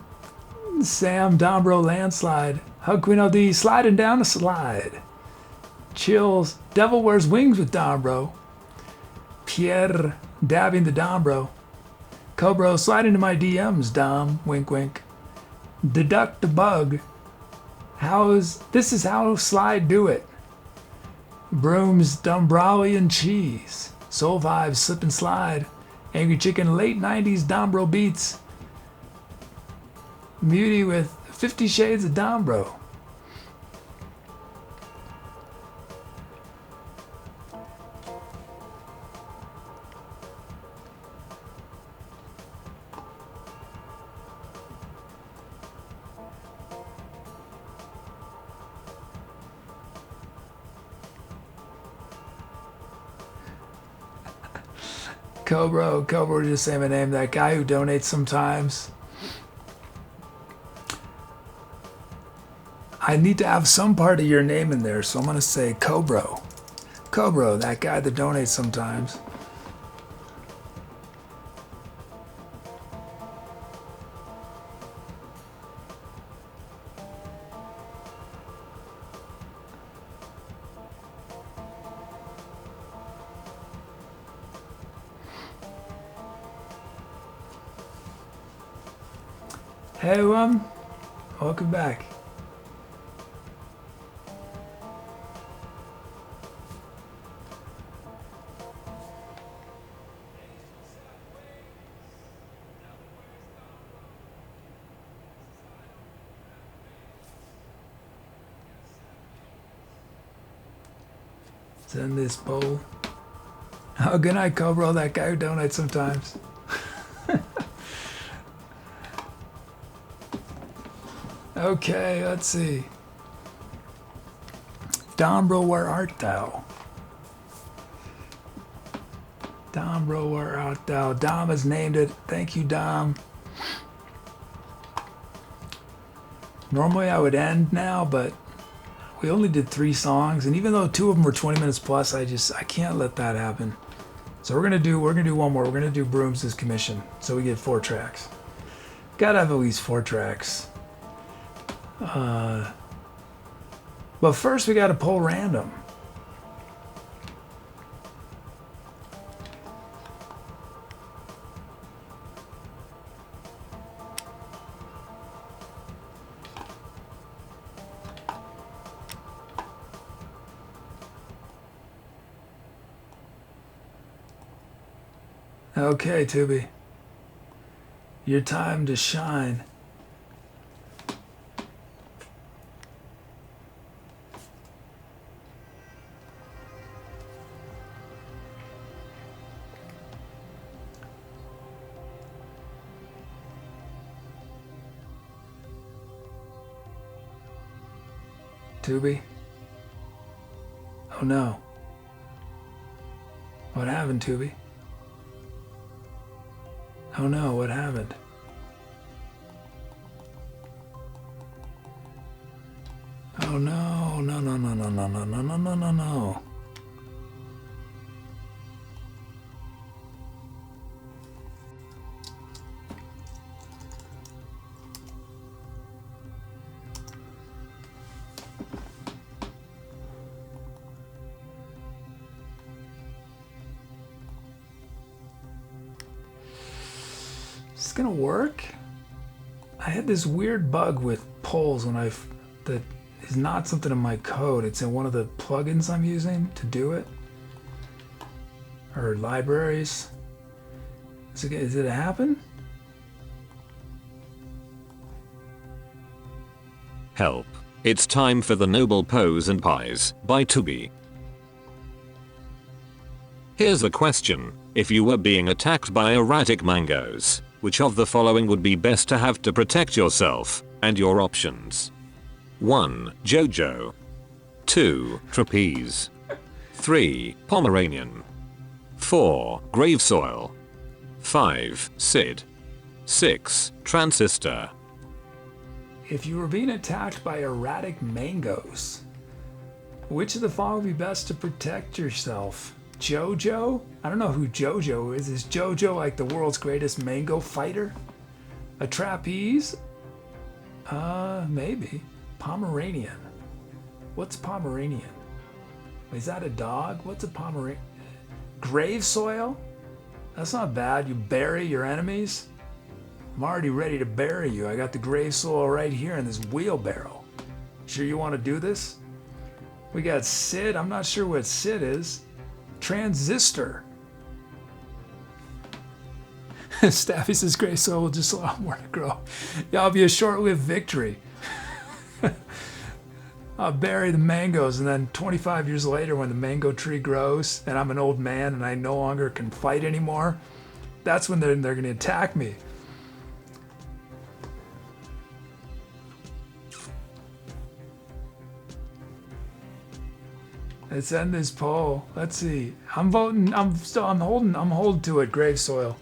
Dombro Landslide, Hug Queen LD Sliding Down a Slide, Chills Devil Wears Wings with Dombro, Pierre Dabbing the Dombro, Cobro Sliding to my DMs, Dom, wink wink, Deduct the Bug, this is how Slide do it. Brooms, Dombralian Cheese, Soul Vibes, Slip and Slide, angryCHKN, late 90s Dombro Beats, Muty with 50 Shades of Dombro. Cobra, just say my name. That guy who donates sometimes. I need to have some part of your name in there, so I'm gonna say Cobra, that guy that donates sometimes. Hey, welcome back. Send this bowl. Oh, good night, Cobra, that guy who donates sometimes. Okay, let's see. Dombro Where Art Thou? Dombro Where Art Thou? Dom has named it. Thank you, Dom. Normally I would end now, but We only did 3 songs, and even though 2 of them were 20 minutes plus, I can't let that happen. So we're gonna do one more. We're gonna do Brooms' commission, so we get 4 tracks. Gotta have at least 4 tracks. But first we gotta pull random. Okay, Tooby. Your time to shine. Tooby? Oh no. What happened, Tooby? Oh no, what happened? Oh no, no, no, no, no, no, no, no, no, no, no, no. Is this gonna work? I had this weird bug with polls that is not something in my code. It's in one of the plugins I'm using to do it, or libraries. Is it happen? Help. It's time for the Noble Pose and Pies by Tooby. Here's a question. If you were being attacked by erratic mangoes, which of the following would be best to have to protect yourself, and your options? 1. JoJo. 2. Trapeze. 3. Pomeranian. 4. Grave Soil. 5. Sid. 6. Transistor. If you were being attacked by erratic mangoes, which of the following would be best to protect yourself? JoJo? I don't know who JoJo is. Is JoJo like the world's greatest mango fighter? A trapeze? Maybe. Pomeranian. What's Pomeranian? Is that a dog? What's a Pomeranian? Grave soil? That's not bad. You bury your enemies? I'm already ready to bury you. I got the grave soil right here in this wheelbarrow. Sure you want to do this? We got Sid. I'm not sure what Sid is. Transistor. Staffy says grave soil will just allow more to grow. Yeah, I'll be a short-lived victory. I'll bury the mangoes, and then 25 years later when the mango tree grows and I'm an old man and I no longer can fight anymore, that's when they're going to attack me. Let's end this poll. Let's see. I'm voting. I'm holding to it. Grave soil.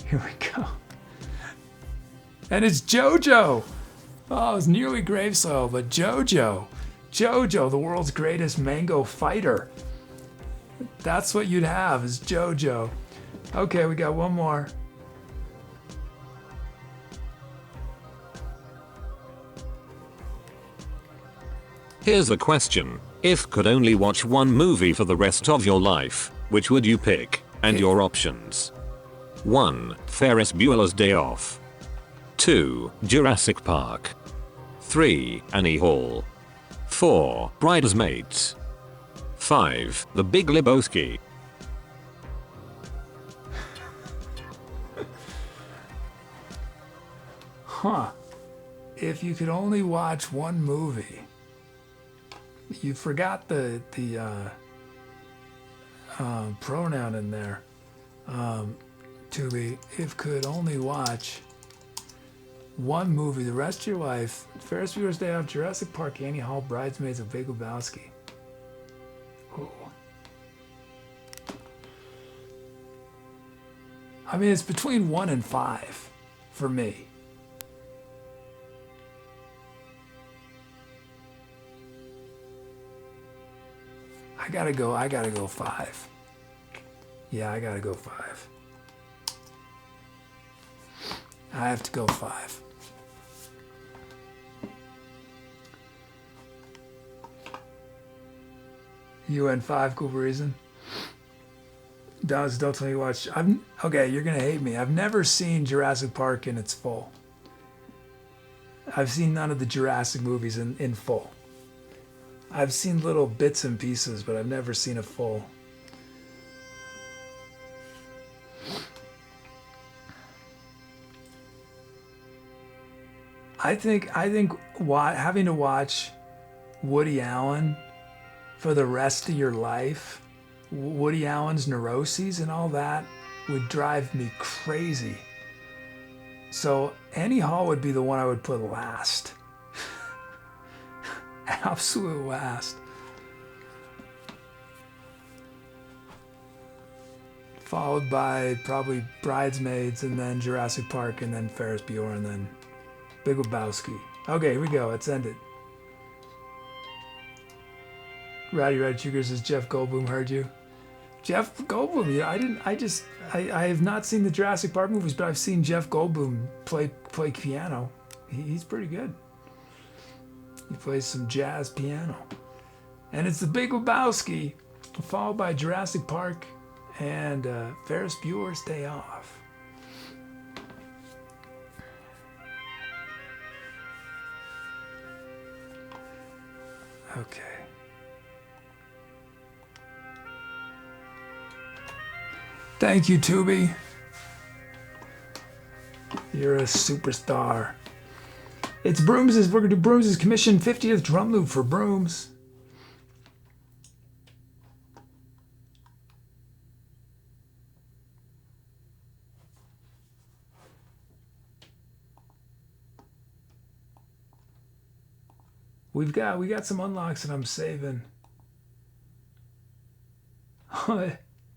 Here we go. And it's JoJo. Oh, it's nearly grave soil, but JoJo. JoJo, the world's greatest mango fighter. That's what you'd have, is JoJo. Okay, we got one more. Here's a question. If could only watch one movie for the rest of your life, which would you pick? And your options. 1. Ferris Bueller's Day Off. 2. Jurassic Park. 3. Annie Hall. 4. Bridesmaids. 5. The Big Lebowski. Huh. If you could only watch one movie. You forgot the pronoun in there. Tooby, if could only watch one movie the rest of your life, Ferris Bueller's Day Off, Jurassic Park, Annie Hall, Bridesmaids, and Big Lebowski. Ooh. I mean, it's between 1 and 5 for me. I gotta go 5. Yeah, I gotta go 5. I have to go 5. UN 5, cool reason. Don't tell me you watch. Okay, you're gonna hate me. I've never seen Jurassic Park in its full. I've seen none of the Jurassic movies in full. I've seen little bits and pieces, but I've never seen a full. I think having to watch Woody Allen for the rest of your life, Woody Allen's neuroses and all that would drive me crazy. So Annie Hall would be the one I would put last. Absolute last. Followed by probably Bridesmaids, and then Jurassic Park, and then Ferris Bueller, and then Big Lebowski. Okay, here we go. Let's end it. Rowdy Red Sugar says Jeff Goldblum heard you. Jeff Goldblum, yeah, I have not seen the Jurassic Park movies, but I've seen Jeff Goldblum play piano. He's pretty good. He plays some jazz piano. And it's the Big Lebowski, followed by Jurassic Park and Ferris Bueller's Day Off. Okay. Thank you, Tooby. You're a superstar. It's Brooms'. We're going to do Brooms' commission 50th drum loop for Brooms. We got some unlocks that I'm saving.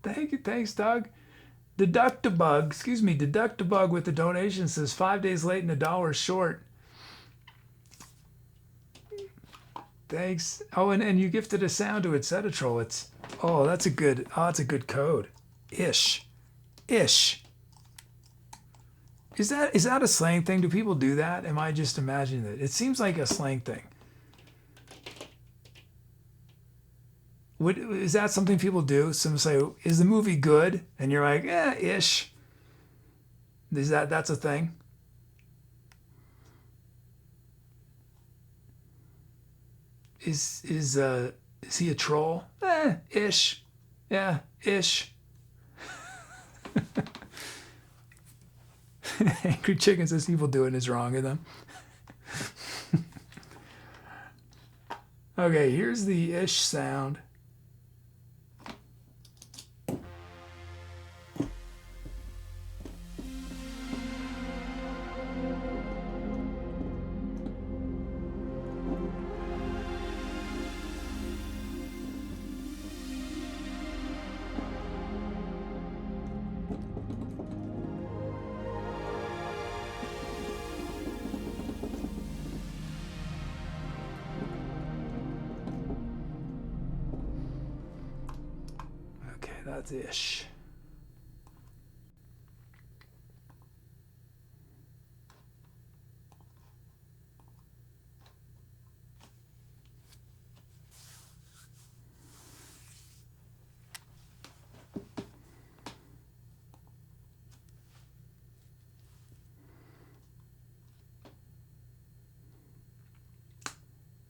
Thank you, thanks, Doug. Deductibug with the donation says 5 days late and $1 short. Thanks. Oh, and you gifted a sound to it, Setatrol. That's a good code. Ish. Is that a slang thing? Do people do that? Am I just imagining it? It seems like a slang thing. Is that something people do? Some say, "Is the movie good?" And you're like, ish. That's a thing? Is he a troll? Ish. Yeah, ish. Angry Chicken says people doing is wrong of them. Okay, here's the ish sound. That's ish.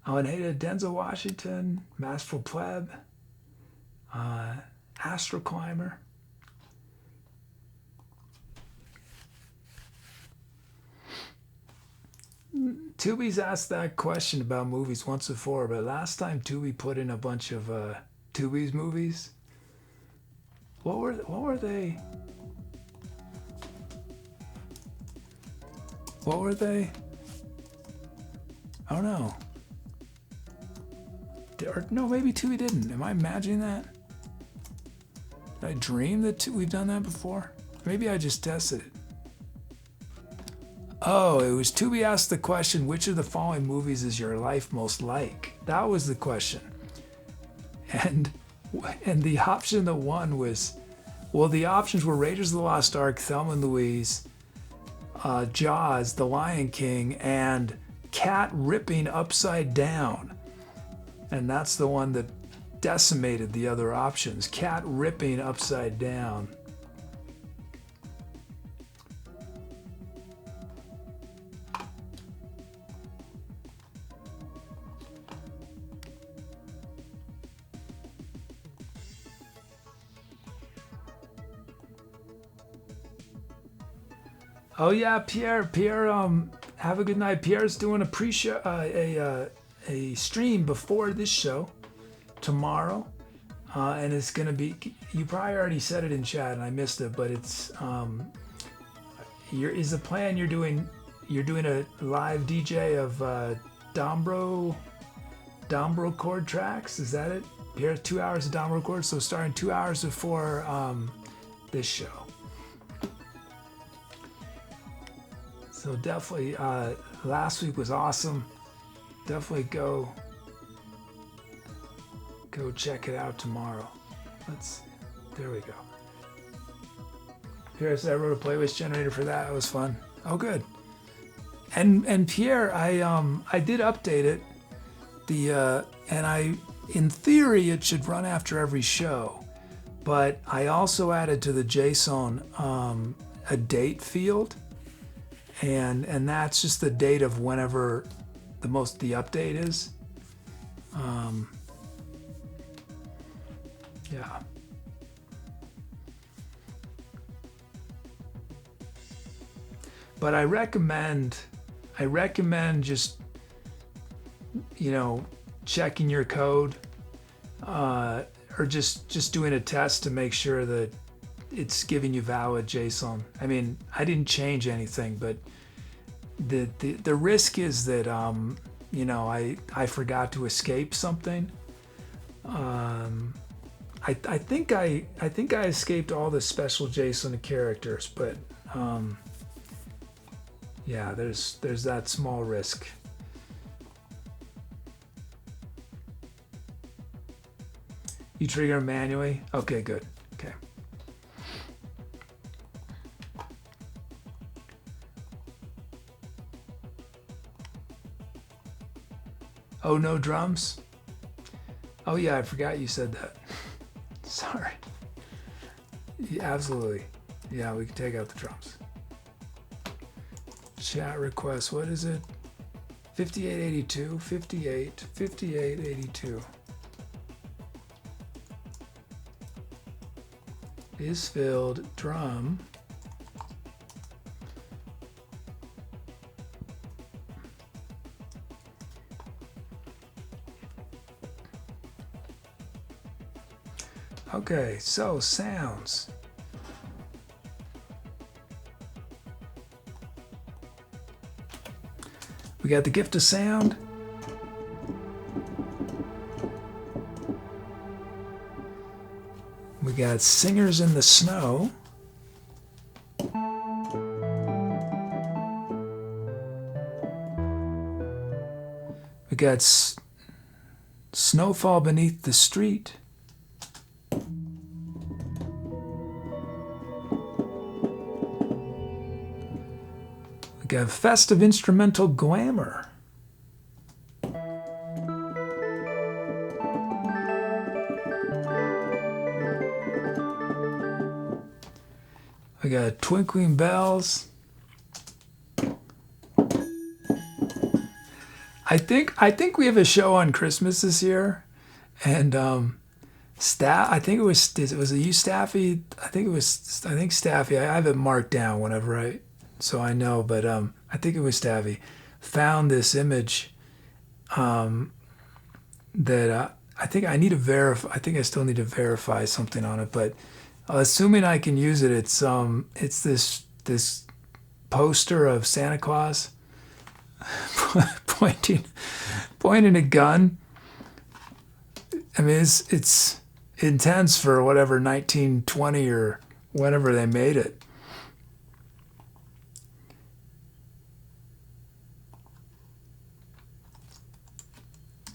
Anita Denzel Washington, Masterful Pleb, Astro Climber. Tooby's asked that question about movies once before, but last time Tooby put in a bunch of Tooby's movies. What were they? What were they? I don't know. No, maybe Tooby didn't. Am I imagining that? Did I dream that we've done that before? Maybe I just tested it. Oh, it was Tooby asked the question, which of the following movies is your life most like? That was the question. And And the option that won was, well, the options were Raiders of the Lost Ark, Thelma and Louise, Jaws, The Lion King, and Cat Ripping Upside Down. And that's the one that decimated the other options. Cat Ripping Upside Down. Oh yeah, Pierre, have a good night. Pierre's doing a pre-show, a stream before this show tomorrow, and it's gonna be. You probably already said it in chat, and I missed it, but it's is the plan you're doing a live DJ of Dombro chord tracks? Is that it? Pierre, 2 hours of Dombro chords, so starting 2 hours before this show. So definitely, last week was awesome. Definitely go check it out tomorrow. There we go. Pierre said I wrote a playlist generator for that. It was fun. Oh, good. And Pierre, I did update it. In theory, it should run after every show, but I also added to the JSON a date field. And that's just the date of whenever the update is. Yeah. But I recommend just, checking your code, or just doing a test to make sure that it's giving you valid JSON. I mean, I didn't change anything, but the risk is that I forgot to escape something. I think I escaped all the special JSON characters, but yeah, there's that small risk. You trigger manually? Okay, good. Okay. Oh, no drums? Oh yeah, I forgot you said that. Sorry. Yeah, absolutely. Yeah, we can take out the drums. Chat request, what is it? 5882, 5882. Is filled drum. Okay, so sounds. We got the gift of sound. We got Singers in the Snow. We got Snowfall Beneath the Street. We got Festive Instrumental Glamour. We got Twinkling Bells. I think we have a show on Christmas this year, and I think it was it you, Staffy? I think Staffy. I have it marked down whenever so I know, but I think it was Staffy found this image that I think I need to verify. I think I still need to verify something on it, but assuming I can use it, it's this poster of Santa Claus pointing a gun. I mean, it's intense for whatever 1920 or whenever they made it.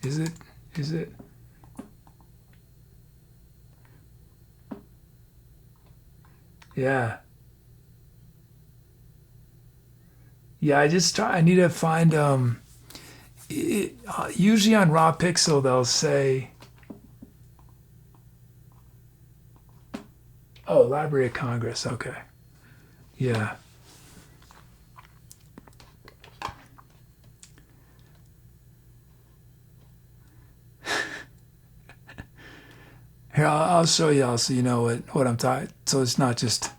Is it? Yeah. Yeah, I need to find usually on Raw Pixel they'll say, oh, Library of Congress. Okay. Yeah. Here, I'll show you all so you know what I'm talking. So it's not just.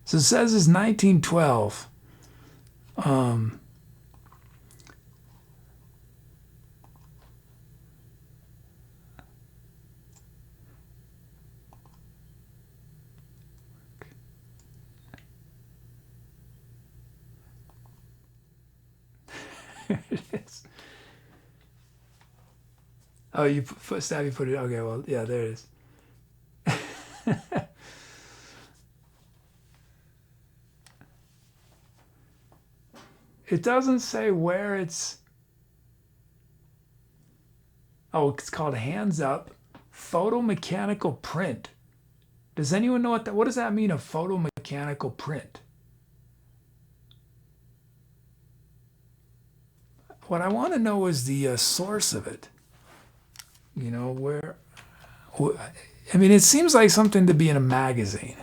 So it says it's 1912. Here it is. Oh, you put Stabby put it. Okay, well, yeah, there it is. It doesn't say where it's. Oh, it's called Hands Up Photomechanical Print. Does anyone know what does that mean, a photomechanical print? What I want to know is the source of it. You know, where. I mean, it seems like something to be in a magazine.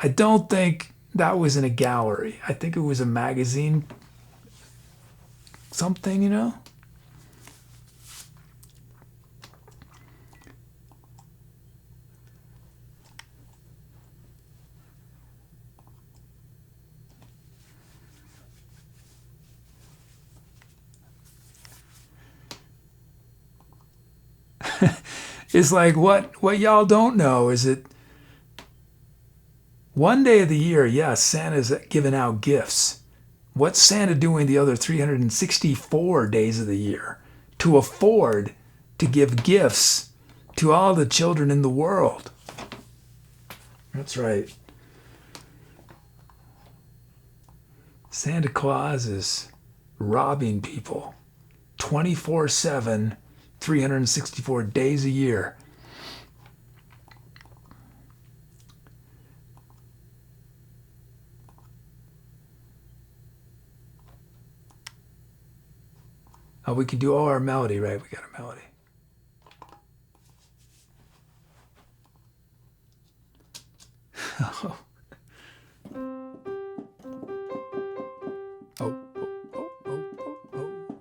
I don't think that was in a gallery. I think it was a magazine. Something, you know? It's like what y'all don't know is that one day of the year, yes, Santa's giving out gifts. What's Santa doing the other 364 days of the year to afford to give gifts to all the children in the world? That's right. Santa Claus is robbing people 24/7, 364 days a year. Oh, we can do our melody, right? We got a melody. Oh. Oh, oh, oh, oh, oh.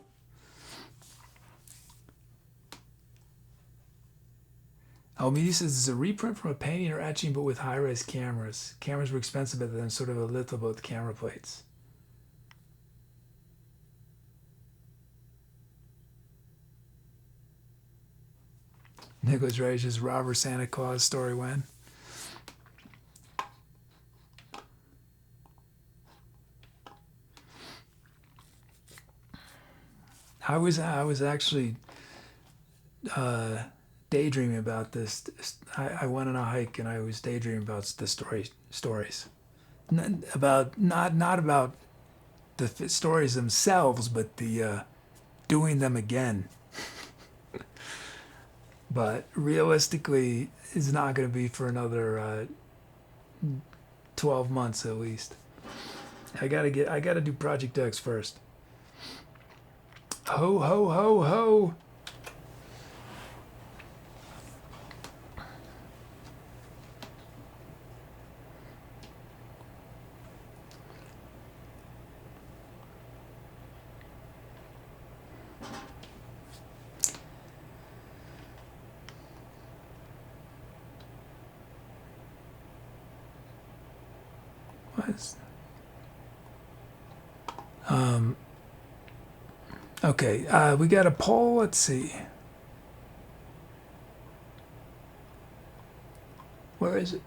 Oh, Media says it's a reprint from a painting or etching, but with high-res cameras. Cameras were expensive, but then sort of a little both camera plates. Nicholas Rage's Robber Santa Claus story when? I was actually daydreaming about this. I went on a hike and I was daydreaming about the stories, about not about the stories themselves, but the doing them again. But realistically, it's not going to be for another 12 months at least. I gotta do Project X first. Ho ho ho ho. Okay, we got a poll. Let's see. Where is it?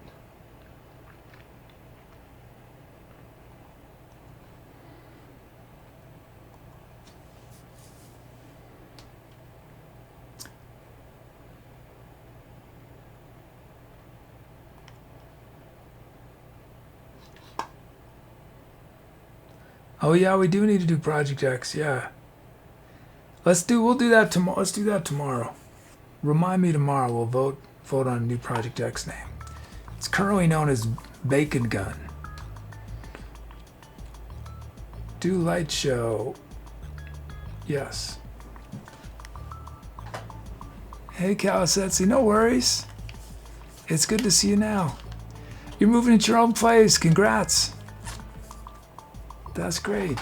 Oh yeah, we do need to do Project X. Yeah. We'll do that tomorrow. Let's do that tomorrow. Remind me tomorrow. We'll vote on a new Project X name. It's currently known as Bacon Gun. Do light show. Yes. Hey, Calisetsi, no worries. It's good to see you now. You're moving into your own place. Congrats. That's great.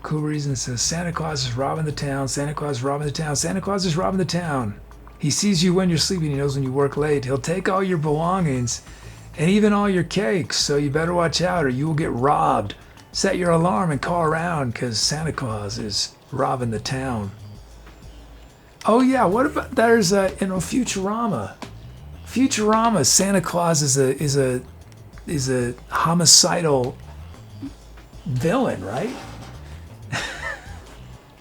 Cool Reason says, Santa Claus is robbing the town. Santa Claus is robbing the town. Santa Claus is robbing the town. He sees you when you're sleeping. He knows when you work late. He'll take all your belongings and even all your cakes. So you better watch out or you will get robbed. Set your alarm and call around because Santa Claus is robbing the town. Oh yeah, what about there's a Futurama. Futurama, Santa Claus is a homicidal villain, right?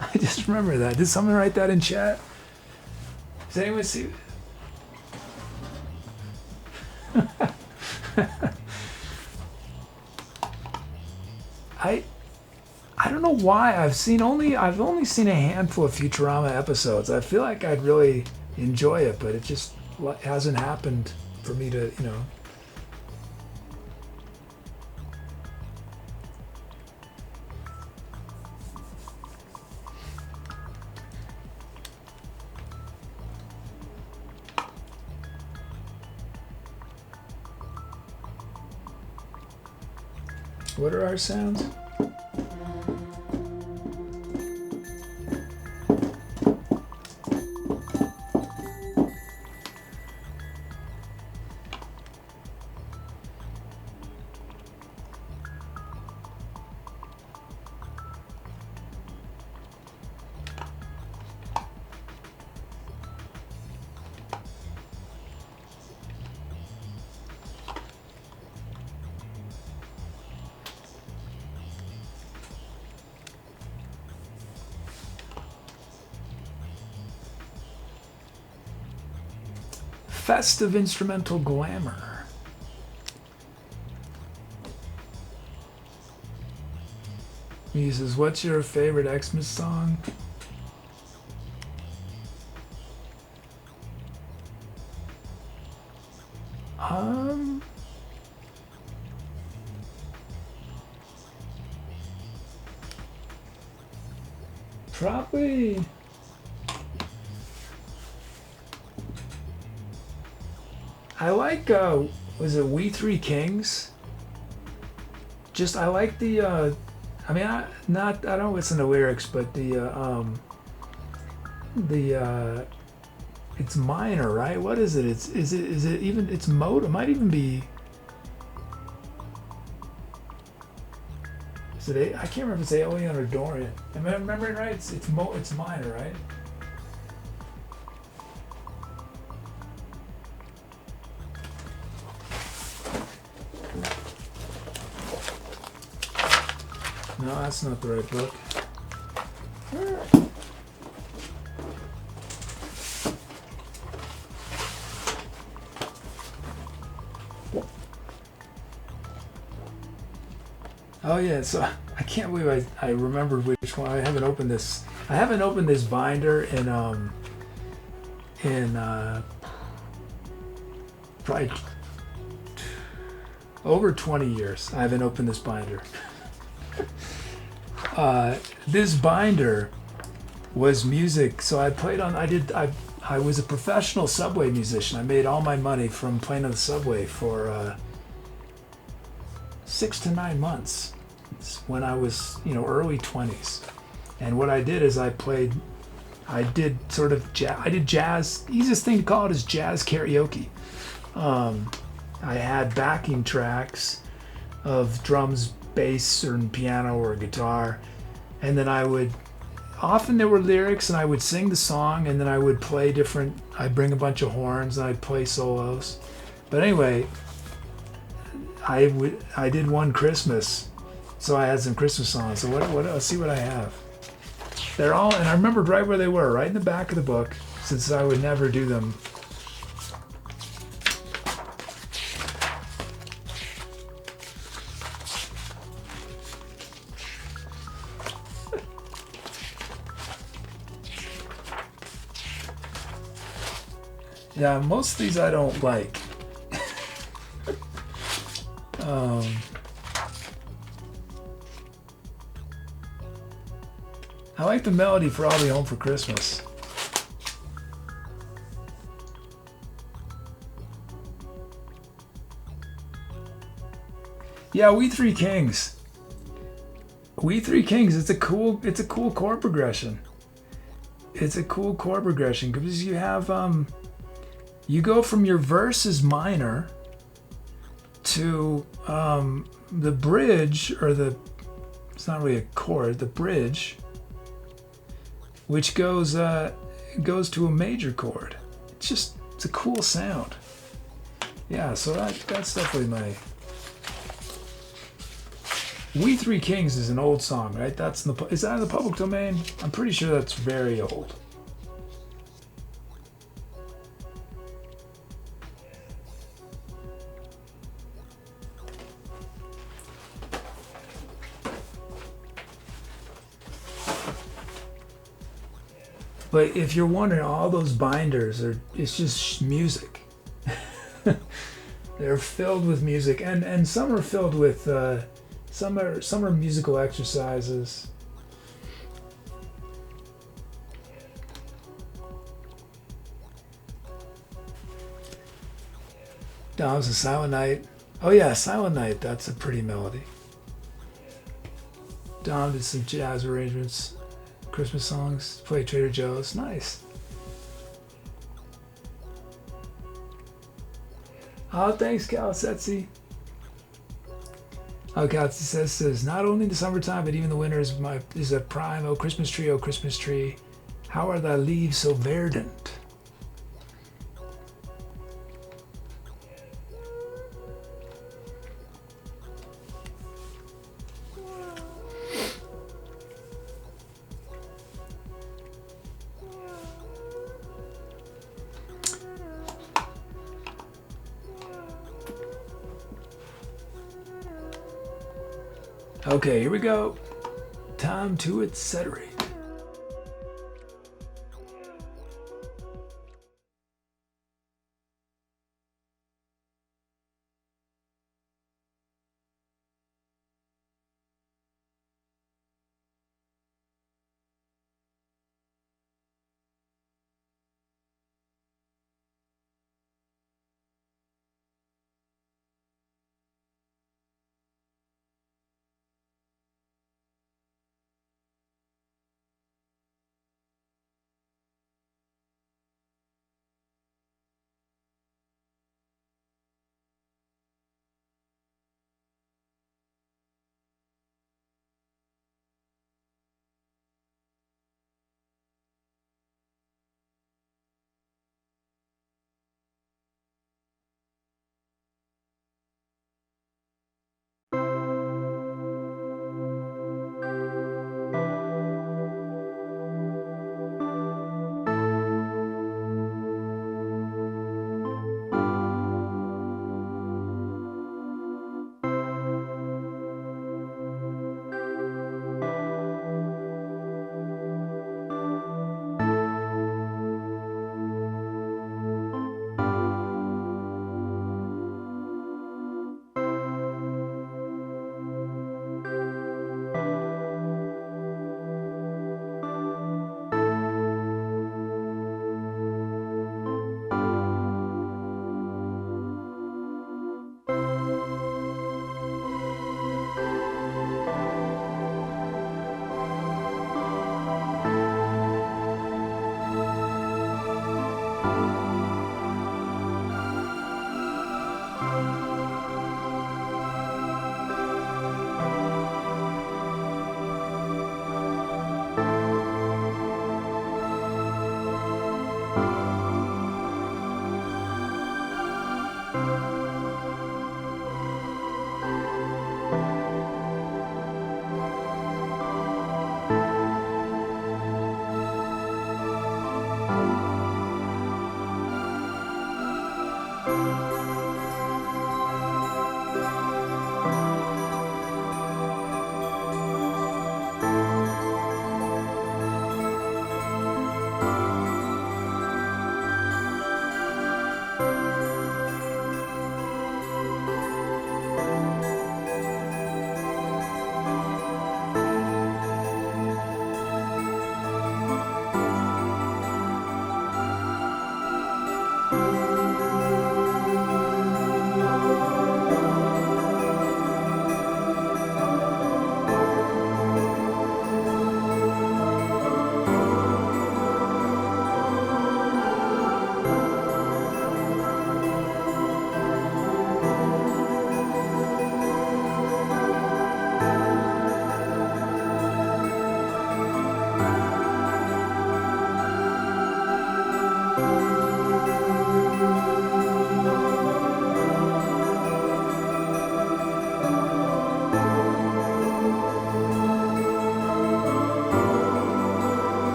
I just remember that. Did someone write that in chat? Does anyone see? I don't know why I've only seen a handful of Futurama episodes. I feel like I'd really enjoy it, but it just hasn't happened for me to, What are our sounds? Festive instrumental glamour. He says, what's your favorite Xmas song? Probably I like, was it We Three Kings? Just, I like the, I don't listen to lyrics, but it's minor, right? What is it? Is it even, it's mode, it might even be, is it, I can't remember if it's Aeolian or Dorian. Am I remembering right? It's minor, right? No, that's not the right book. Oh yeah, so I can't believe I remembered which one. I haven't opened this binder in probably over 20 years. I haven't opened this binder. This binder was music. So I was a professional subway musician. I made all my money from playing on the subway for 6 to 9 months when I was, early 20s. And what I did is I did sort of jazz. I did jazz. Easiest thing to call it is jazz karaoke. I had backing tracks of drums, bass, or piano or guitar, and then often there were lyrics and I would sing the song and then I would play I'd bring a bunch of horns and I'd play solos. But anyway, I did one Christmas, so I had some Christmas songs. So let's see what I have. They're all, and I remembered right where they were, right in the back of the book, since I would never do them. Yeah, most of these I don't like. I like the melody for I'll Be Home for Christmas. Yeah, We Three Kings. We Three Kings. It's a cool chord progression. It's a cool chord progression because you have you go from your verse is minor to the bridge, or it's not really a chord, the bridge, which goes to a major chord. It's a cool sound. Yeah, so that's definitely my. We Three Kings is an old song, right? Is that in the public domain? I'm pretty sure that's very old. But if you're wondering, all those binders it's just music. They're filled with music, and some are filled with some are musical exercises. Dom's a Silent Night. Oh yeah, Silent Night. That's a pretty melody. Dom did some jazz arrangements, Christmas songs. Played Trader Joe's. Nice. Oh, thanks, Calisetsi. Oh, Calisetsi says, not only the summertime, but even the winter is a prime. Oh, Christmas tree, how are thy leaves so verdant? Okay, here we go. Time to etc.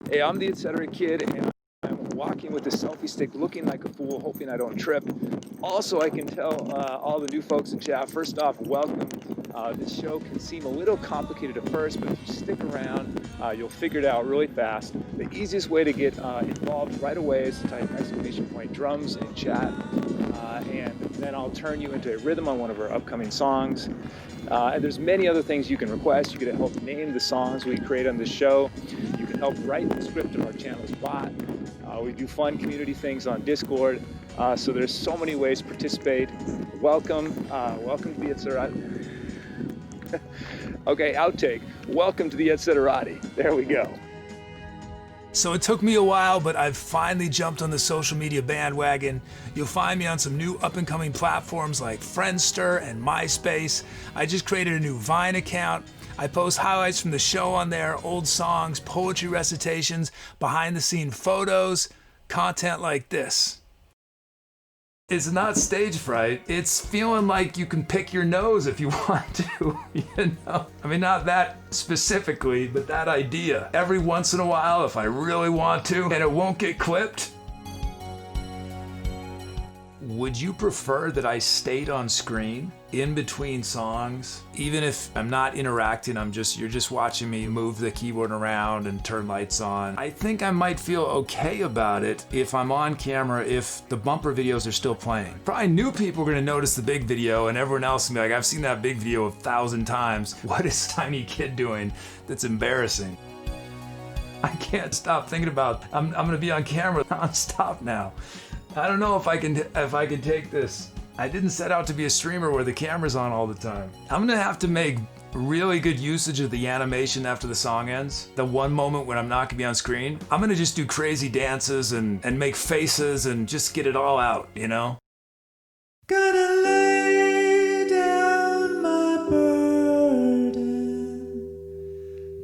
Hey, I'm the Etc. Kid, and I'm walking with a selfie stick looking like a fool, hoping I don't trip. Also, I can tell all the new folks in chat, first off, welcome. This show can seem a little complicated at first, but if you stick around, you'll figure it out really fast. The easiest way to get involved right away is to type !drums in chat, and then I'll turn you into a rhythm on one of our upcoming songs. And there's many other things you can request. You can help name the songs we create on this show. You can help write the script of our channel's bot. We do fun community things on Discord. So there's so many ways to participate. Welcome to the Etserati. Okay, outtake. Welcome to the Etserati. There we go. So it took me a while, but I've finally jumped on the social media bandwagon. You'll find me on some new up-and-coming platforms like Friendster and MySpace. I just created a new Vine account. I post highlights from the show on there, old songs, poetry recitations, behind-the-scene photos, content like this. It's not stage fright. It's feeling like you can pick your nose if you want to, you know? I mean, not that specifically, but that idea. Every once in a while, if I really want to, and it won't get clipped. Would you prefer that I stayed on screen in between songs? Even if I'm not interacting, you're just watching me move the keyboard around and turn lights on. I think I might feel okay about it if I'm on camera, if the bumper videos are still playing. Probably new people are gonna notice the big video and everyone else will be like, I've seen that big video 1,000 times. What is Tiny Kid doing that's embarrassing? I can't stop thinking about, I'm gonna be on camera non-stop now. I don't know if I can take this. I didn't set out to be a streamer where the camera's on all the time. I'm gonna have to make really good usage of the animation after the song ends. The one moment when I'm not gonna be on screen. I'm gonna just do crazy dances and make faces and just get it all out, you know? Gotta lay down my burden.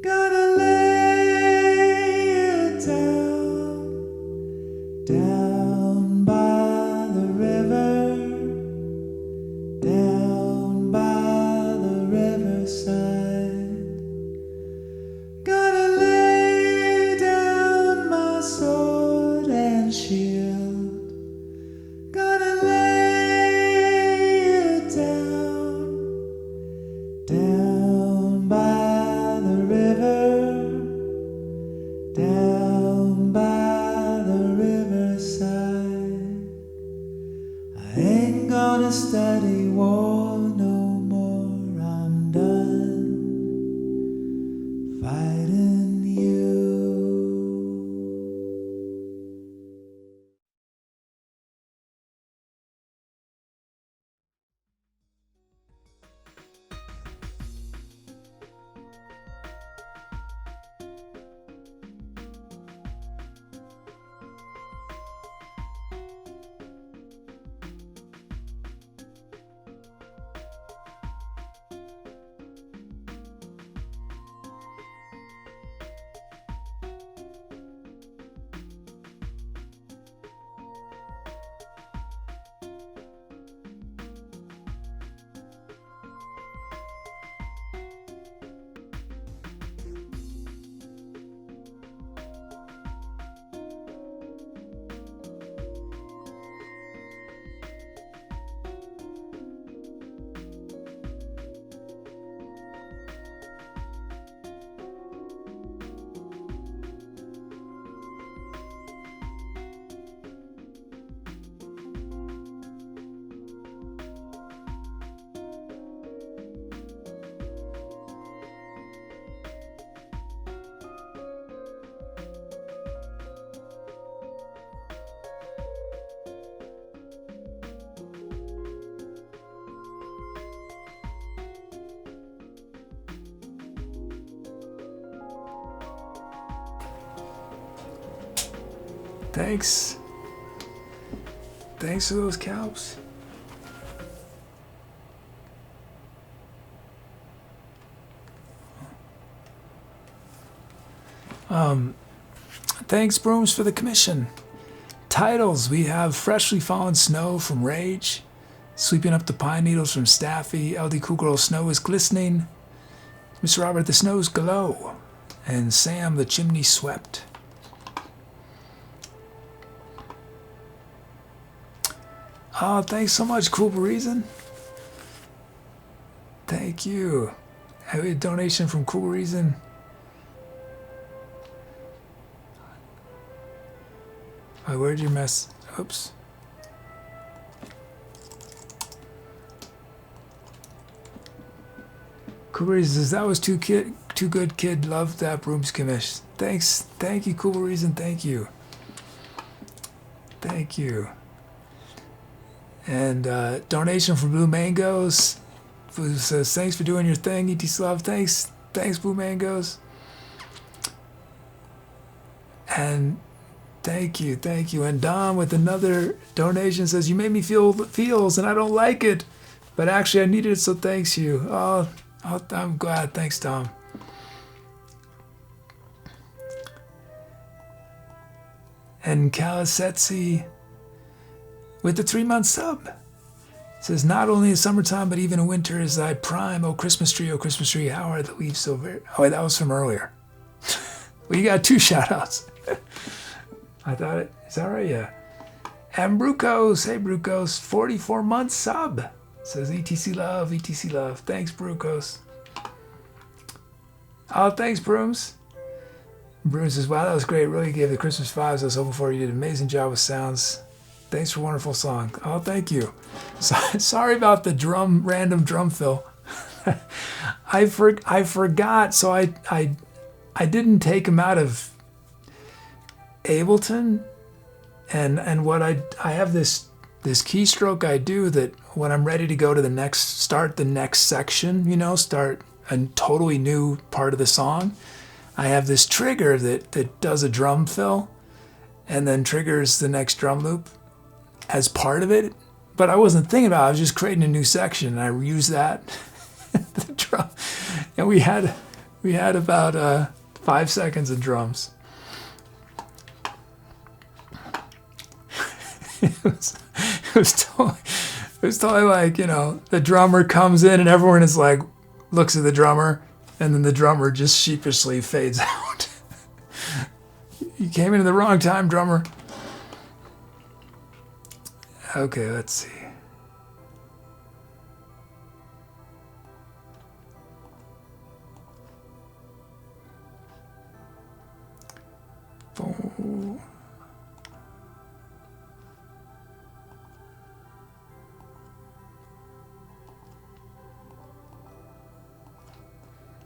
Gotta lay it down. Study war no more, I'm done fighting you. Thanks. Thanks for those cows. Thanks, Brooms, for the commission. Titles, we have Freshly Fallen Snow from Rage, Sweeping Up the Pine Needles from Staffy, Ldcoolgirl Snow is Glistening, Mr. Robert the Snow's Glow, and Sam the Chimney Swept. Oh, thanks so much, Cool Reason. Thank you. Have a donation from Cool Reason. Oh, where'd you mess? Oops. Cool Reason says that was too good, kid. Love that Brooms commish. Thanks, thank you, Cool Reason. Thank you. Thank you. And donation from Blue Mangoes, who says thanks for doing your thing, ET Love. Thanks, Blue Mangoes. And thank you. And Dom with another donation says you made me feel feels and I don't like it, but actually I needed it, so thanks you. Oh, I'm glad. Thanks, Dom. And Kalasetsi with the 3-month sub says, not only in summertime, but even in winter is thy prime. Oh, Christmas tree, how are the leaves so very... Oh, wait, that was from earlier. Well, you got 2 shout-outs. I thought it... Is that right? Yeah. And Brucos, hey, Brucos, 44-month sub. Says, ETC love. Thanks, Brucos. Oh, thanks, Brooms. Brooms says, wow, that was great. Really gave the Christmas vibes I was hoping for. You did an amazing job with sounds. Thanks for a wonderful song. Oh, thank you. Sorry about the random drum fill. I forgot, so I didn't take him out of Ableton, and what I have this keystroke I do that when I'm ready to go to start the next section, start a totally new part of the song, I have this trigger that does a drum fill and then triggers the next drum loop as part of it, but I wasn't thinking about it. I was just creating a new section, and I used that the drum, and we had about 5 seconds of drums. it was totally like, the drummer comes in and everyone is like, looks at the drummer, and then the drummer just sheepishly fades out. You came into the wrong time, drummer. Okay, let's see. Oh.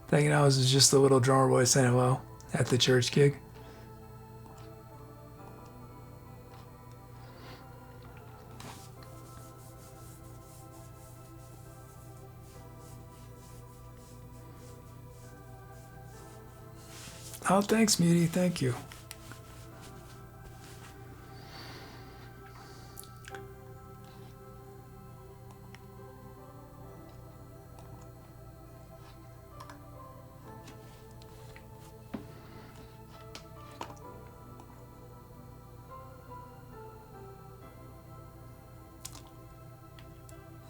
Thinking I was just the little drummer boy saying hello at the church gig. Oh, thanks, Muty. Thank you.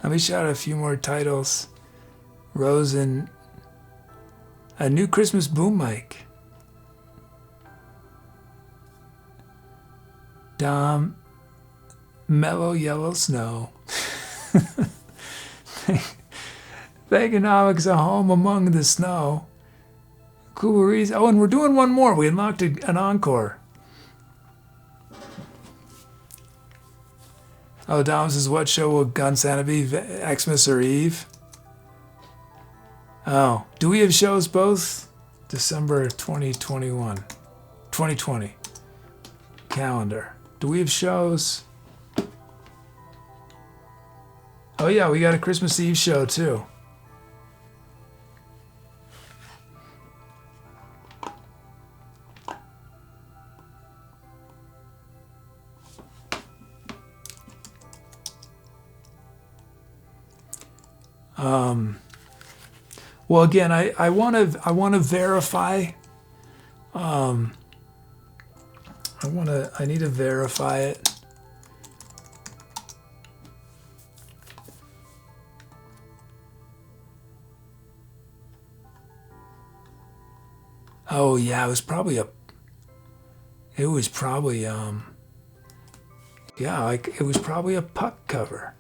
Let me shout out a few more titles. Rhodes and a new Christmas boom mic. Dom, mellow yellow snow. Economics a home among the snow. Cool Reason. Oh, and we're doing one more. We unlocked an encore. Oh, Dom says, what show will Gun Santa be? Xmas or Eve? Oh, do we have shows both? December 2021. 2020. Calendar. Do we have shows? Oh yeah, we got a Christmas Eve show too. Well, again, I want to verify. I need to verify it. Oh yeah, it was probably Yeah, like it was probably a Puck cover.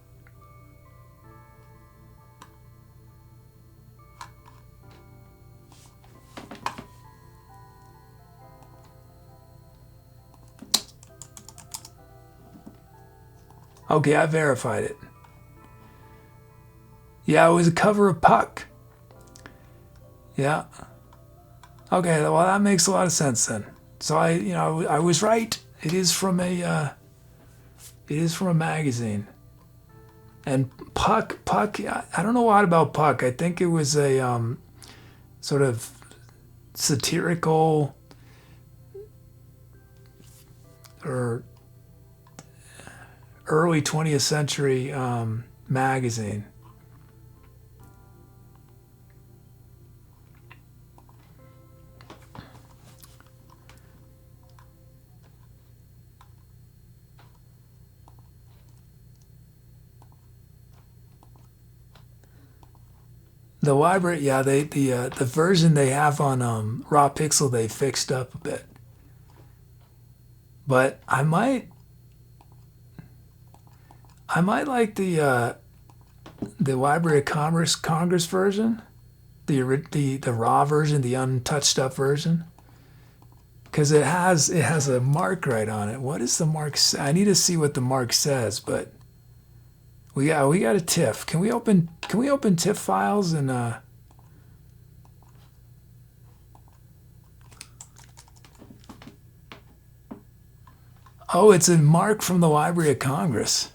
Okay, I verified it. Yeah, it was a cover of Puck. Yeah. Okay, well that makes a lot of sense then. So I was right. It is from a magazine. And Puck, I don't know a lot about Puck. I think it was a sort of satirical or early 20th century magazine. The library, yeah, the version they have on Raw Pixel they fixed up a bit, but I might like the Library of Congress version, the raw version, the untouched up version, because it has a mark right on it. What does the mark say? I need to see what the mark says, but we got a TIFF. Can we open TIFF files and oh, it's a mark from the Library of Congress.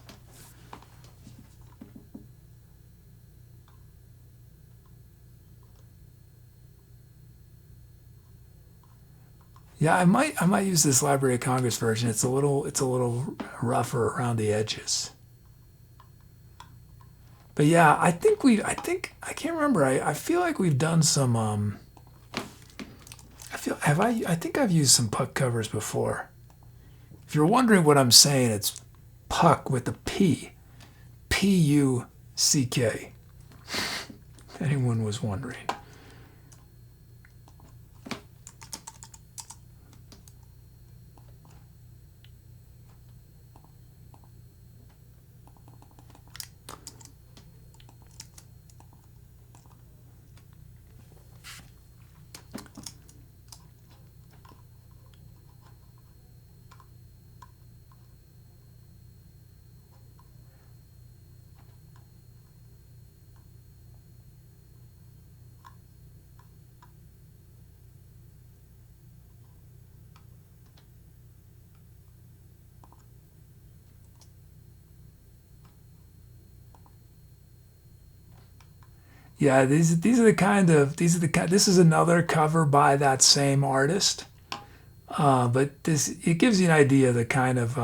Yeah, I might use this Library of Congress version. It's a little rougher around the edges. But yeah, I can't remember. I feel like we've done some I think I've used some Puck covers before. If you're wondering what I'm saying, it's Puck with the P. Puck. If anyone was wondering. Yeah, this is another cover by that same artist. But it gives you an idea of the kind of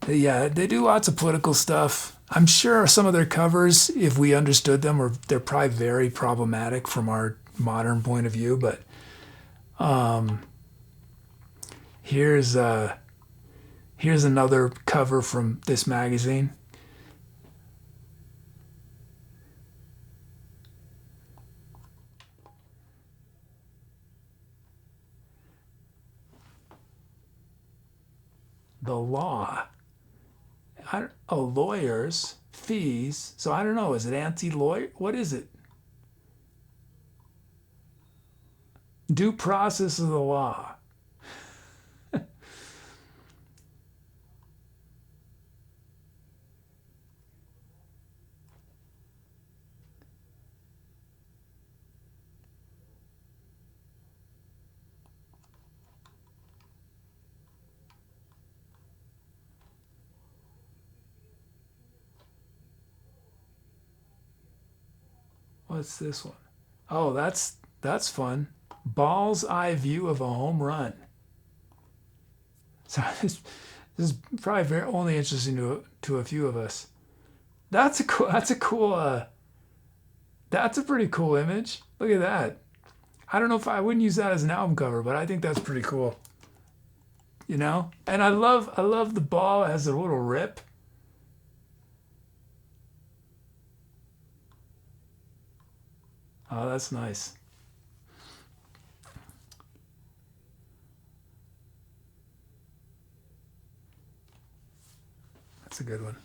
yeah, they do lots of political stuff. I'm sure some of their covers, if we understood them, they're probably very problematic from our modern point of view. But here's another cover from this magazine. The law. Lawyers, fees. So I don't know. Is it anti-lawyer? What is it? Due process of the law. What's this one? Oh, that's fun. Ball's eye view of a home run. So this is probably only interesting to a few of us. That's a pretty cool image. Look at that. I don't know if I wouldn't use that as an album cover, but I think that's pretty cool. You know? And I love the ball has a little rip. Oh, that's nice. That's a good one.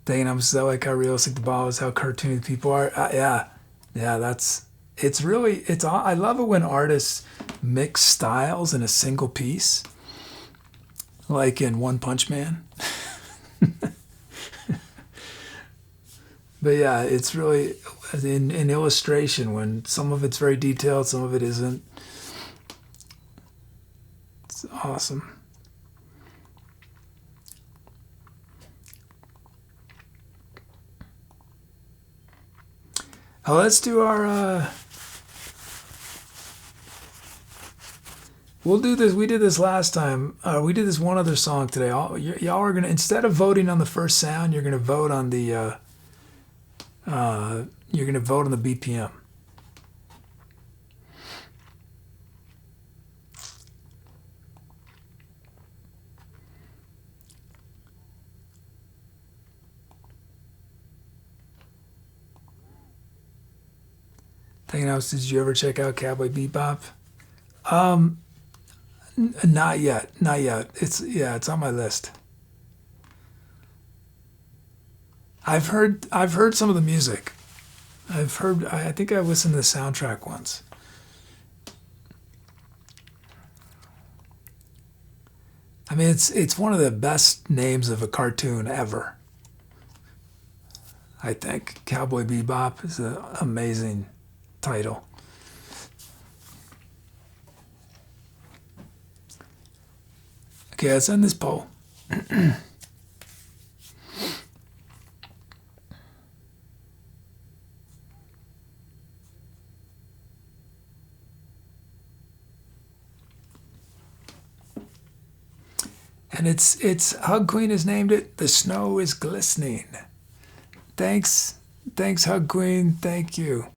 Dang, I'm so like how realistic the ball is, how cartoony the people are. Yeah, it's really, I love it when artists mix styles in a single piece, like in One Punch Man. But yeah, it's really in illustration when some of it's very detailed, some of it isn't. It's awesome. Oh, let's do our, we'll do this. We did this last time. We did this one other song today. Y'all are going to, instead of voting on the first sound, you're going to vote on the, BPM. Thinking else, did you ever check out Cowboy Bebop? Not yet. It's on my list. I've heard some of the music. I think I listened to the soundtrack once. I mean, it's one of the best names of a cartoon ever. I think Cowboy Bebop is an amazing title. Okay, let's end this poll. And it's Hug Queen has named it "The Snow is Glistening." Thanks, Hug Queen. Thank you.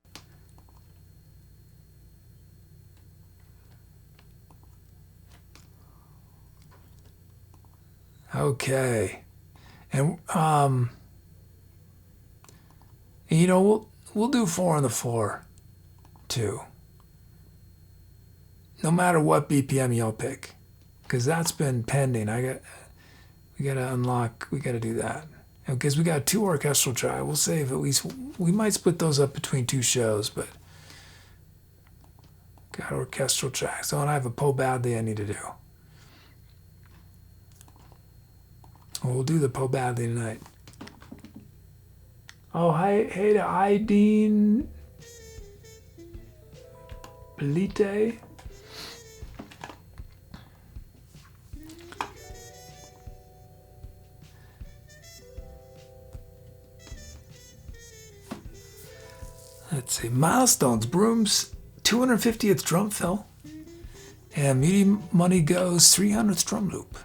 Okay, and you know we'll do 4 on the floor, too. No matter what BPM y'all pick, because that's been pending. We gotta do that. Because we got 2 orchestral tracks. We'll save at least, we might split those up between 2 shows, but got orchestral tracks. Oh, and I have a Po Badly I need to do. Well, we'll do the Po Badly tonight. Oh, hey to Ideen Belite. Let's see. Milestones. Broom's 250th drum fill. And Muty Money Goes 300th drum loop.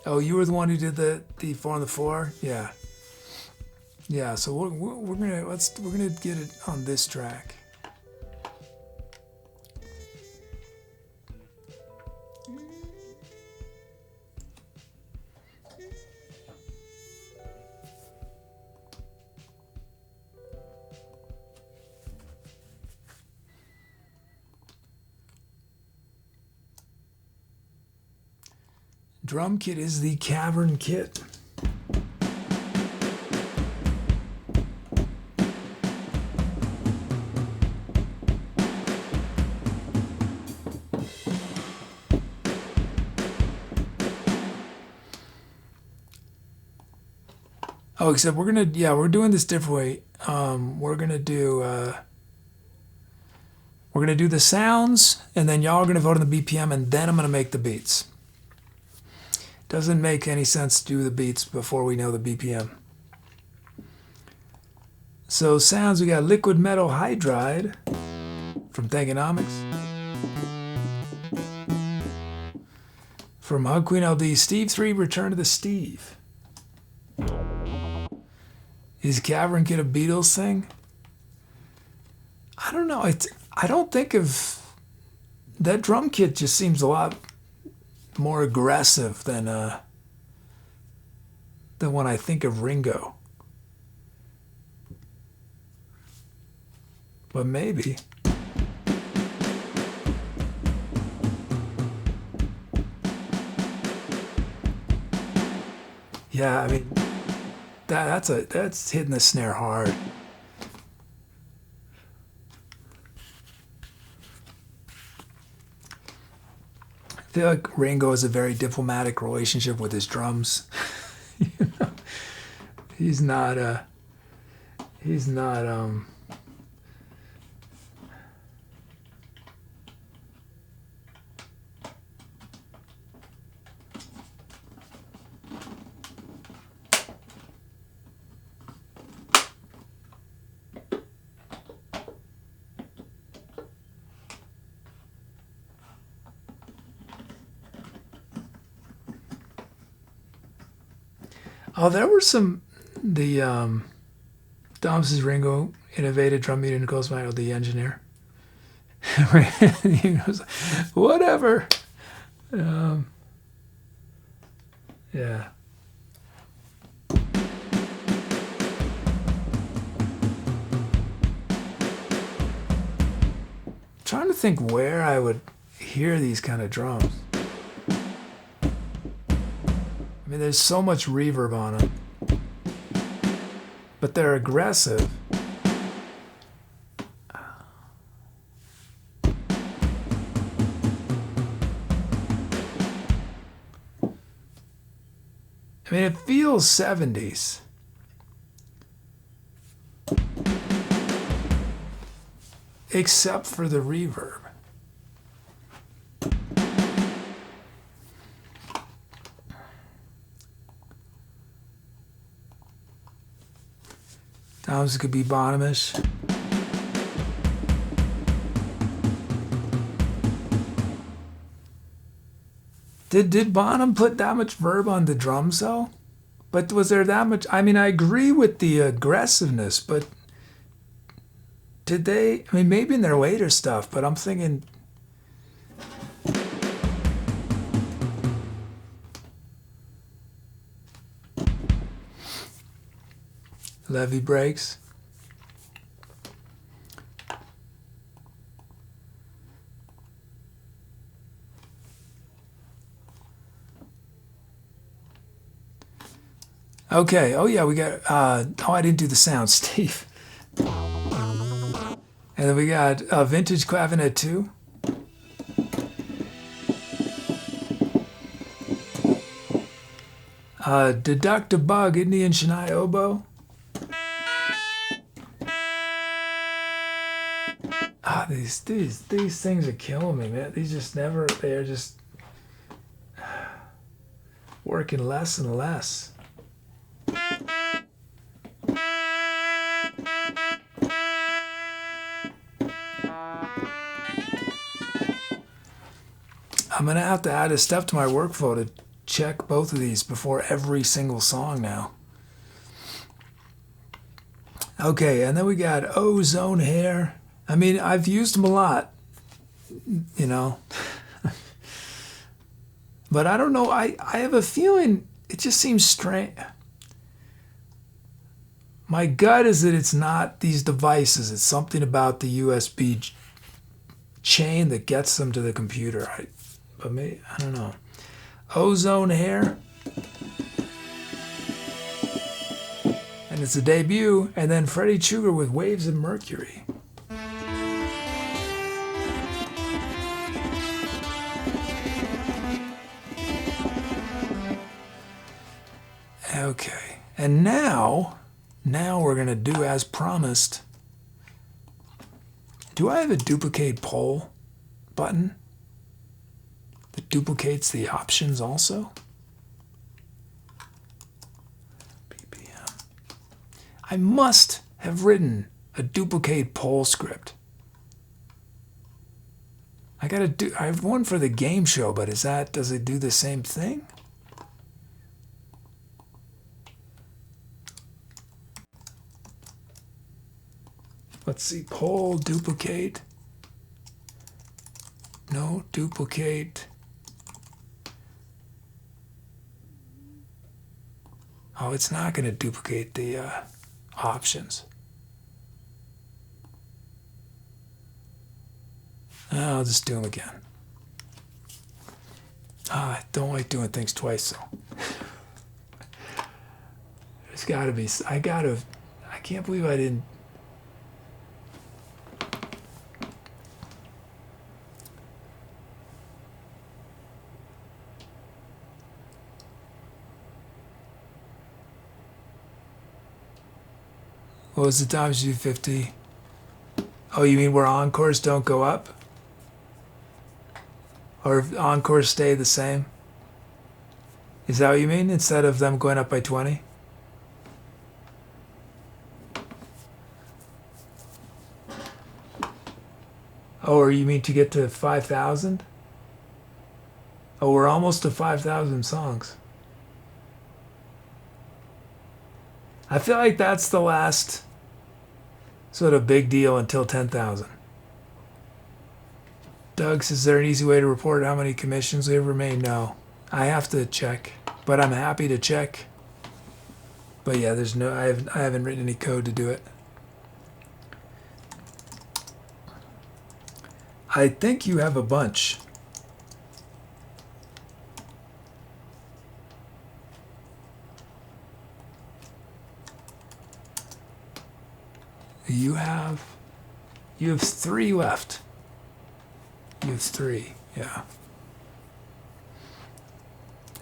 Oh, you were the one who did the 4 on the floor? Yeah. Yeah, so we're gonna get it on this track. Drum kit is the Cavern kit. Oh, except we're doing this different way. We're gonna do the sounds, and then y'all are gonna vote on the BPM, and then I'm gonna make the beats. Doesn't make any sense to do the beats before we know the BPM. So sounds, we got Liquid Metal Hydride from Thankonomics. From Hug Queen LD, Steve 3, Return to the Steve. Is Cavern Kid a Beatles thing? I don't know. I don't think of that drum kit just seems a lot more aggressive than when I think of Ringo. But maybe. Yeah, I mean, that's hitting the snare hard. I feel like Ringo has a very diplomatic relationship with his drums. You know? He's not Oh, there were the Dom's Ringo innovated drum muting goes by the engineer. He goes, whatever. Yeah. Trying to think where I would hear these kind of drums. I mean, there's so much reverb on them, but they're aggressive. I mean, it feels 70s. Except for the reverb. Times it could be bottomish. Did Bonham put that much verb on the drums though? But was there that much? I mean, I agree with the aggressiveness, but did they? I mean, maybe in their later stuff, but I'm thinking. Levee breaks. Okay. Oh yeah, we got. Oh, I didn't do the sound, Steve. And then we got vintage clavinet 2. Deduct a bug, Indian Chennai oboe. These things are killing me, man. These just never. They're just working less and less. I'm gonna have to add a step to my workflow to check both of these before every single song now. Okay, and then we got Ozone Hair. I mean, I've used them a lot, you know. But I don't know, I have a feeling it just seems strange. My gut is that it's not these devices. It's something about the USB chain that gets them to the computer. But maybe, I don't know. Ozone Hair. And it's a debut. And then Freddie Chuger with Waves of Mercury. Okay. And now we're going to do as promised. Do I have a duplicate poll button that duplicates the options also? BPM. I must have written a duplicate poll script. I have one for the game show, but does it do the same thing? Let's see, poll, duplicate. No, duplicate. Oh, it's not going to duplicate the options. I'll just do them again. I don't like doing things twice, so. There's got to be, I can't believe I didn't. What was the times you 50? Oh, you mean where encores don't go up? Or if encores stay the same? Is that what you mean? Instead of them going up by 20? Oh, or you mean to get to 5,000? Oh, we're almost to 5,000 songs. I feel like that's the last sort of big deal until 10,000. Doug says, is there an easy way to report how many commissions we have remained? No. I have to check, but I'm happy to check. But yeah, there's no, I haven't written any code to do it. I think you have a bunch. You have 3 left. You have 3, yeah.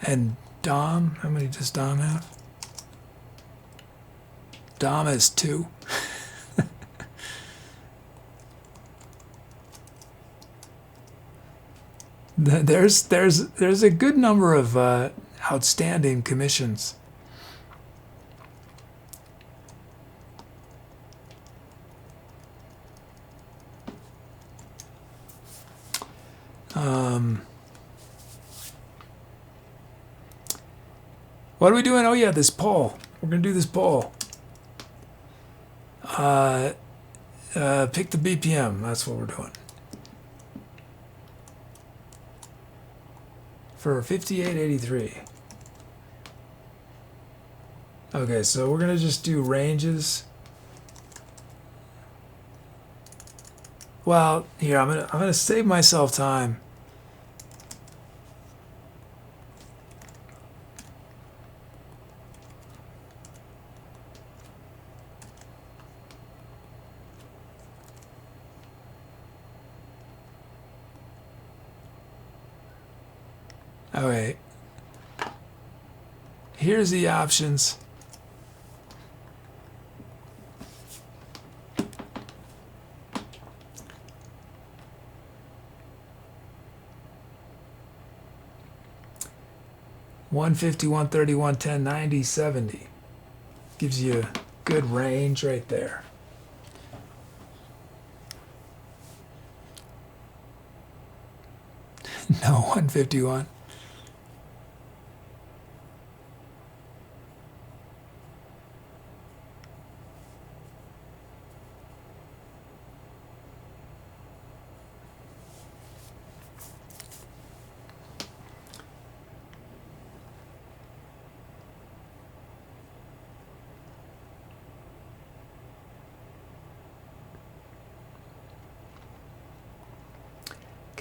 And Dom, how many does Dom have? Dom has 2. There's a good number of outstanding commissions. What are we doing? Oh yeah, this poll. We're gonna do this poll. Pick the BPM. That's what we're doing. For 5883. Okay, so we're gonna just do ranges. Well, here I'm gonna save myself time. Okay. Here's the options. $150, $130, $110, $90, $70. Gives you a good range right there. No, 151.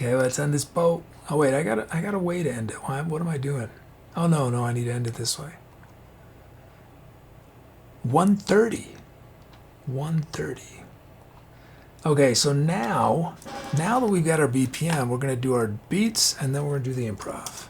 Okay, let's end this boat. Oh wait, I got a way to end it. What am I doing? Oh no, I need to end it this way. 130. 130. Okay, so now that we've got our BPM, we're gonna do our beats and then we're gonna do the improv.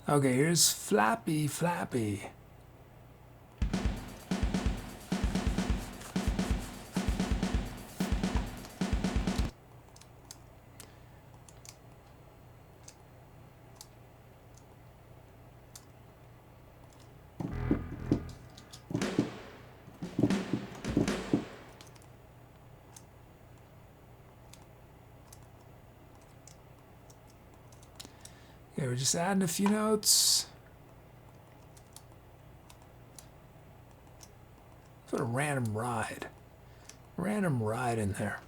Okay, here's Flappy Flappy. Okay, we're just adding a few notes. Put a random ride. Random ride in there.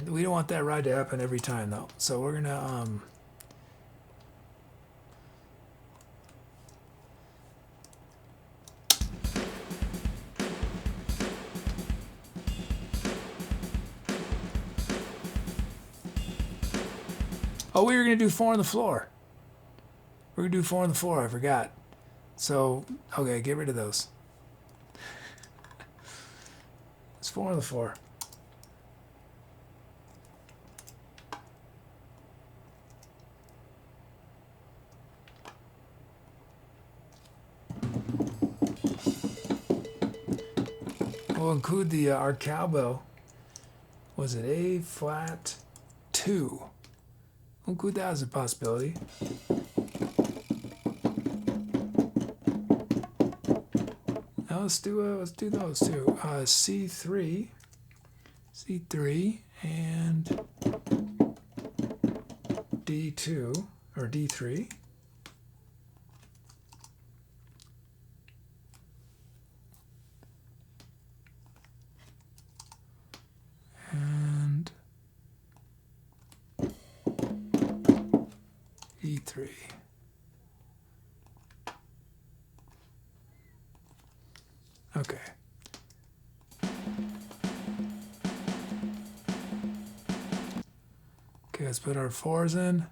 We don't want that ride to happen every time though. So we're gonna oh, we were gonna do 4 on the floor. We're gonna do 4 on the floor, I forgot. So, okay, get rid of those. It's 4 on the floor. We'll include the our cowbell. Was it A flat 2? We'll include that as a possibility. Now let's do those two. C3, and D2 or D3. And E3. Okay. Okay, let's put our 4s in.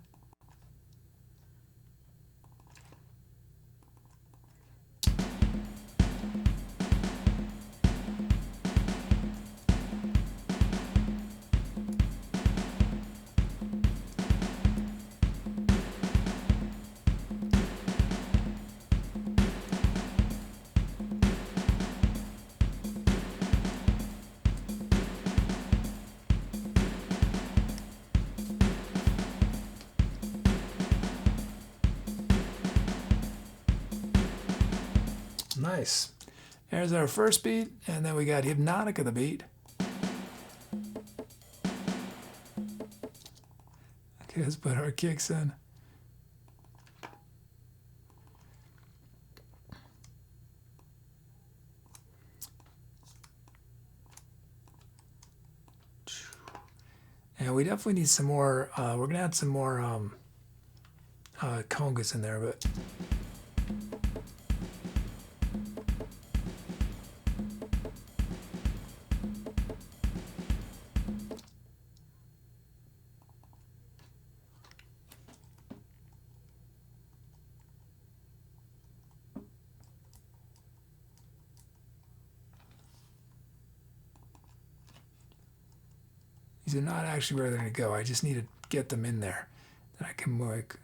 Nice. There's our first beat, and then we got Hypnotica the beat. Okay, let's put our kicks in. And we definitely need some more, we're gonna add some more congas in there, but these are not actually where they're going to go. I just need to get them in there. Then I can like.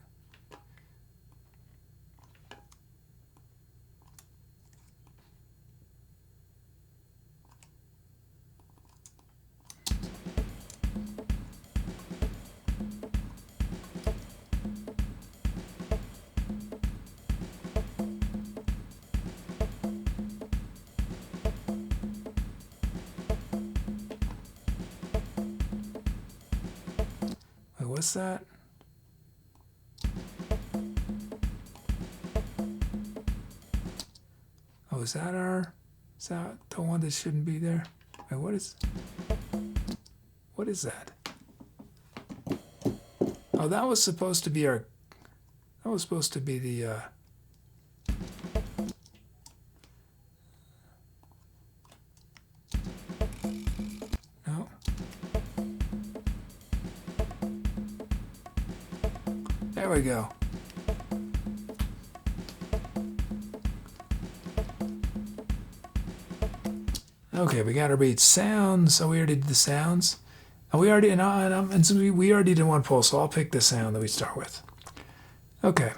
What's that? Oh, is that the one that shouldn't be there? Wait, what is that? Oh, that was supposed to be the no. There we go. Okay, we got our beat sounds. So we already did the sounds. And we already and so we already did one poll, so I'll pick the sound that we start with. Okay.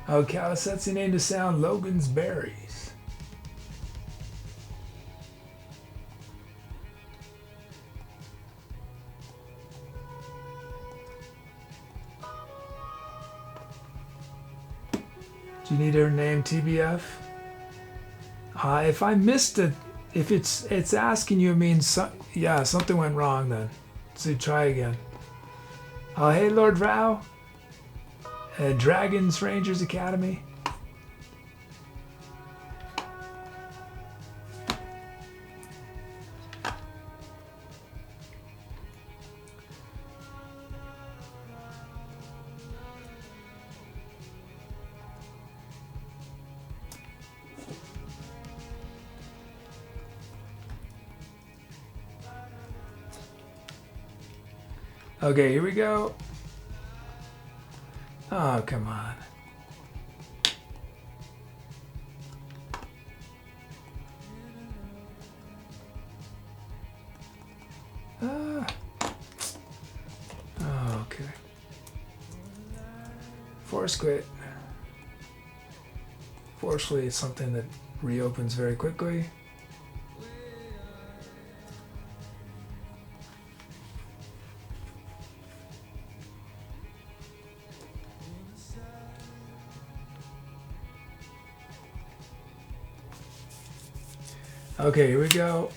Oh, Calisetsy named the sound Logan's Berries. Do you need her name, TBF? If I missed it, if it's asking you, it means yeah, something went wrong then. So try again. Hey, Lord Vow. Dragons Rangers Academy. Okay, here we go. Oh, come on. Oh, okay. Force quit. Fortunately, it's something that reopens very quickly. Okay, here we go.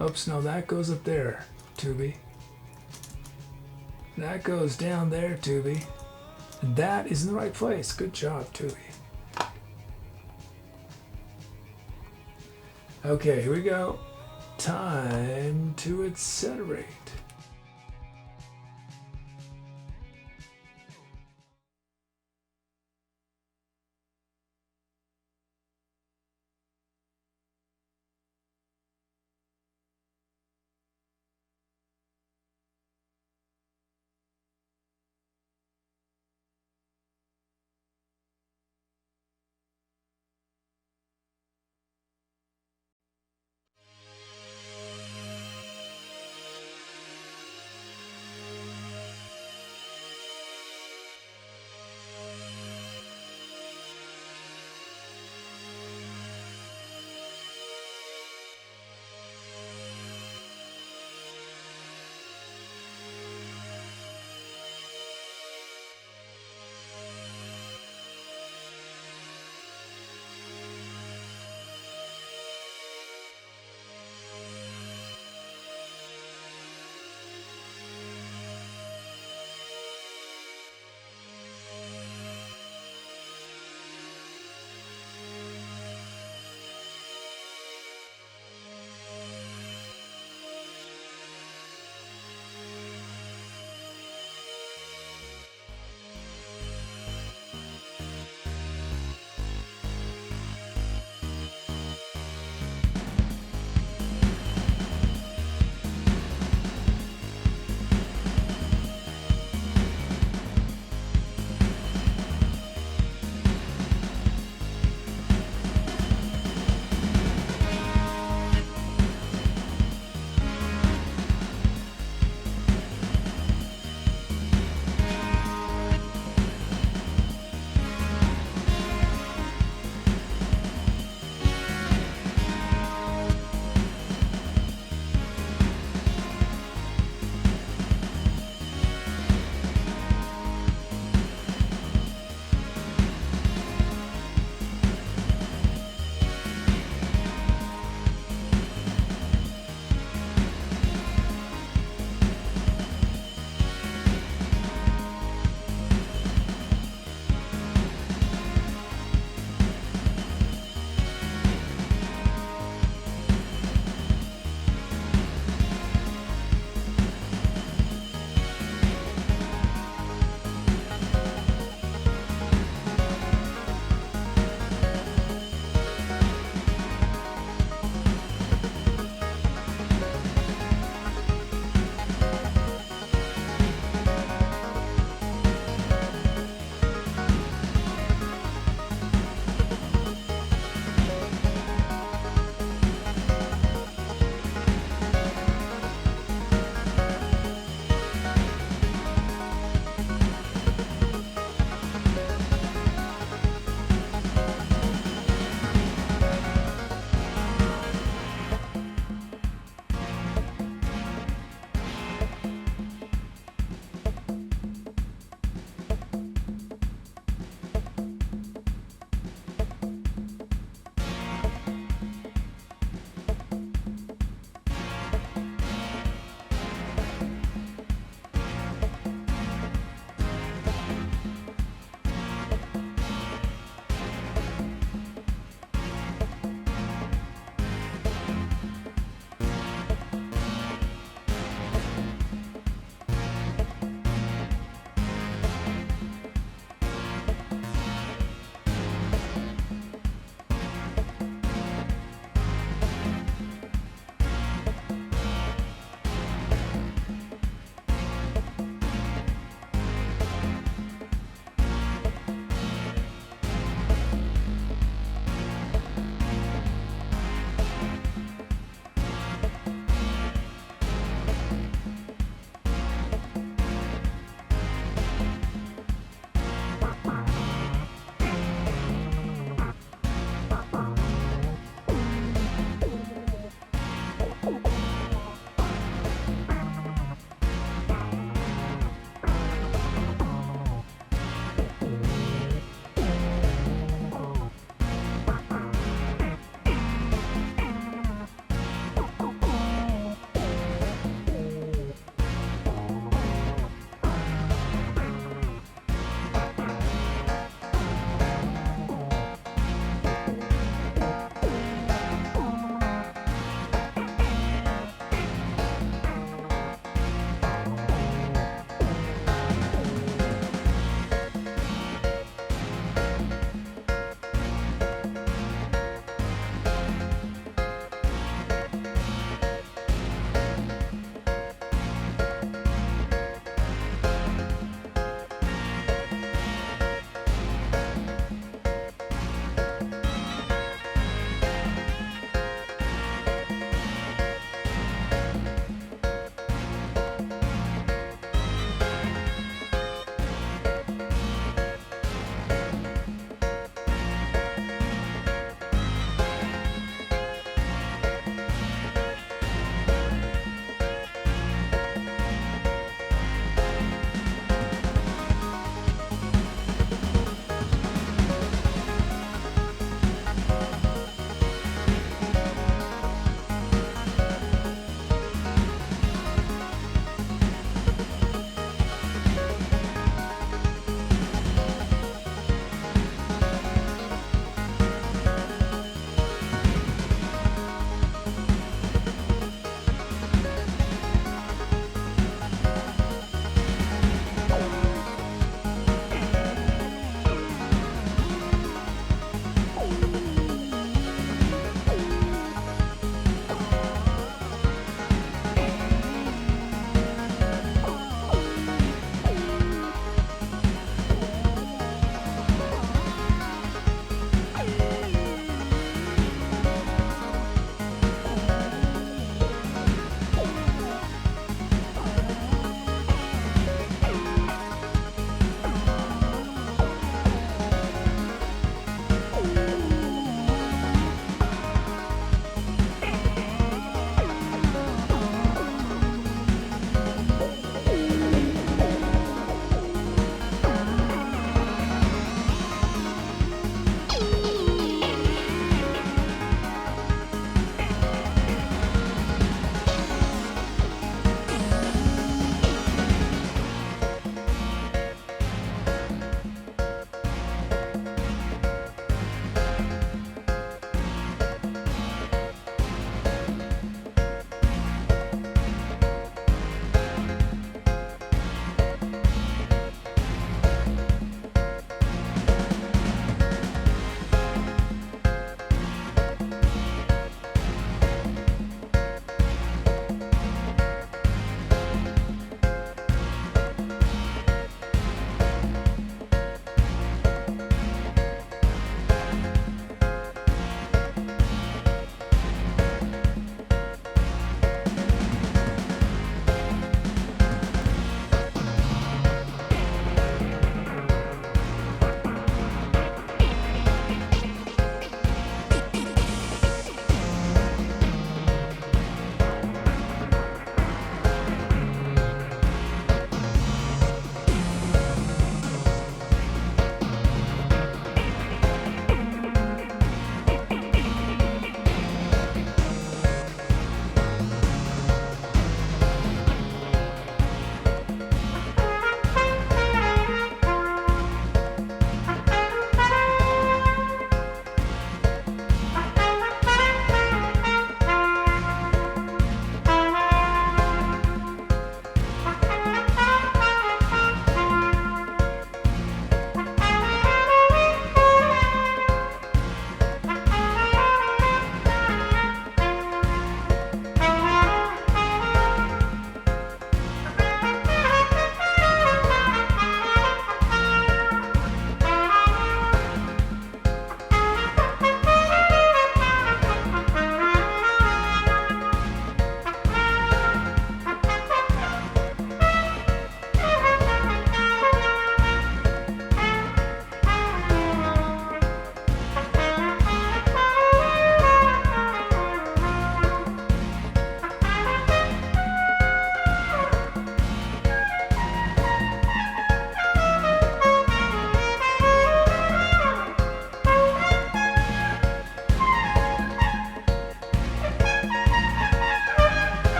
Oops, no, that goes up there, Tooby. That goes down there, Tooby. And that is in the right place. Good job, Tooby. Okay, here we go. Time to accelerate.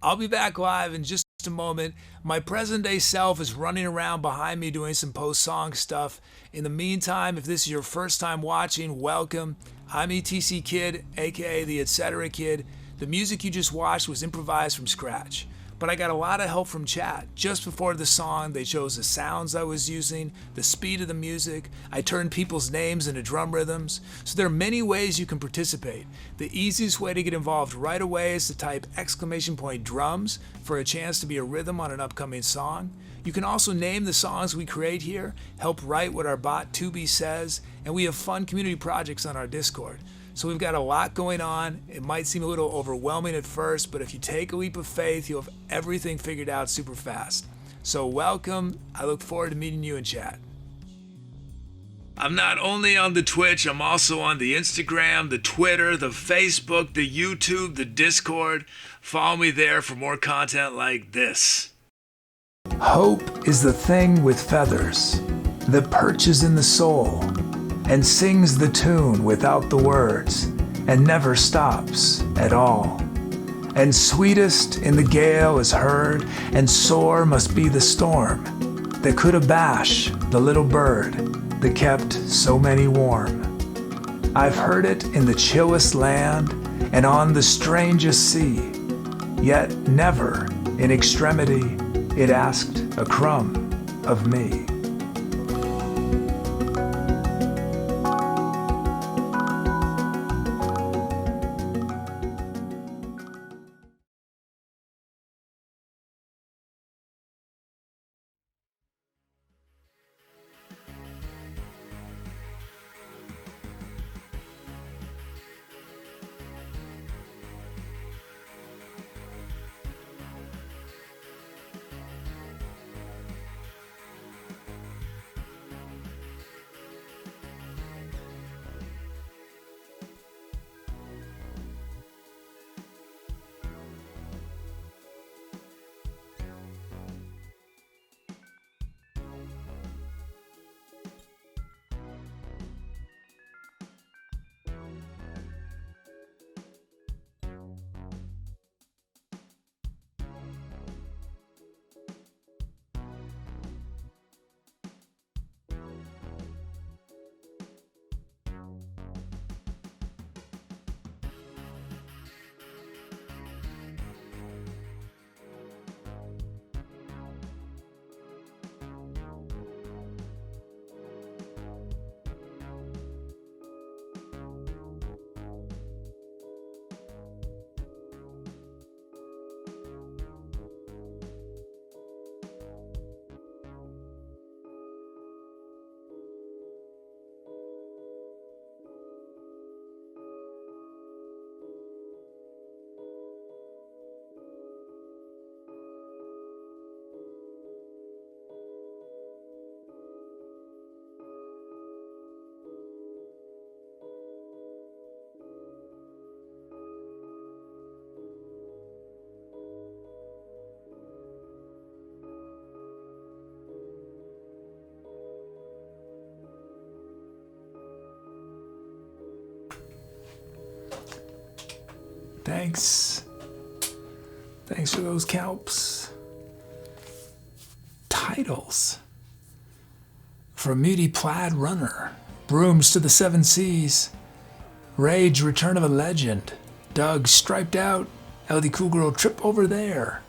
I'll be back live in just a moment. My present day self is running around behind me doing some post-song stuff. In the meantime, if this is your first time watching, welcome. I'm ETC Kid, aka the Etc. Kid. The music you just watched was improvised from scratch. But I got a lot of help from chat. Just before the song, they chose the sounds I was using, the speed of the music. I turned people's names into drum rhythms. So there are many ways you can participate. The easiest way to get involved right away is to type !drums for a chance to be a rhythm on an upcoming song. You can also name the songs we create here, help write what our bot Tooby says, and we have fun community projects on our Discord. So we've got a lot going on. It might seem a little overwhelming at first, but if you take a leap of faith, you'll have everything figured out super fast. So welcome. I look forward to meeting you in chat. I'm not only on the Twitch, I'm also on the Instagram, the Twitter, the Facebook, the YouTube, the Discord. Follow me there for more content like this. Hope is the thing with feathers that perches in the soul and sings the tune without the words, and never stops at all. And sweetest in the gale is heard, and sore must be the storm that could abash the little bird that kept so many warm. I've heard it in the chillest land and on the strangest sea, yet never in extremity it asked a crumb of me. Thanks for those calps. Titles. From Muty Plaid Runner, Brooms to the Seven Seas, Rage, Return of a Legend, Doug, Striped Out, Ldcoolgirl, Trip Over There.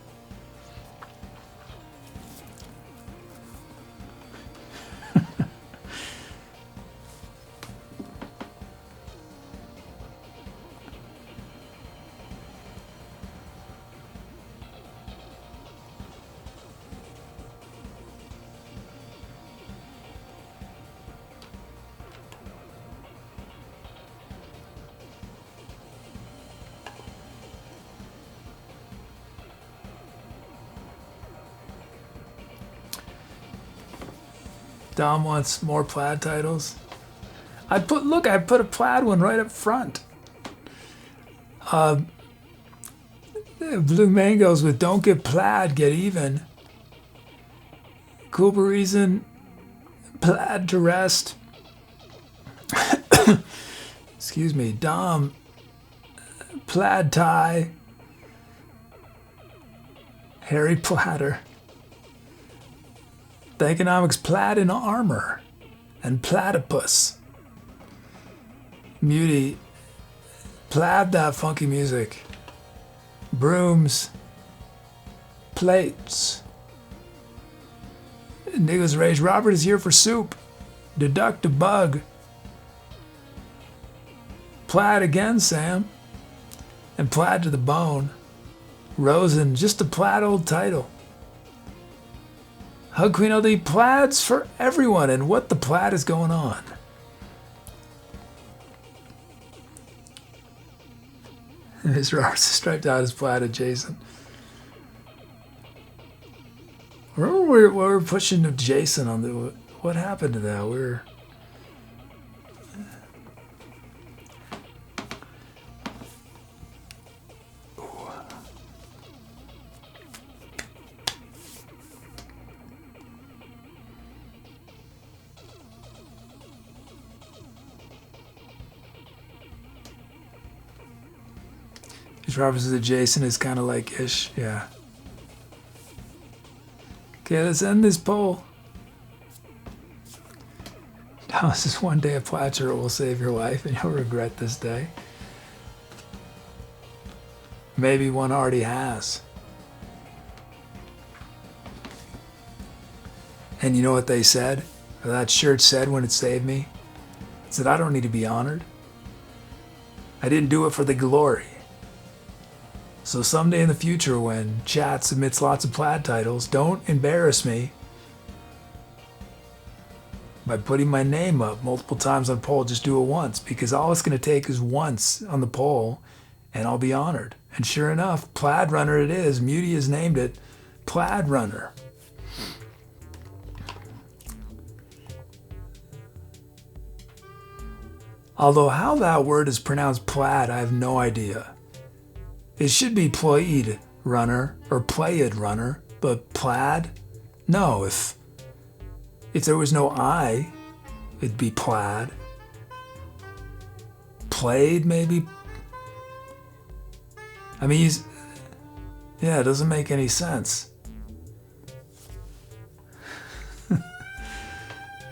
Dom wants more plaid titles. I put a plaid one right up front. Blue Mangoes with Don't Get Plaid, Get Even. Cooper Reason, Plaid to Rest. Excuse me. Dom, Plaid Tie. Harry Platter. The economics plaid in armor. And platypus. Muty. Plaid that funky music. Brooms. Plates. Nicholas Rage. Robert is here for soup. Deduct a bug. Plaid again, Sam. And plaid to the bone. Rosen, just a plaid old title. Hug Queen LD, plaids for everyone, and what the plaid is going on? Mr. Roberts striped out his plaid adjacent. Remember we were pushing adjacent on the. What happened to that? We were. Roberts is adjacent is kind of like ish, yeah. Okay, let's end this poll. Now, this is one day a plaid shirt will save your life and you'll regret this day. Maybe one already has. And you know what they said? Or that shirt said when it saved me? It said, I don't need to be honored. I didn't do it for the glory. So someday in the future when chat submits lots of plaid titles, don't embarrass me by putting my name up multiple times on poll. Just do it once, because all it's going to take is once on the poll and I'll be honored. And sure enough, Plaid Runner it is. Muty has named it Plaid Runner. Although how that word is pronounced plaid, I have no idea. It should be played runner or played runner, but plaid? No, if there was no I, it'd be plaid. Played, maybe? I mean, yeah, it doesn't make any sense.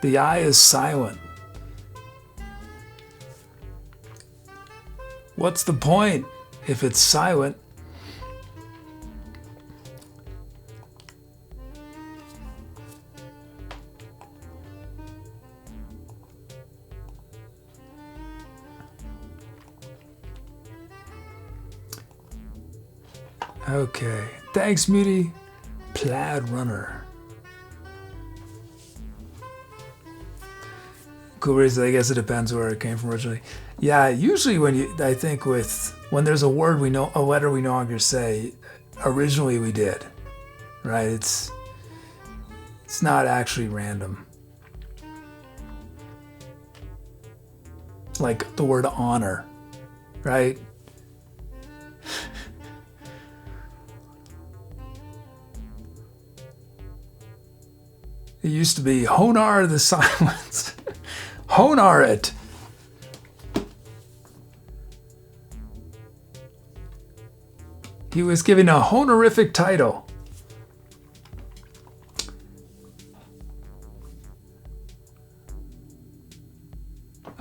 The I is silent. What's the point if it's silent? Okay, thanks, Muty. Plaid Runner. Cool reason, I guess it depends where it came from originally. Yeah, usually when there's a word a letter we no longer say, originally we did, right? It's not actually random. Like the word honor, right? It used to be Honar the silence. Honar it. He was given a honorific title.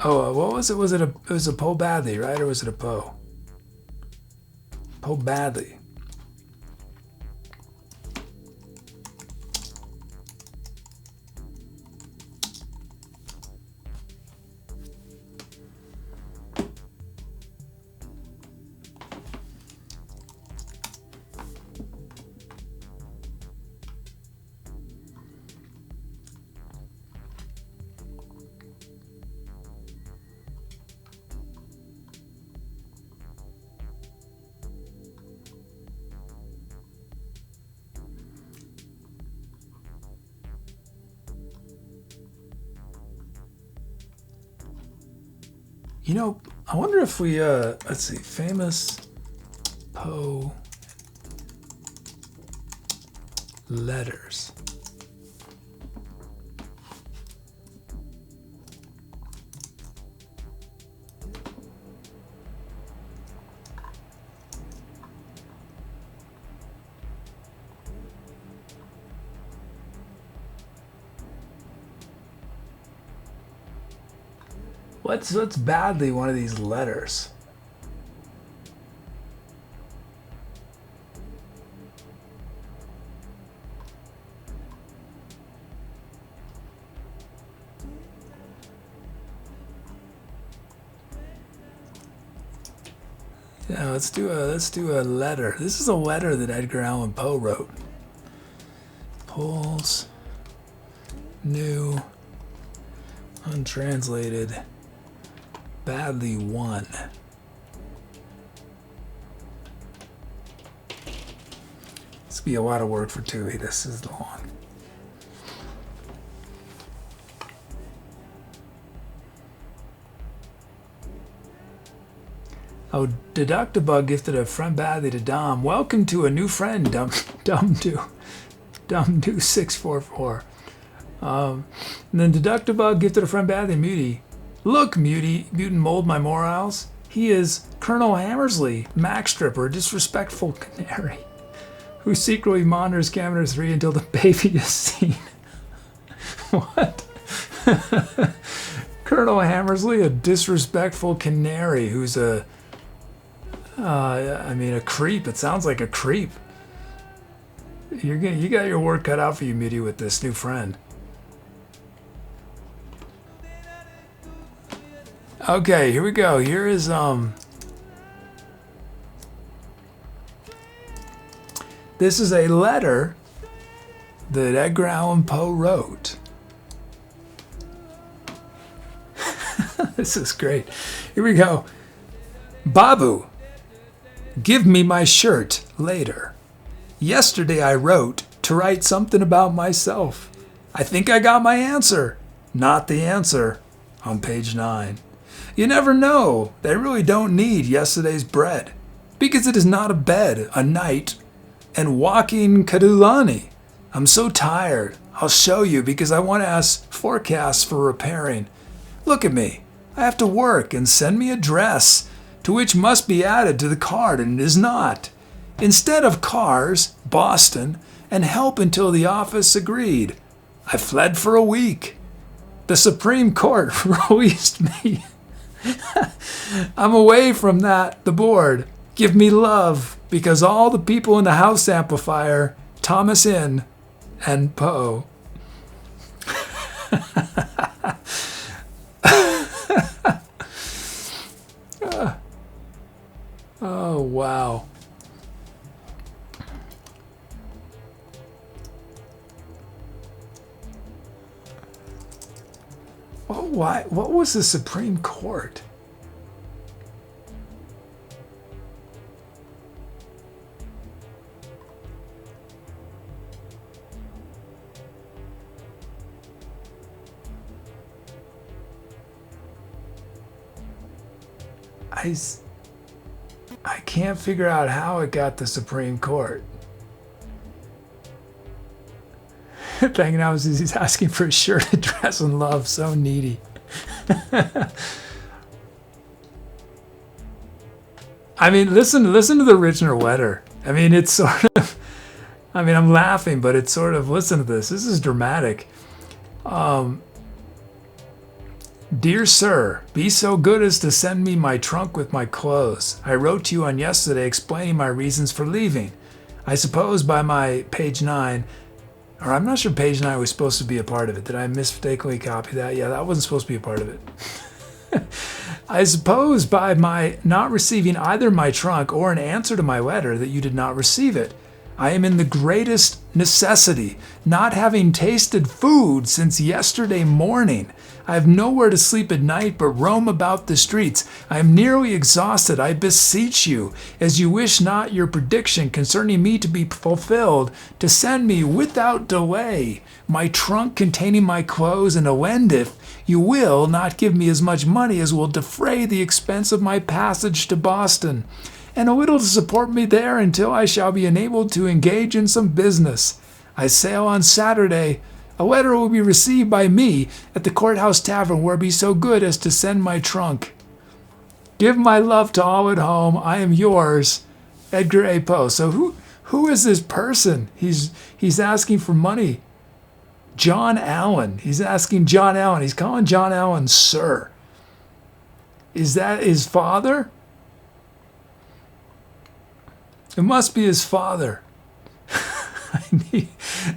Oh, what was it? It was a Poe Badley, right? Or was it a Poe? Poe Badley. You know, I wonder if we, let's see, famous Poe letters. What's badly one of these letters? Yeah, let's do a letter. This is a letter that Edgar Allan Poe wrote. Pulls, new, untranslated, badly won. This will be a lot of work for Tooby. This is long. Oh, Deductibug gifted a friend badly to Dom. Welcome to a new friend, Dumdo644. And then Deductibug gifted a friend badly, Muty. Look, Mutant Mold My Morals. He is Colonel Hammersley, Mac Stripper, disrespectful canary, who secretly monitors Camera 3 until the baby is seen. What? Colonel Hammersley, a disrespectful canary who's a creep. It sounds like a creep. You got your work cut out for you, Muty, with this new friend. Okay, here we go. Here is this is a letter that Edgar Allan Poe wrote. This is great. Here we go. Babu, give me my shirt later. Yesterday I wrote to write something about myself. I think I got my answer. Not the answer. On page 9. You never know. They really don't need yesterday's bread. Because it is not a bed, a night, and walking Kadulani. I'm so tired. I'll show you because I want to ask forecasts for repairing. Look at me. I have to work and send me a dress, to which must be added to the card, and it is not. Instead of cars, Boston, and help until the office agreed. I fled for a week. The Supreme Court released me. I'm away from the board. Give me love, because all the people in the house amplifier, Thomas In, and Poe. Oh, wow. Oh, why? What was the Supreme Court? I can't figure out how it got the Supreme Court. Thinking I was he's asking for a shirt, address, and love. So needy. I mean, listen to the original letter. I mean, it's sort of. I mean, I'm laughing, but it's sort of. Listen to this. This is dramatic. Dear sir, be so good as to send me my trunk with my clothes. I wrote to you on yesterday explaining my reasons for leaving. I suppose by my page 9. Or I'm not sure page 9 was supposed to be a part of it. Did I mistakenly copy that? Yeah, that wasn't supposed to be a part of it. I suppose by my not receiving either my trunk or an answer to my letter that you did not receive it. I am in the greatest necessity, not having tasted food since yesterday morning. I have nowhere to sleep at night but roam about the streets. I am nearly exhausted. I beseech you, as you wish not your prediction concerning me to be fulfilled, to send me without delay my trunk containing my clothes, and to lend, if you will, not give me as much money as will defray the expense of my passage to Boston, and a little to support me there until I shall be enabled to engage in some business. I sail on Saturday. A letter will be received by me at the Courthouse Tavern, where be so good as to send my trunk. Give my love to all at home. I am yours, Edgar A. Poe. So who is this person? He's asking for money. John Allen. He's asking John Allen. He's calling John Allen sir. Is that his father? It must be his father.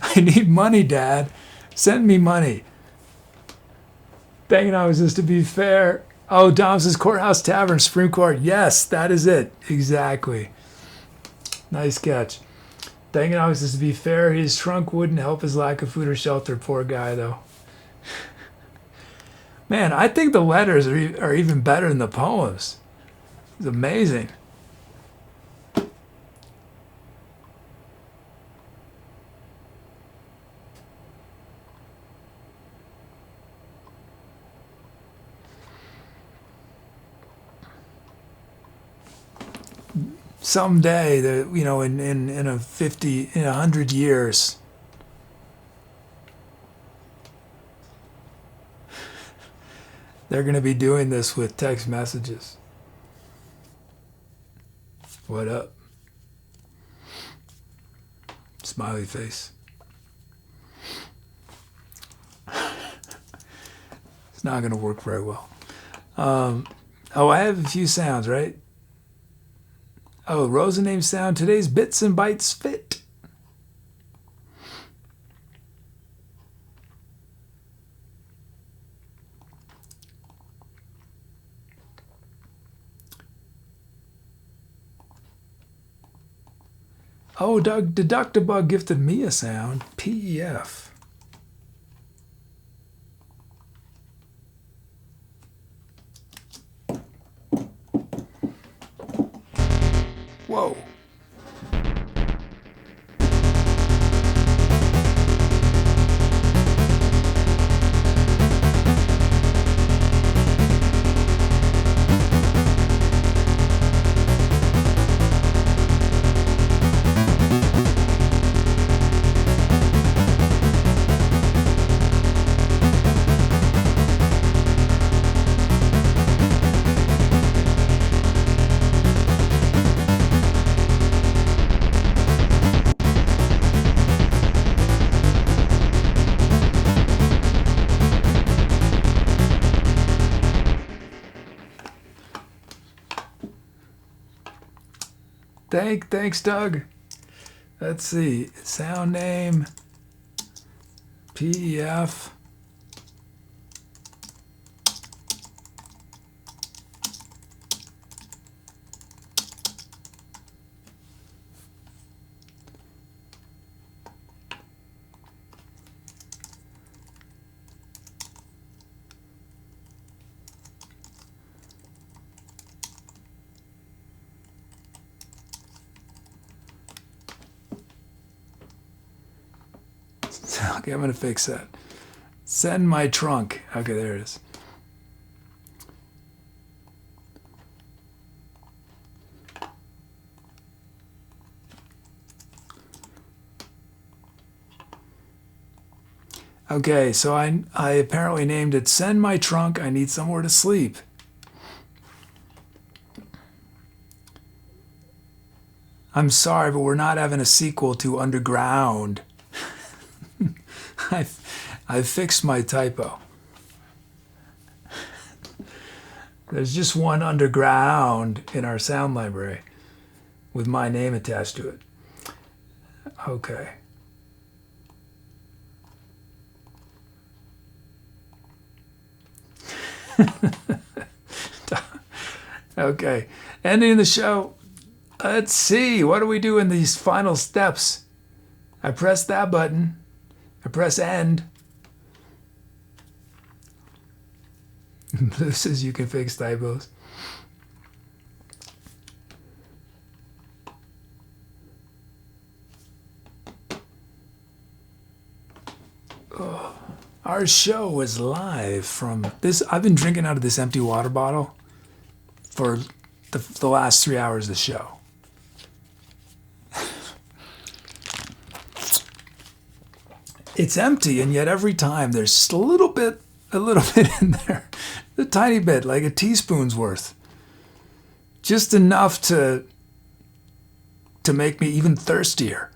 I need money, Dad. Send me money. Banging houses to be fair. Oh, Dom's Courthouse Tavern, Supreme Court. Yes, that is it. Exactly. Nice catch. Banging houses to be fair. His trunk wouldn't help his lack of food or shelter. Poor guy, though. Man, I think the letters are even better than the poems. It's amazing. Someday, in 100 years, they're going to be doing this with text messages. What up? Smiley face. It's not going to work very well. I have a few sounds, right? Oh, Rosa name sound. Today's Bits and Bytes fit. Oh, Doug Deductibug gifted me a sound. PEF. Whoa. Thanks, Doug. Let's see. Sound name. PEF. Okay, I'm going to fix that. Send my trunk. Okay, there it is. Okay, so I apparently named it Send My Trunk, I Need Somewhere to Sleep. I'm sorry, but we're not having a sequel to Underground. I fixed my typo. There's just one Underground in our sound library with my name attached to it. Okay. Okay. Ending the show. Let's see. What do we do in these final steps? I press that button. I press end. Blue says you can fix typos. Oh, our show was live from this. I've been drinking out of this empty water bottle for the last 3 hours of the show. It's empty, and yet every time there's just a little bit in there, a tiny bit, like a teaspoon's worth, just enough to make me even thirstier.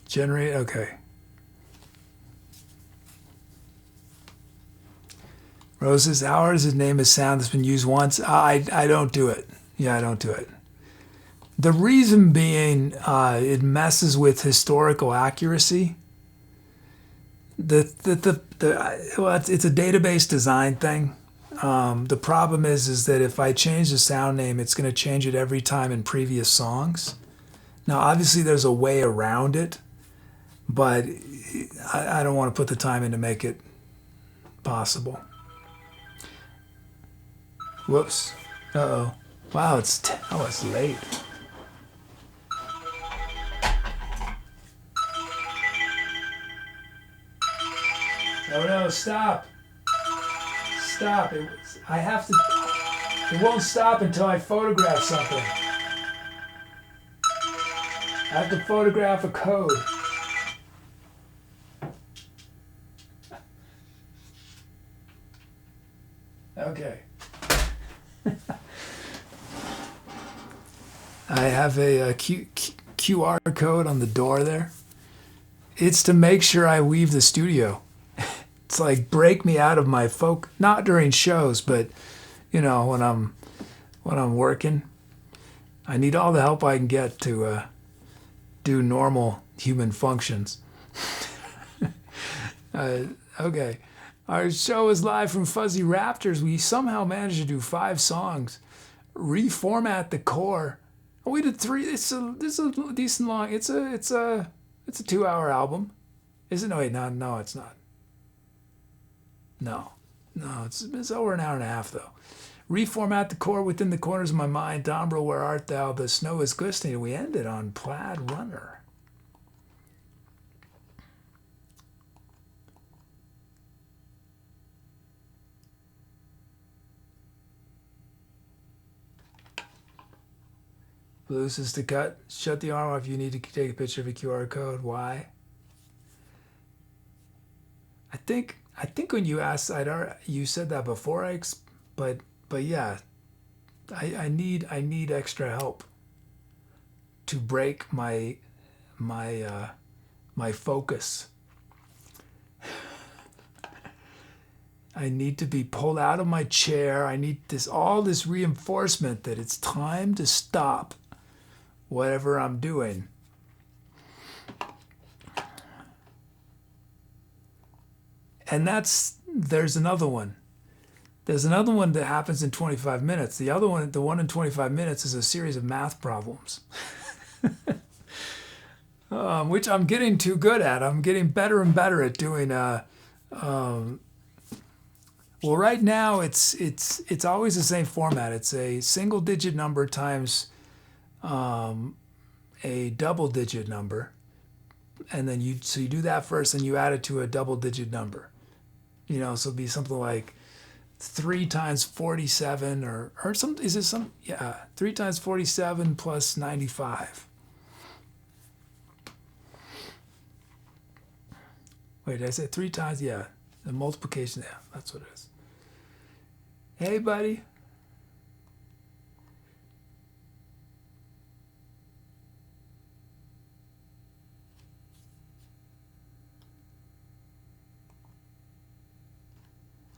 Generate, okay. Rose says, how does it name a sound that's been used once? I don't do it. Yeah, I don't do it. The reason being, it messes with historical accuracy. Well, it's a database design thing. The problem is that if I change the sound name, it's going to change it every time in previous songs. Now, obviously, there's a way around it, but I don't want to put the time in to make it possible. Whoops. Uh-oh. Wow, it's late. Oh no, stop. Stop. It won't stop until I photograph something. I have to photograph a code. Okay. I have a QR code on the door there. It's to make sure I leave the studio. It's like break me out of my not during shows, but when I'm working. I need all the help I can get to do normal human functions. Okay. Our show is live from Fuzzy Raptors. We somehow managed to do 5 songs, reformat the core. Oh, we did 3. This is a decent long. It's a 2-hour album. Is it? No, wait, no, it's not. No, it's over an hour and a half though. Reformat the core within the corners of my mind. Dombro, Where Art Thou? The snow is glistening. We ended on Plaid Runner. Blues is to cut. Shut the arm off. You need to take a picture of a QR code. Why? I think when you asked, you said that before. But yeah, I need extra help to break my focus. I need to be pulled out of my chair. I need all this reinforcement that it's time to stop whatever I'm doing. And there's another one. There's another one that happens in 25 minutes. The one in 25 minutes is a series of math problems, which I'm getting too good at. I'm getting better and better at doing. Well, right now it's always the same format. It's a single digit number times a double digit number, and then you do that first, and you add it to a double digit number. So it'll be something like 3 times 47 or some, is it some, yeah, 3 times 47 plus 95. Wait, did I say 3 times? Yeah, the multiplication, yeah, that's what it is. Hey, buddy.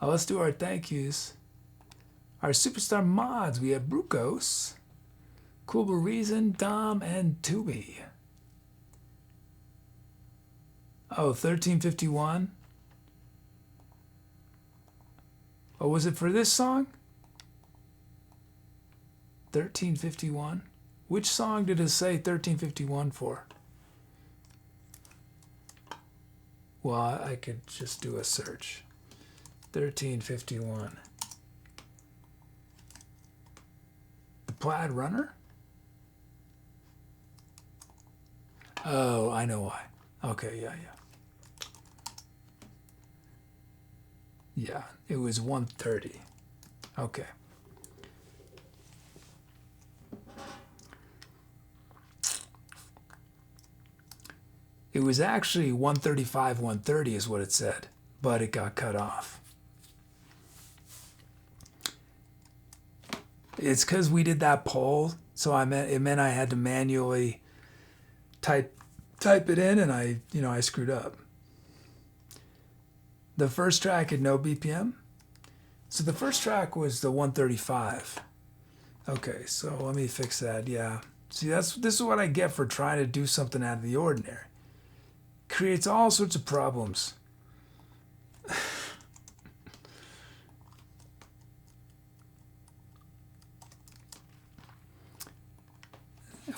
Oh, let's do our thank yous. Our superstar mods, we have Brucos, Cool Reason, Dom, and Tooby. Oh, 1351. Oh, was it for this song? 1351. Which song did it say 1351 for? Well, I could just do a search. 1351. The Plaid Runner? Oh, I know why. Okay, yeah. Yeah, it was 130. Okay. It was actually 135, 130 is what it said, but it got cut off. It's because we did that poll, so it meant I had to manually type it in, and I screwed up. The first track had no BPM. So the first track was the 135. Okay, so let me fix that. Yeah. See, this is what I get for trying to do something out of the ordinary. Creates all sorts of problems.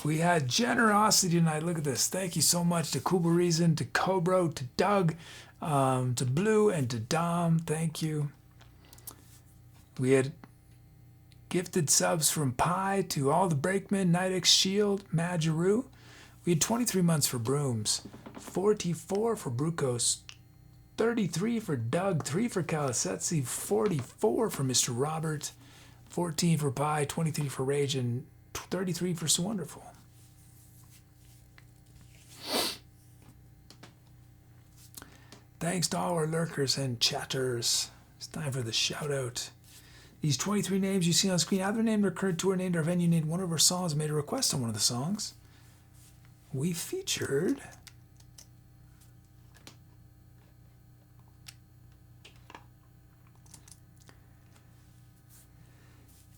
We had generosity tonight. Look at this. Thank you so much to Kuba Reason, to Cobro, to Doug, to Blue, and to Dom. Thank you. We had gifted subs from Pi to all the Brakemen, Nitex, Shield, Majaroo. We had 23 months for Brooms, 44 for Brucos, 33 for Doug, 3 for Kalasetsi, 44 for Mr. Robert, 14 for Pi, 23 for Rage, and 33 for So Wonderful. Thanks to all our lurkers and chatters. It's time for the shout out. These 23 names you see on screen either named our current tour, named our venue, named one of our songs, made a request on one of the songs. We featured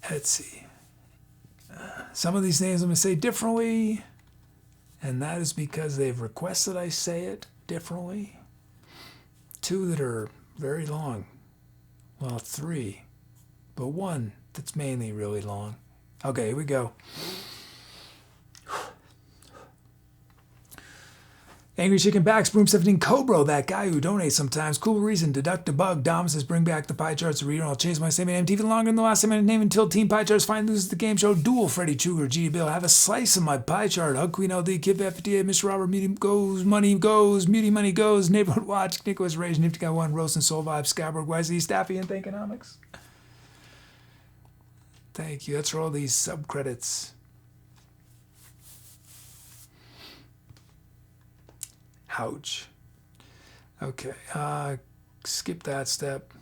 Etsy. Some of these names I'm going to say differently, and that is because they've requested I say it differently. 2 that are very long. Well, 3, but 1 that's mainly really long. Okay, here we go. Angry Chicken Backs, Broom 17, Cobro, that guy who donates sometimes. Cool Reason, Deduct a Bug, Dom says bring back the pie charts to read, and I'll change my same name even longer than the last time I name until Team Pie Charts finally loses the game show. Duel, Freddy Truger, G Bill, have a slice of my pie chart. Hug Queen LD, Kid FTA, Mr. Robert, Muty goes, Money goes, Muty Money goes, Neighborhood Watch, Nicholas Rage, Nifty Guy 1, Roast and Soul Vibe, Skyberg, YZ, Staffy, and Thankonomics. Thank you. That's for all these subcredits. Ouch. Okay, skip that step.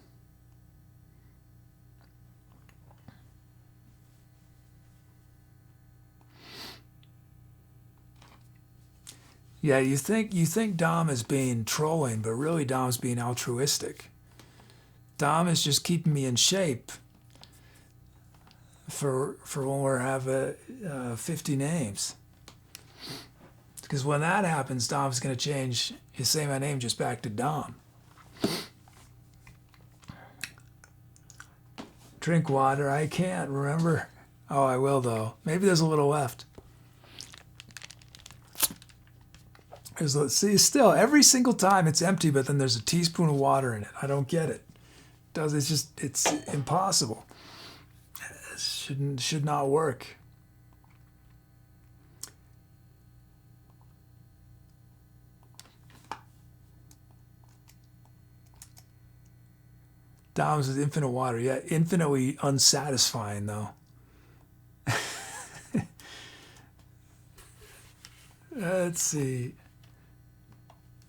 Yeah, you think Dom is being trolling, but really Dom's being altruistic. Dom is just keeping me in shape for when we have 50 names. Because when that happens, Dom's going to change his Say My Name just back to Dom. Drink water. I can't remember. Oh, I will, though. Maybe there's a little left. See, still, every single time it's empty, but then there's a teaspoon of water in it. I don't get it. It's impossible. It should not work. Dom's is infinite water. Yeah, infinitely unsatisfying, though. Let's see.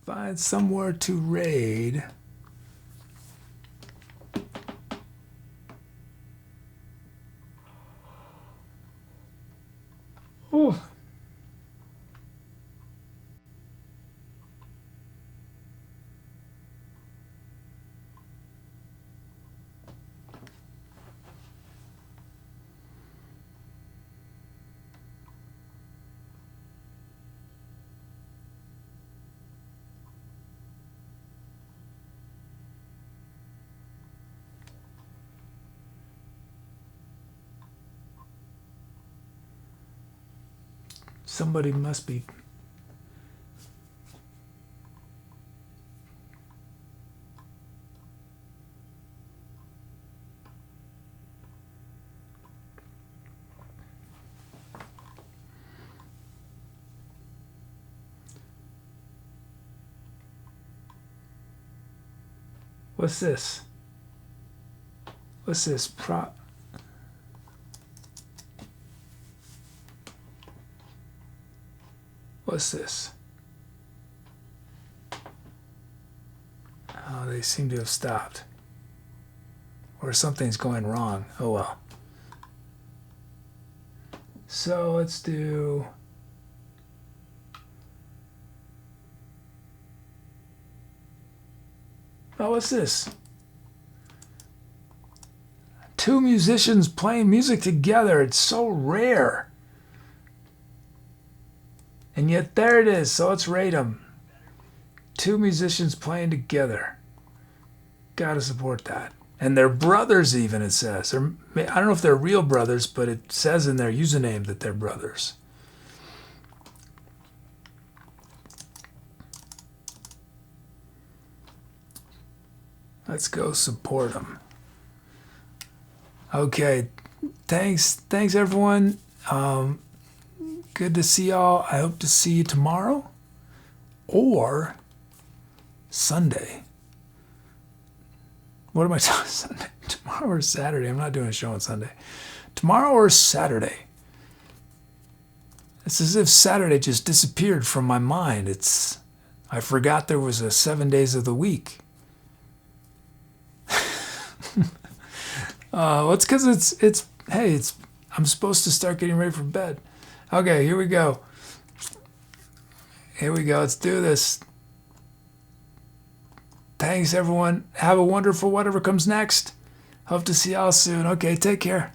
Find somewhere to raid. Oh. Somebody must be. What's this? What's this? What's this? Oh, they seem to have stopped. Or something's going wrong. Oh well. So let's do... Oh, what's this? Two musicians playing music together. It's so rare. And yet there it is. So let's rate them. Two musicians playing together. Gotta support that. And they're brothers even, it says. I don't know if they're real brothers, but it says in their username that they're brothers. Let's go support them. Okay, thanks everyone. Good to see y'all. I hope to see you tomorrow or Sunday. What am I talking? Sunday? Tomorrow or Saturday? I'm not doing a show on Sunday. Tomorrow or Saturday? It's as if Saturday just disappeared from my mind. I forgot there was a 7 days of the week. It's because I'm supposed to start getting ready for bed. Okay, here we go. Let's do this. Thanks, everyone. Have a wonderful whatever comes next. Hope to see y'all soon. Okay, take care.